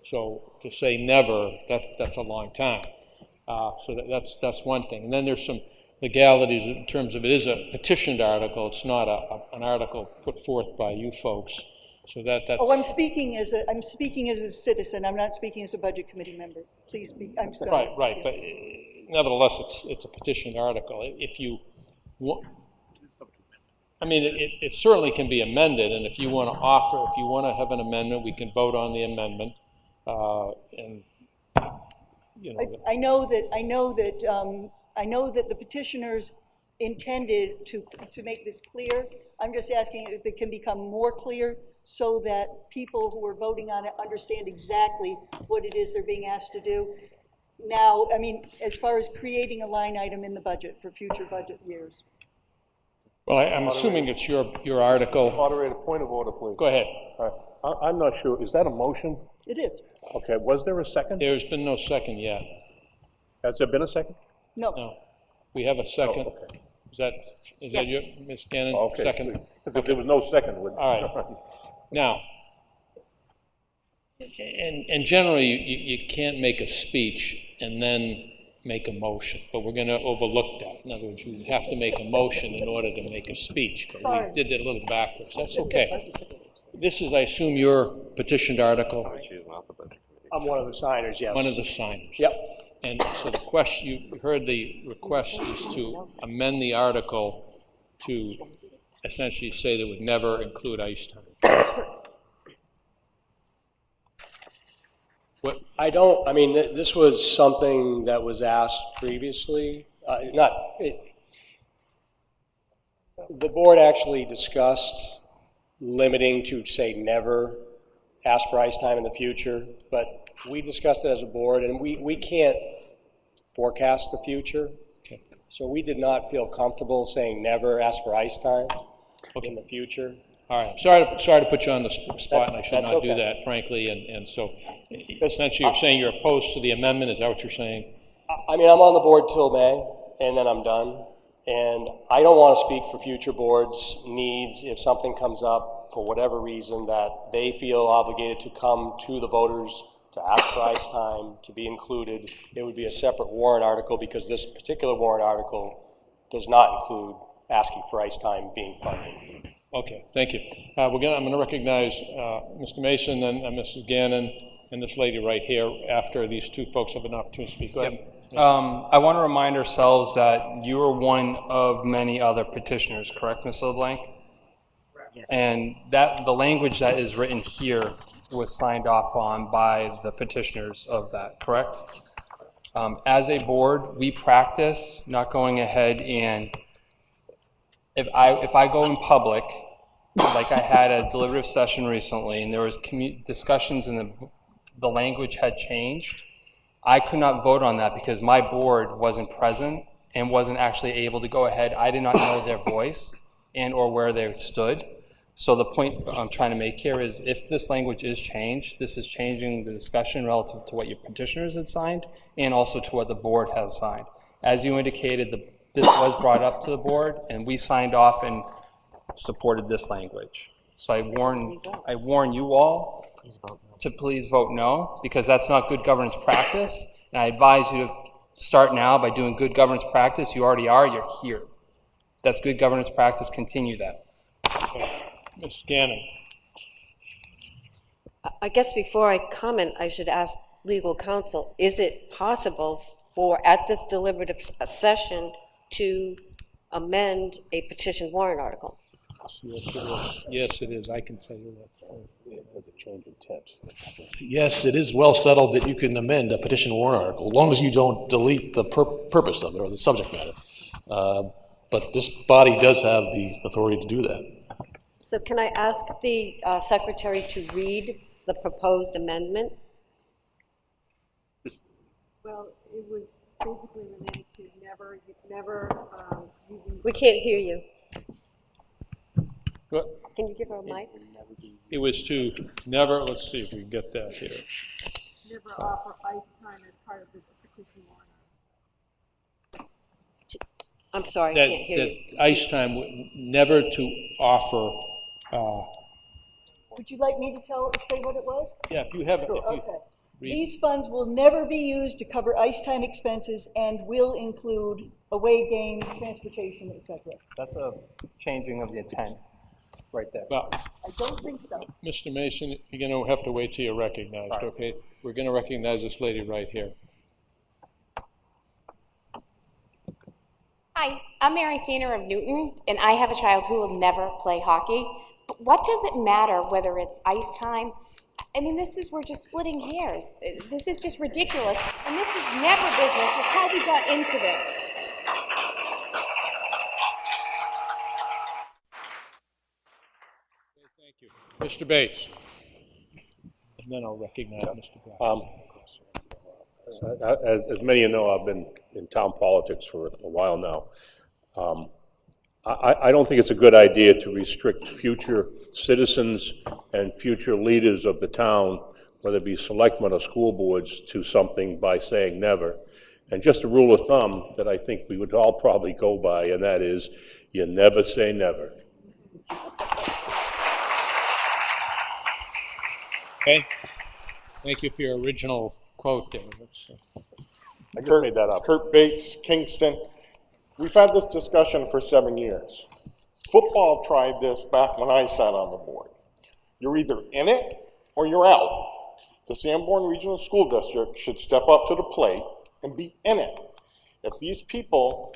E: So to say never, that's a long time. So that's one thing. And then there's some legalities in terms of it is a petitioned article. It's not an article put forth by you folks. So that's.
P: Oh, I'm speaking as a citizen. I'm not speaking as a budget committee member. Please be. I'm sorry.
E: Right. But nevertheless, it's a petitioned article. If you, I mean, it certainly can be amended. And if you want to have an amendment, we can vote on the amendment. And you know.
P: I know that the petitioners intended to make this clear. I'm just asking if it can become more clear so that people who are voting on it understand exactly what it is they're being asked to do. Now, I mean, as far as creating a line item in the budget for future budget years.
E: Well, I'm assuming it's your article.
G: Moderator, point of order, please.
E: Go ahead.
G: I'm not sure. Is that a motion?
P: It is.
G: Okay. Was there a second?
E: There's been no second yet.
G: Has there been a second?
P: No.
E: No. We have a second.
G: Oh, okay.
E: Is that you, Ms. Gannon?
G: Okay.
E: Second?
G: Because if there was no second.
E: All right. Now, and generally, you can't make a speech and then make a motion, but we're going to overlook that. In other words, you have to make a motion in order to make a speech.
P: Sorry.
E: We did it a little backwards. That's okay. This is, I assume, your petitioned article?
N: I'm one of the signers, yes.
E: One of the signers.
N: Yep.
E: And so the question, you heard the request is to amend the article to essentially say that would never include ice time.
N: What? I mean, this was something that was asked previously. The board actually discussed limiting to say never ask for ice time in the future, but we discussed it as a board, and we can't forecast the future.
E: Okay.
N: So we did not feel comfortable saying never ask for ice time in the future.
E: All right. Sorry to put you on the spot, and I should not do
N: okay.
E: that, frankly. And so, essentially, you're saying you're opposed to the amendment. Is that what you're saying?
N: I mean, I'm on the board till May, and then I'm done. And I don't want to speak for future boards' needs if something comes up for whatever reason that they feel obligated to come to the voters to ask for ice time, to be included. It would be a separate warrant article because this particular warrant article does not include asking for ice time being funded.
E: Okay, thank you. I'm going to recognize Mr. Mason and Mrs. Gannon and this lady right here after these two folks have an opportunity to speak. Go ahead.
I: I want to remind ourselves that you are one of many other petitioners, correct, Ms. LeBlanc?
B: Yes.
I: And that the language that is written here was signed off on by the petitioners of that, correct? As a board, we practice not going ahead and if I go in public, like I had a deliberative session recently, and there was discussions and the language had changed, I could not vote on that because my board wasn't present and wasn't actually able to go ahead. I did not know their voice and or where they stood. So the point I'm trying to make here is if this language is changed, this is changing the discussion relative to what your petitioners had signed and also to what the board has signed. As you indicated, this was brought up to the board and we signed off and supported this language. So I warn you all to please vote no, because that's not good governance practice. And I advise you to start now by doing good governance practice. You already are, you're here. That's good governance practice, continue that.
E: Okay. Ms. Gannon.
T: I guess before I comment, I should ask legal counsel, is it possible for, at this deliberative session, to amend a petition warrant article?
E: Yes, it is. Yes, it is. I can tell you that.
G: Does it change intent?
D: Yes, it is well settled that you can amend a petition warrant article, as long as you don't delete the purpose of it or the subject matter. But this body does have the authority to do that.
T: So can I ask the secretary to read the proposed amendment?
R: Well, it was basically related to never using.
T: We can't hear you.
E: What?
T: Can you give her a mic?
E: It was to never, let's see if we can get that here.
R: Never offer ice time as part of the petition warrant.
T: I'm sorry, I
E: That,
T: can't hear
E: that
T: you.
E: ice time, never to offer,
P: Would you like me to say what it was?
E: yeah, if you have,
P: Sure,
E: if you
P: okay.
E: read.
P: These funds will never be used to cover ice time expenses and will include away games, transportation, etc.
I: That's a changing of the intent, right there.
E: Well,
P: I don't think so.
E: Mr. Mason, you're going to have to wait till you're recognized, okay? We're going to recognize this lady right here.
F: Hi, I'm Mary Feener of Newton, and I have a child who will never play hockey. But what does it matter whether it's ice time? I mean, we're just splitting hairs. This is just ridiculous, and this is never business. It's how we got into this.
E: Thank you. Mr. Bates. And then I'll recognize Mr. Brown.
G: As many of you know, I've been in town politics for a while now. I don't think it's a good idea to restrict future citizens and future leaders of the town, whether it be selectmen or school boards, to something by saying never. And just a rule of thumb that I think we would all probably go by, and that is, you never say never.
E: Okay. Thank you for your original quote there.
G: I just made that up.
S: Kurt Bates, Kingston. We've had this discussion for 7 years. Football tried this back when I sat on the board. You're either in it or you're out. The Sanborn Regional School District should step up to the plate and be in it. If these people,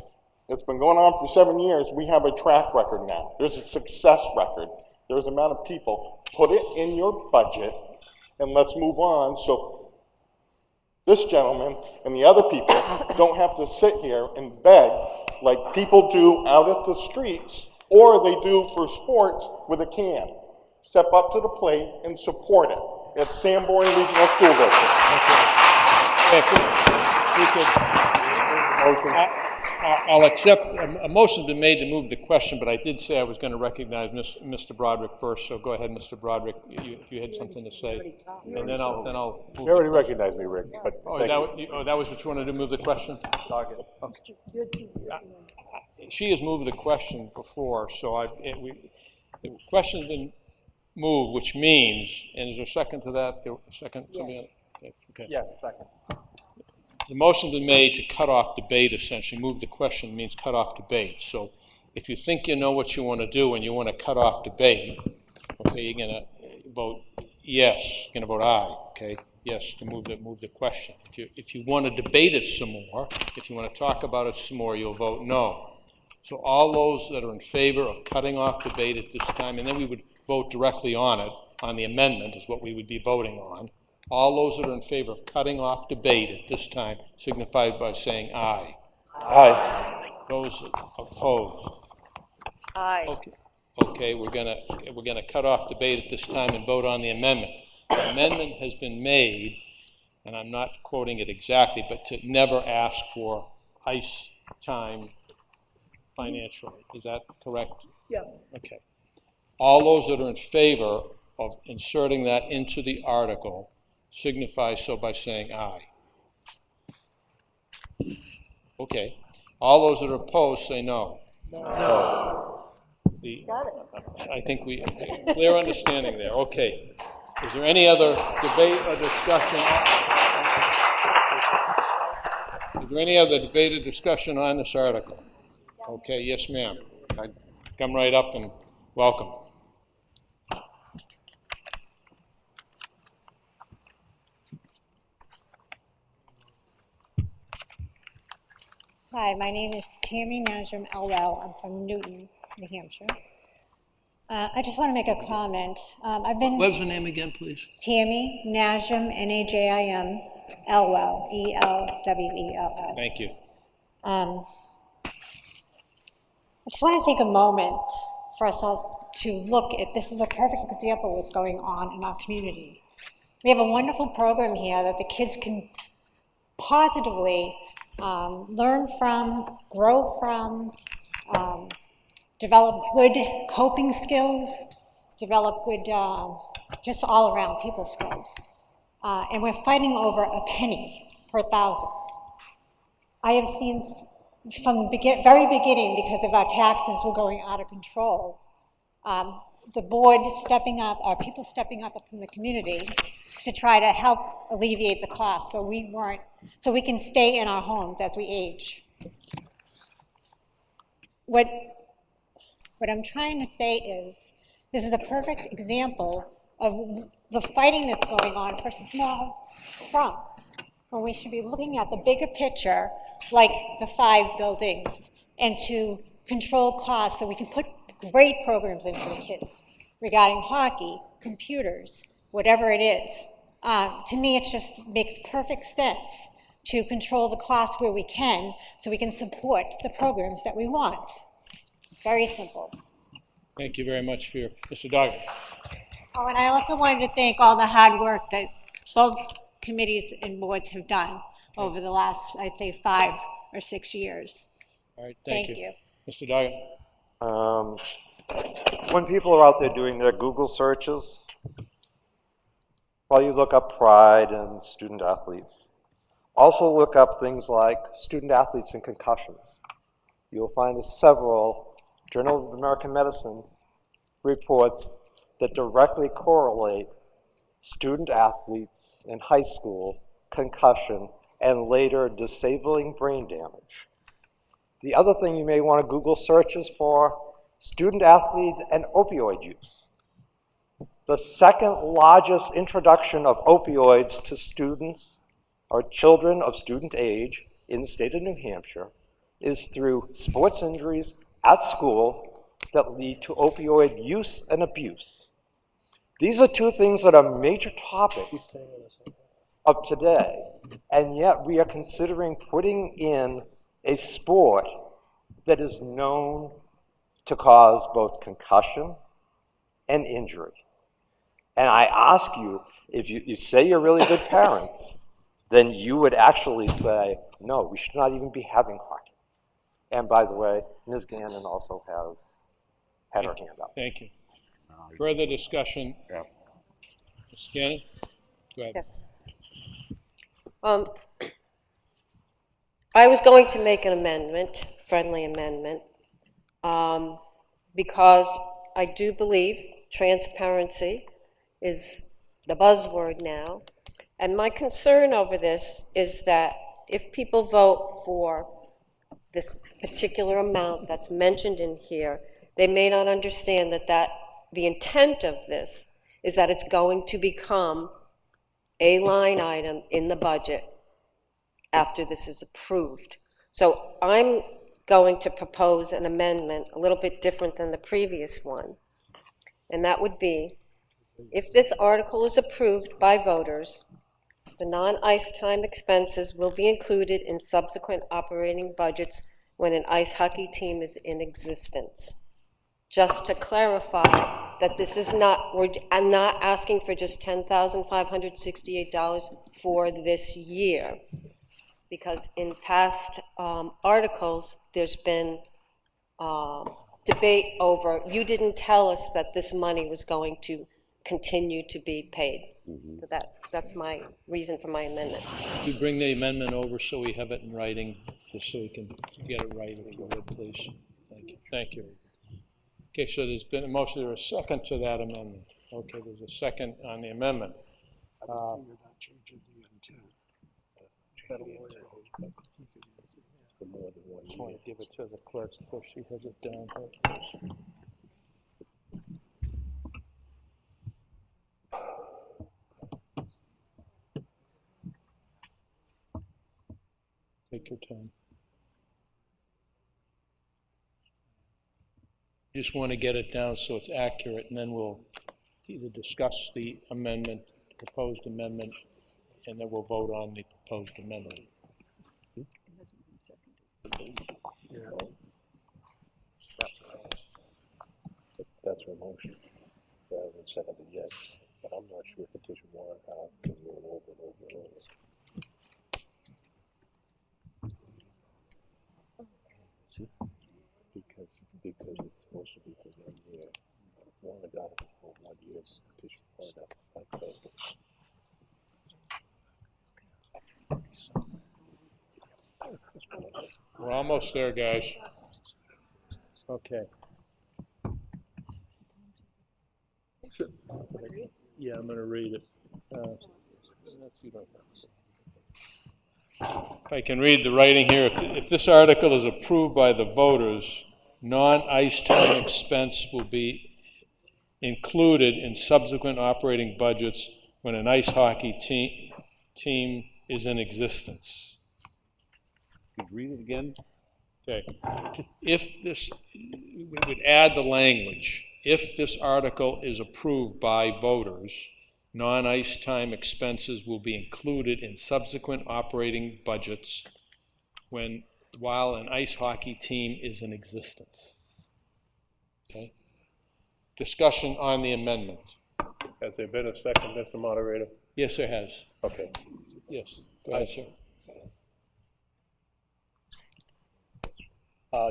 S: it's been going on for 7 years, we have a track record now. There's a success record. There's the amount of people. Put it in your budget and let's move on so this gentleman and the other people don't have to sit here and beg like people do out at the streets or they do for sports with a can. Step up to the plate and support it. It's Sanborn Regional School District.
E: I'll accept, a motion's been made to move the question, but I did say I was going to recognize Mr. Broderick first, so go ahead, Mr. Broderick, if you had something to say. And then I'll.
G: You already recognized me, Rick, but
E: that was what you wanted to move the question? Okay. She has moved the question before, so the question's been moved, which means, and is there a second to that? Second? Somebody else? Okay.
I: Yeah, second.
E: The motion's been made to cut off debate, essentially. Move the question means cut off debate. So if you think you know what you want to do and you want to cut off debate, okay, you're going to vote yes, you're going to vote aye, okay? Yes, to move the question. If you want to debate it some more, if you want to talk about it some more, you'll vote no. So all those that are in favor of cutting off debate at this time, and then we would vote directly on it, on the amendment is what we would be voting on. All those that are in favor of cutting off debate at this time signify by saying aye.
S: Aye.
E: Those opposed?
T: Aye.
E: Okay, we're gonna cut off debate at this time and vote on the amendment. The amendment has been made, and I'm not quoting it exactly, but to never ask for ice time financially. Is that correct?
P: Yeah.
E: Okay. All those that are in favor of inserting that into the article signify so by saying aye. Okay. All those that are opposed say no. No. I think we clear understanding there. Okay. Is there any other debate or discussion? Is there any other debate or discussion on this article? Okay. Yes, ma'am. Come right up and welcome.
U: Hi, my name is Tammy Najum Elwell. I'm from Newton, New Hampshire. I just want to make a comment. I've been.
E: What's the name again, please?
U: Tammy Najum, Najim, Elwell, Elwell.
E: Thank you.
U: I just want to take a moment for us all to look at, this is a perfect example of what's going on in our community. We have a wonderful program here that the kids can positively learn from, grow from, develop good coping skills, develop good, just all around people skills. And we're fighting over a penny per thousand. I have seen from the very beginning, because of our taxes were going out of control, the board stepping up, or people stepping up from the community to try to help alleviate the cost so we can stay in our homes as we age. What I'm trying to say is, this is a perfect example of the fighting that's going on for small crumbs, when we should be looking at the bigger picture, like the 5 buildings, and to control costs so we can put great programs in for the kids regarding hockey, computers, whatever it is. To me, it just makes perfect sense to control the cost where we can so we can support the programs that we want. Very simple.
J: Thank you very much for your, Mr. Dogg.
U: Oh, and I also wanted to thank all the hard work that both committees and boards have done over the last, I'd say, 5 or 6 years.
J: All right, thank
U: you.
J: Mr. Dogg.
A: When people are out there doing their Google searches, while you look up pride and student athletes, also look up things like student athletes and concussions. You'll find several Journal of American Medicine reports that directly correlate student athletes in high school, concussion, and later disabling brain damage. The other thing you may want to Google search is for student athletes and opioid use. The second largest introduction of opioids to students or children of student age in the state of New Hampshire is through sports injuries at school that lead to opioid use and abuse. These are 2 things that are major topics of today, and yet we are considering putting in a sport that is known to cause both concussion and injury. And I ask you, if you say you're really good parents, then you would actually say, no, we should not even be having hockey. And by the way, Ms. Gannon also has had her hand up.
J: Thank you. Further discussion? Ms. Gannon? Go ahead.
T: Yes. I was going to make an amendment, friendly amendment, because I do believe transparency is the buzzword now. And my concern over this is that if people vote for this particular amount that's mentioned in here, they may not understand that the intent of this is that it's going to become a line item in the budget after this is approved. So I'm going to propose an amendment a little bit different than the previous one. And that would be, if this article is approved by voters, the non-ice time expenses will be included in subsequent operating budgets when an ice hockey team is in existence. Just to clarify that this is not, I'm not asking for just $10,568 for this year, because in past articles, there's been debate over, you didn't tell us that this money was going to continue to be paid. So that's my reason for my amendment.
J: You bring the amendment over so we have it in writing, just so we can get it right, if you would, please. Thank you. Thank you. Okay, so there's been a motion, there's a second to that amendment. Okay, there's a second on the amendment. Just want to give it to the clerk so she has it down. Take your time. Just want to get it down so it's accurate, and then we'll either discuss the amendment, proposed amendment, and then we'll vote on the proposed amendment.
G: That's her motion. I haven't seconded yet, but I'm not sure petition warrant how can roll over and over and over. Because it's supposed to be for 1 year. One adopted for 1 year. Petition for
J: We're almost there, guys. Okay. Yeah, I'm going to read it. If I can read the writing here, if this article is approved by the voters, non-ice time expense will be included in subsequent operating budgets when an ice hockey team is in existence.
G: Could you read it again?
J: Okay. If this, we would add the language, if this article is approved by voters, non-ice time expenses will be included in subsequent operating budgets while an ice hockey team is in existence. Okay. Discussion on the amendment.
G: Has there been a second, Mr. Moderator?
J: Yes, there has.
G: Okay.
J: Yes, go ahead, sir.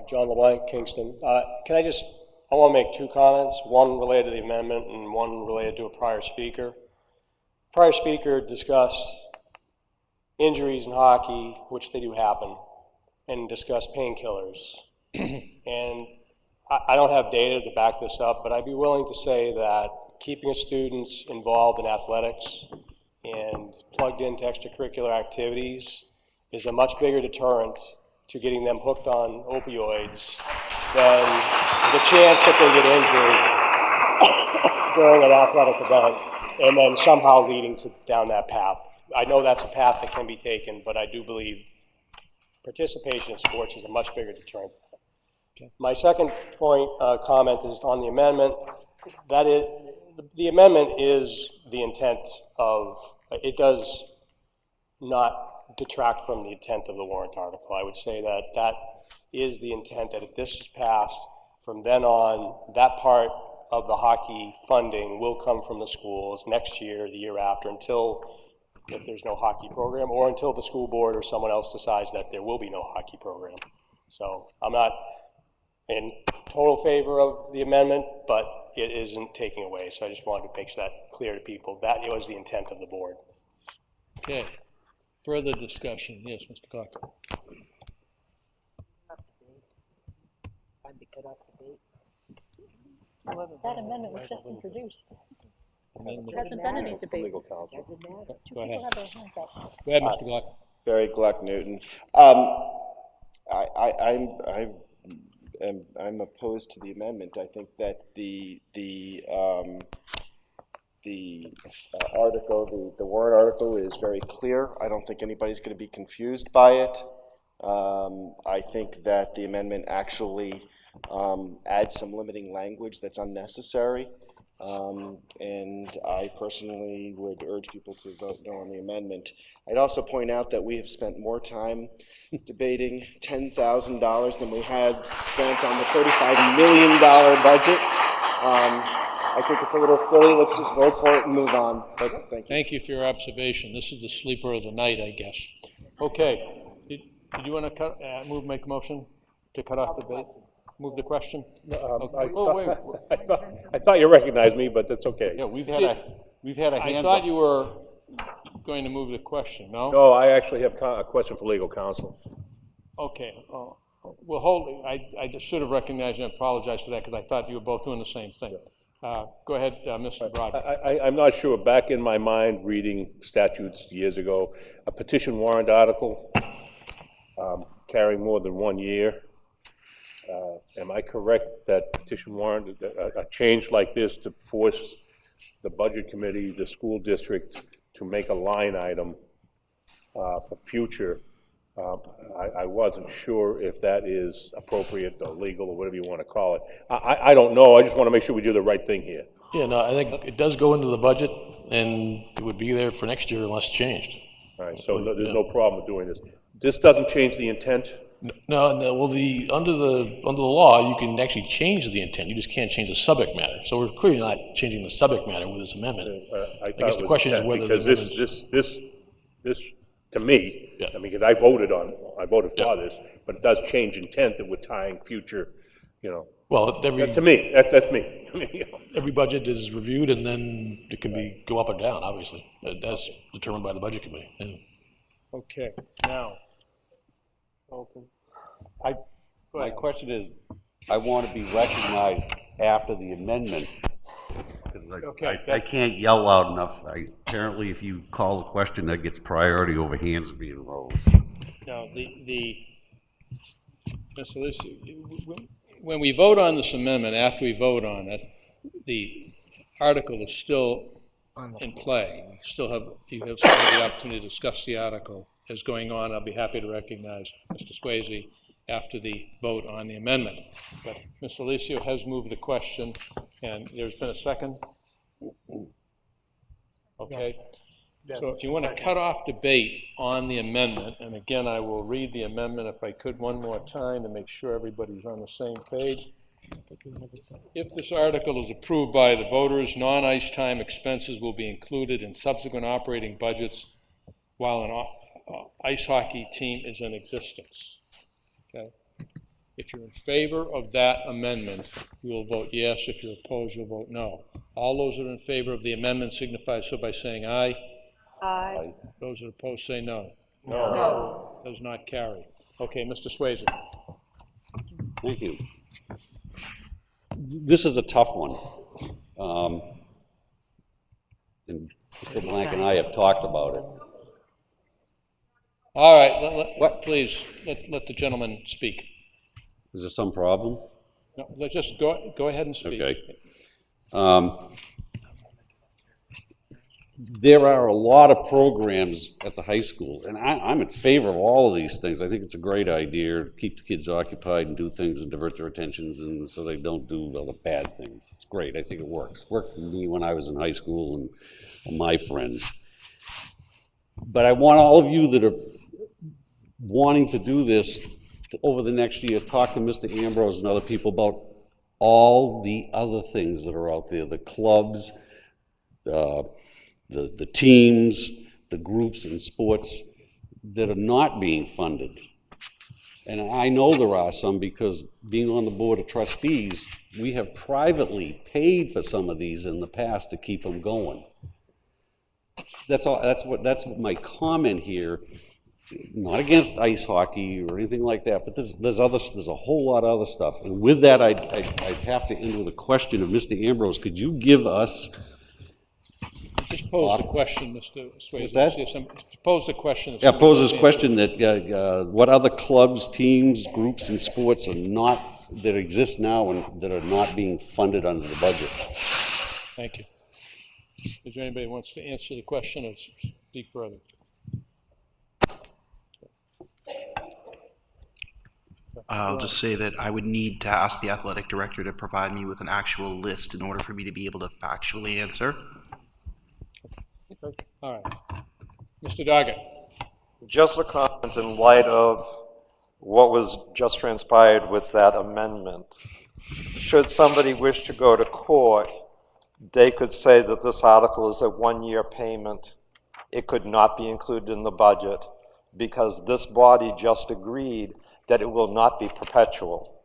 N: John LeBlanc, Kingston. I want to make two comments, one related to the amendment and one related to a prior speaker. Prior speaker discussed injuries in hockey, which they do happen, and discussed painkillers. And I don't have data to back this up, but I'd be willing to say that keeping students involved in athletics and plugged into extracurricular activities is a much bigger deterrent to getting them hooked on opioids than the chance that they get injured during an athletic event and then somehow leading down that path. I know that's a path that can be taken, but I do believe participation in sports is a much bigger deterrent. Okay. My second point, comment is on the amendment. That is, the amendment is the intent of, it does not detract from the intent of the warrant article. I would say that that is the intent, that if this is passed, from then on, that part of the hockey funding will come from the schools next year, the year after, until, if there's no hockey program, or until the school board or someone else decides that there will be no hockey program. So I'm not in total favor of the amendment, but it isn't taking away. So I just wanted to make that clear to people. That was the intent of the board.
J: Okay. Further discussion. Yes, Mr. Clark.
L: That amendment was just introduced.
J: There
L: hasn't been any debate.
G: Legal counsel.
L: Two
J: Go ahead.
L: people have their hands up.
J: Go ahead, Mr. Gluck.
S: Barry Gluck Newton. I'm opposed to the amendment. I think that the article, the warrant article is very clear. I don't think anybody's going to be confused by it. I think that the amendment actually adds some limiting language that's unnecessary. And I personally would urge people to vote no on the amendment. I'd also point out that we have spent more time debating $10,000 than we had spent on the $35 million budget. I think it's a little silly. Let's just vote for it and move on. But thank you.
J: Thank you for your observation. This is the sleeper of the night, I guess. Okay. Did you want to make a motion to cut off debate? Move the question?
G: I thought you recognized me, but that's okay.
J: Yeah, we've had a hands up. I thought you were going to move the question, no?
G: No, I actually have a question for legal counsel.
J: Okay. Well, hold. I just should have recognized you and apologize for that because I thought you were both doing the same thing. Go ahead, Mr. Broderick.
G: I'm not sure. Back in my mind, reading statutes years ago, a petition warrant article carrying more than 1 year. Am I correct that petition warrant, a change like this to force the budget committee, the school district to make a line item for future? I wasn't sure if that is appropriate or legal or whatever you want to call it. I don't know. I just want to make sure we do the right thing here.
D: Yeah, no, I think it does go into the budget, and it would be there for next year unless changed.
G: All right, so there's no problem with doing this. This doesn't change the intent?
D: No. Well, under the law, you can actually change the intent. You just can't change the subject matter. So we're clearly not changing the subject matter with this amendment.
G: I
D: guess the question is whether the
G: amendment... This to me, yeah. I mean, because I voted for this. but it does change intent that we're tying future, you know.
D: Well,
G: To me, that's me.
D: Every budget is reviewed and then it can go up or down, obviously. That's determined by the budget committee. And
E: Okay, now, Alton.
K: My question is, I want to be recognized after the amendment. I can't yell loud enough. Apparently, if you call a question, that gets priority over hands being raised.
E: Now, Mr. Lucy, when we vote on this amendment, after we vote on it, the article is still in play. You still have the opportunity to discuss the article as going on. I'll be happy to recognize Mr. Swayze after the vote on the amendment. But Mr. Alicio has moved the question, and there's been a second? Okay.
J: Yes.
E: So if you want to cut off debate on the amendment, and again, I will read the amendment if I could one more time to make sure everybody's on the same page. If this article is approved by the voters, non-ice time expenses will be included in subsequent operating budgets while an ice hockey team is in existence. Okay. If you're in favor of that amendment, you will vote yes. If you're opposed, you'll vote no. All those that are in favor of the amendment signify so by saying aye.
T: Aye.
E: Those that are opposed say no.
K: No.
E: Does not carry. Okay, Mr. Swayze.
K: Thank you. This is a tough one. And Mr. Blank and I have talked about it.
E: All right, please, let the gentleman speak.
K: Is there some problem?
E: No, let's just go ahead and speak.
K: Okay. There are a lot of programs at the high school, and I'm in favor of all of these things. I think it's a great idea to keep the kids occupied and do things and divert their attentions, and so they don't do all the bad things. It's great. I think it works. It worked for me when I was in high school and my friends. But I want all of you that are wanting to do this over the next year, talk to Mr. Ambrose and other people about all the other things that are out there, the clubs, the teams, the groups in sports that are not being funded. And I know there are some because being on the board of trustees, we have privately paid for some of these in the past to keep them going. That's all. That's what my comment here. Not against ice hockey or anything like that, but there's a whole lot of other stuff. And with that, I'd have to end with a question of Mr. Ambrose. Could you give us?
E: Just pose the question, Mr. Swayze.
K: What's that?
E: Yes, pose the question.
K: Yeah, pose this question that what other clubs, teams, groups, and sports that exist now and that are not being funded under the budget?
E: Thank you. Is there anybody who wants to answer the question or speak further?
V: I'll just say that I would need to ask the athletic director to provide me with an actual list in order for me to be able to factually answer.
E: Okay. All right. Mr. Doggett.
A: Just a comment in light of what was just transpired with that amendment. Should somebody wish to go to court, they could say that this article is a one-year payment. It could not be included in the budget because this body just agreed that it will not be perpetual.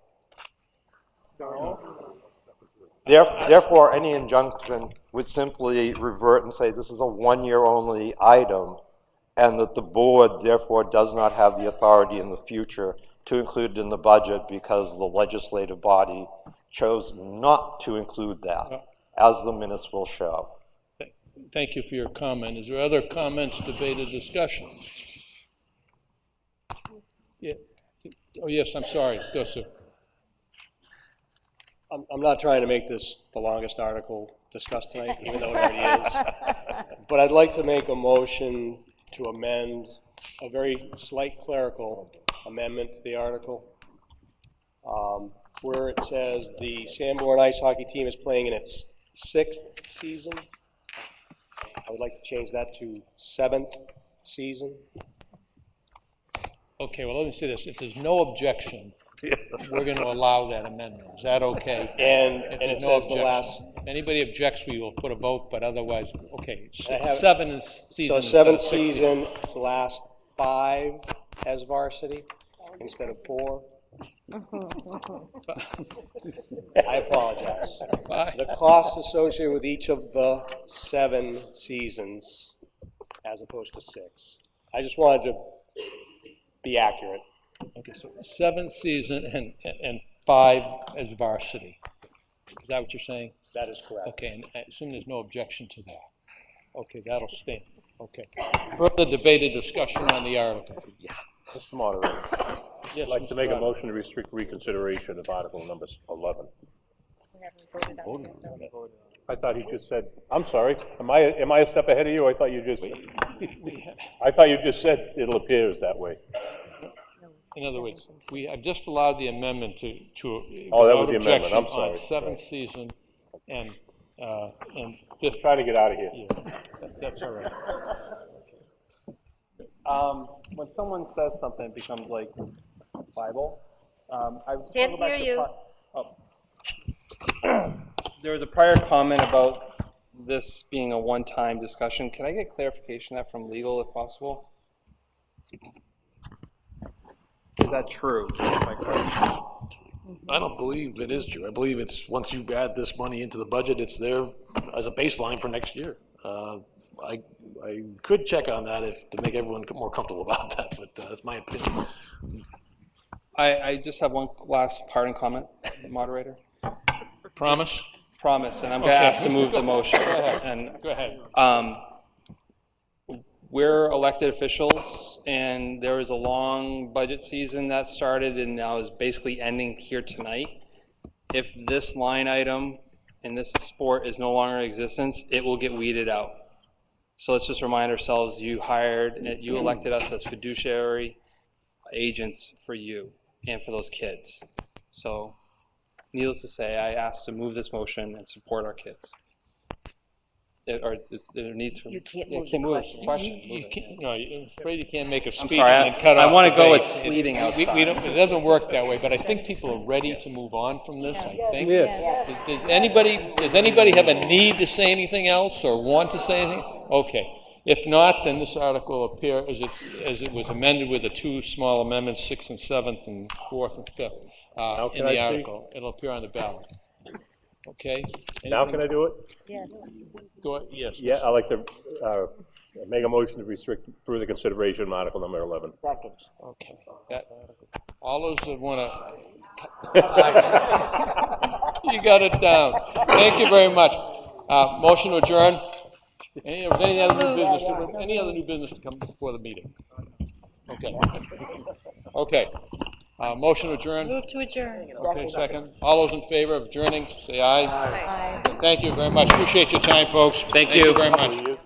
A: Therefore, any injunction would simply revert and say this is a one-year only item, and that the board therefore does not have the authority in the future to include it in the budget because the legislative body chose not to include that, as the minutes will show.
E: Thank you for your comment. Is there other comments, debate, or discussion? Yeah. Oh, yes, I'm sorry. Go, sir.
N: I'm not trying to make this the longest article discussed tonight, even though it already is. But I'd like to make a motion to amend a very slight clerical amendment to the article, where it says the Sanborn ice hockey team is playing in its 6th season. I would like to change that to 7th season.
E: Okay, well, let me say this. If there's no objection, we're going to allow that amendment. Is that okay?
N: And it says the last.
E: If anybody objects, we will put a vote, but otherwise, okay.
N: So 7th season, last 5 as varsity. instead of 4. I apologize. The costs associated with each of the 7 seasons as opposed to 6. I just wanted to be accurate.
E: Okay, so 7th season and 5 as varsity. Is that what you're saying?
N: That is correct.
E: Okay, and I assume there's no objection to that. Okay, that'll stand. Okay. Further debated discussion on the article.
G: Yeah. Mr. Moderator.
E: Yes,
G: I'd like to make a
E: Mr.
G: motion to restrict reconsideration of Article number 11. I thought he just said, I'm sorry, am I a step ahead of you? I thought you just, I thought you just said it'll appear as that way.
E: In other words, I've just allowed the amendment to
G: Oh, that was
E: without
G: the amendment. I'm
E: objection
G: sorry.
E: on 7th season and 5th.
G: Trying to get out of here.
E: Yeah, that's all right.
I: When someone says something, it becomes like Bible. I
U: Can't
I: go back
U: hear
I: to
U: you.
I: There was a prior comment about this being a one-time discussion. Can I get clarification of that from legal if possible? Is that true?
D: I don't believe it is true. I believe it's, once you add this money into the budget, it's there as a baseline for next year. I could check on that to make everyone more comfortable about that, but that's my opinion.
I: I just have one last parting comment, moderator.
E: Promise?
I: Promise, and I'm going to ask to move the motion.
E: Go ahead.
I: And,
E: Go ahead.
I: We're elected officials, and there was a long budget season that started and now is basically ending here tonight. If this line item in this sport is no longer in existence, it will get weeded out. So let's just remind ourselves, you elected us as fiduciary agents for you and for those kids. So needless to say, I ask to move this motion and support our kids.
B: You can't move the
E: question. No, I'm afraid you can't make a speech
I: sorry,
E: and then cut off
I: I want to go,
E: debate.
I: it's sleeting outside.
E: It doesn't work that way, but I think people are ready to move on from this, I think. Yes. Does anybody have a need to say anything else or want to say anything? Okay. If not, then this article will appear as it was amended with the 2 small amendments, 6th and 7th and 4th and 5th in the article. It'll appear on the ballot. Okay.
G: Now can I do it?
U: Yes.
E: Go ahead. Yes.
G: Yeah, I'd like to make a motion to restrict further consideration of Article number 11.
B: Second.
E: Okay. All those that want to, you got it down. Thank you very much. Motion to adjourn. Any other new business to come before the meeting? Okay. Okay. Motion to adjourn.
U: Move to adjourn.
E: Okay, second. All those in favor of adjourning, say aye.
U: Aye.
E: Thank you very much. Appreciate your time, folks.
I: Thank you
E: very much.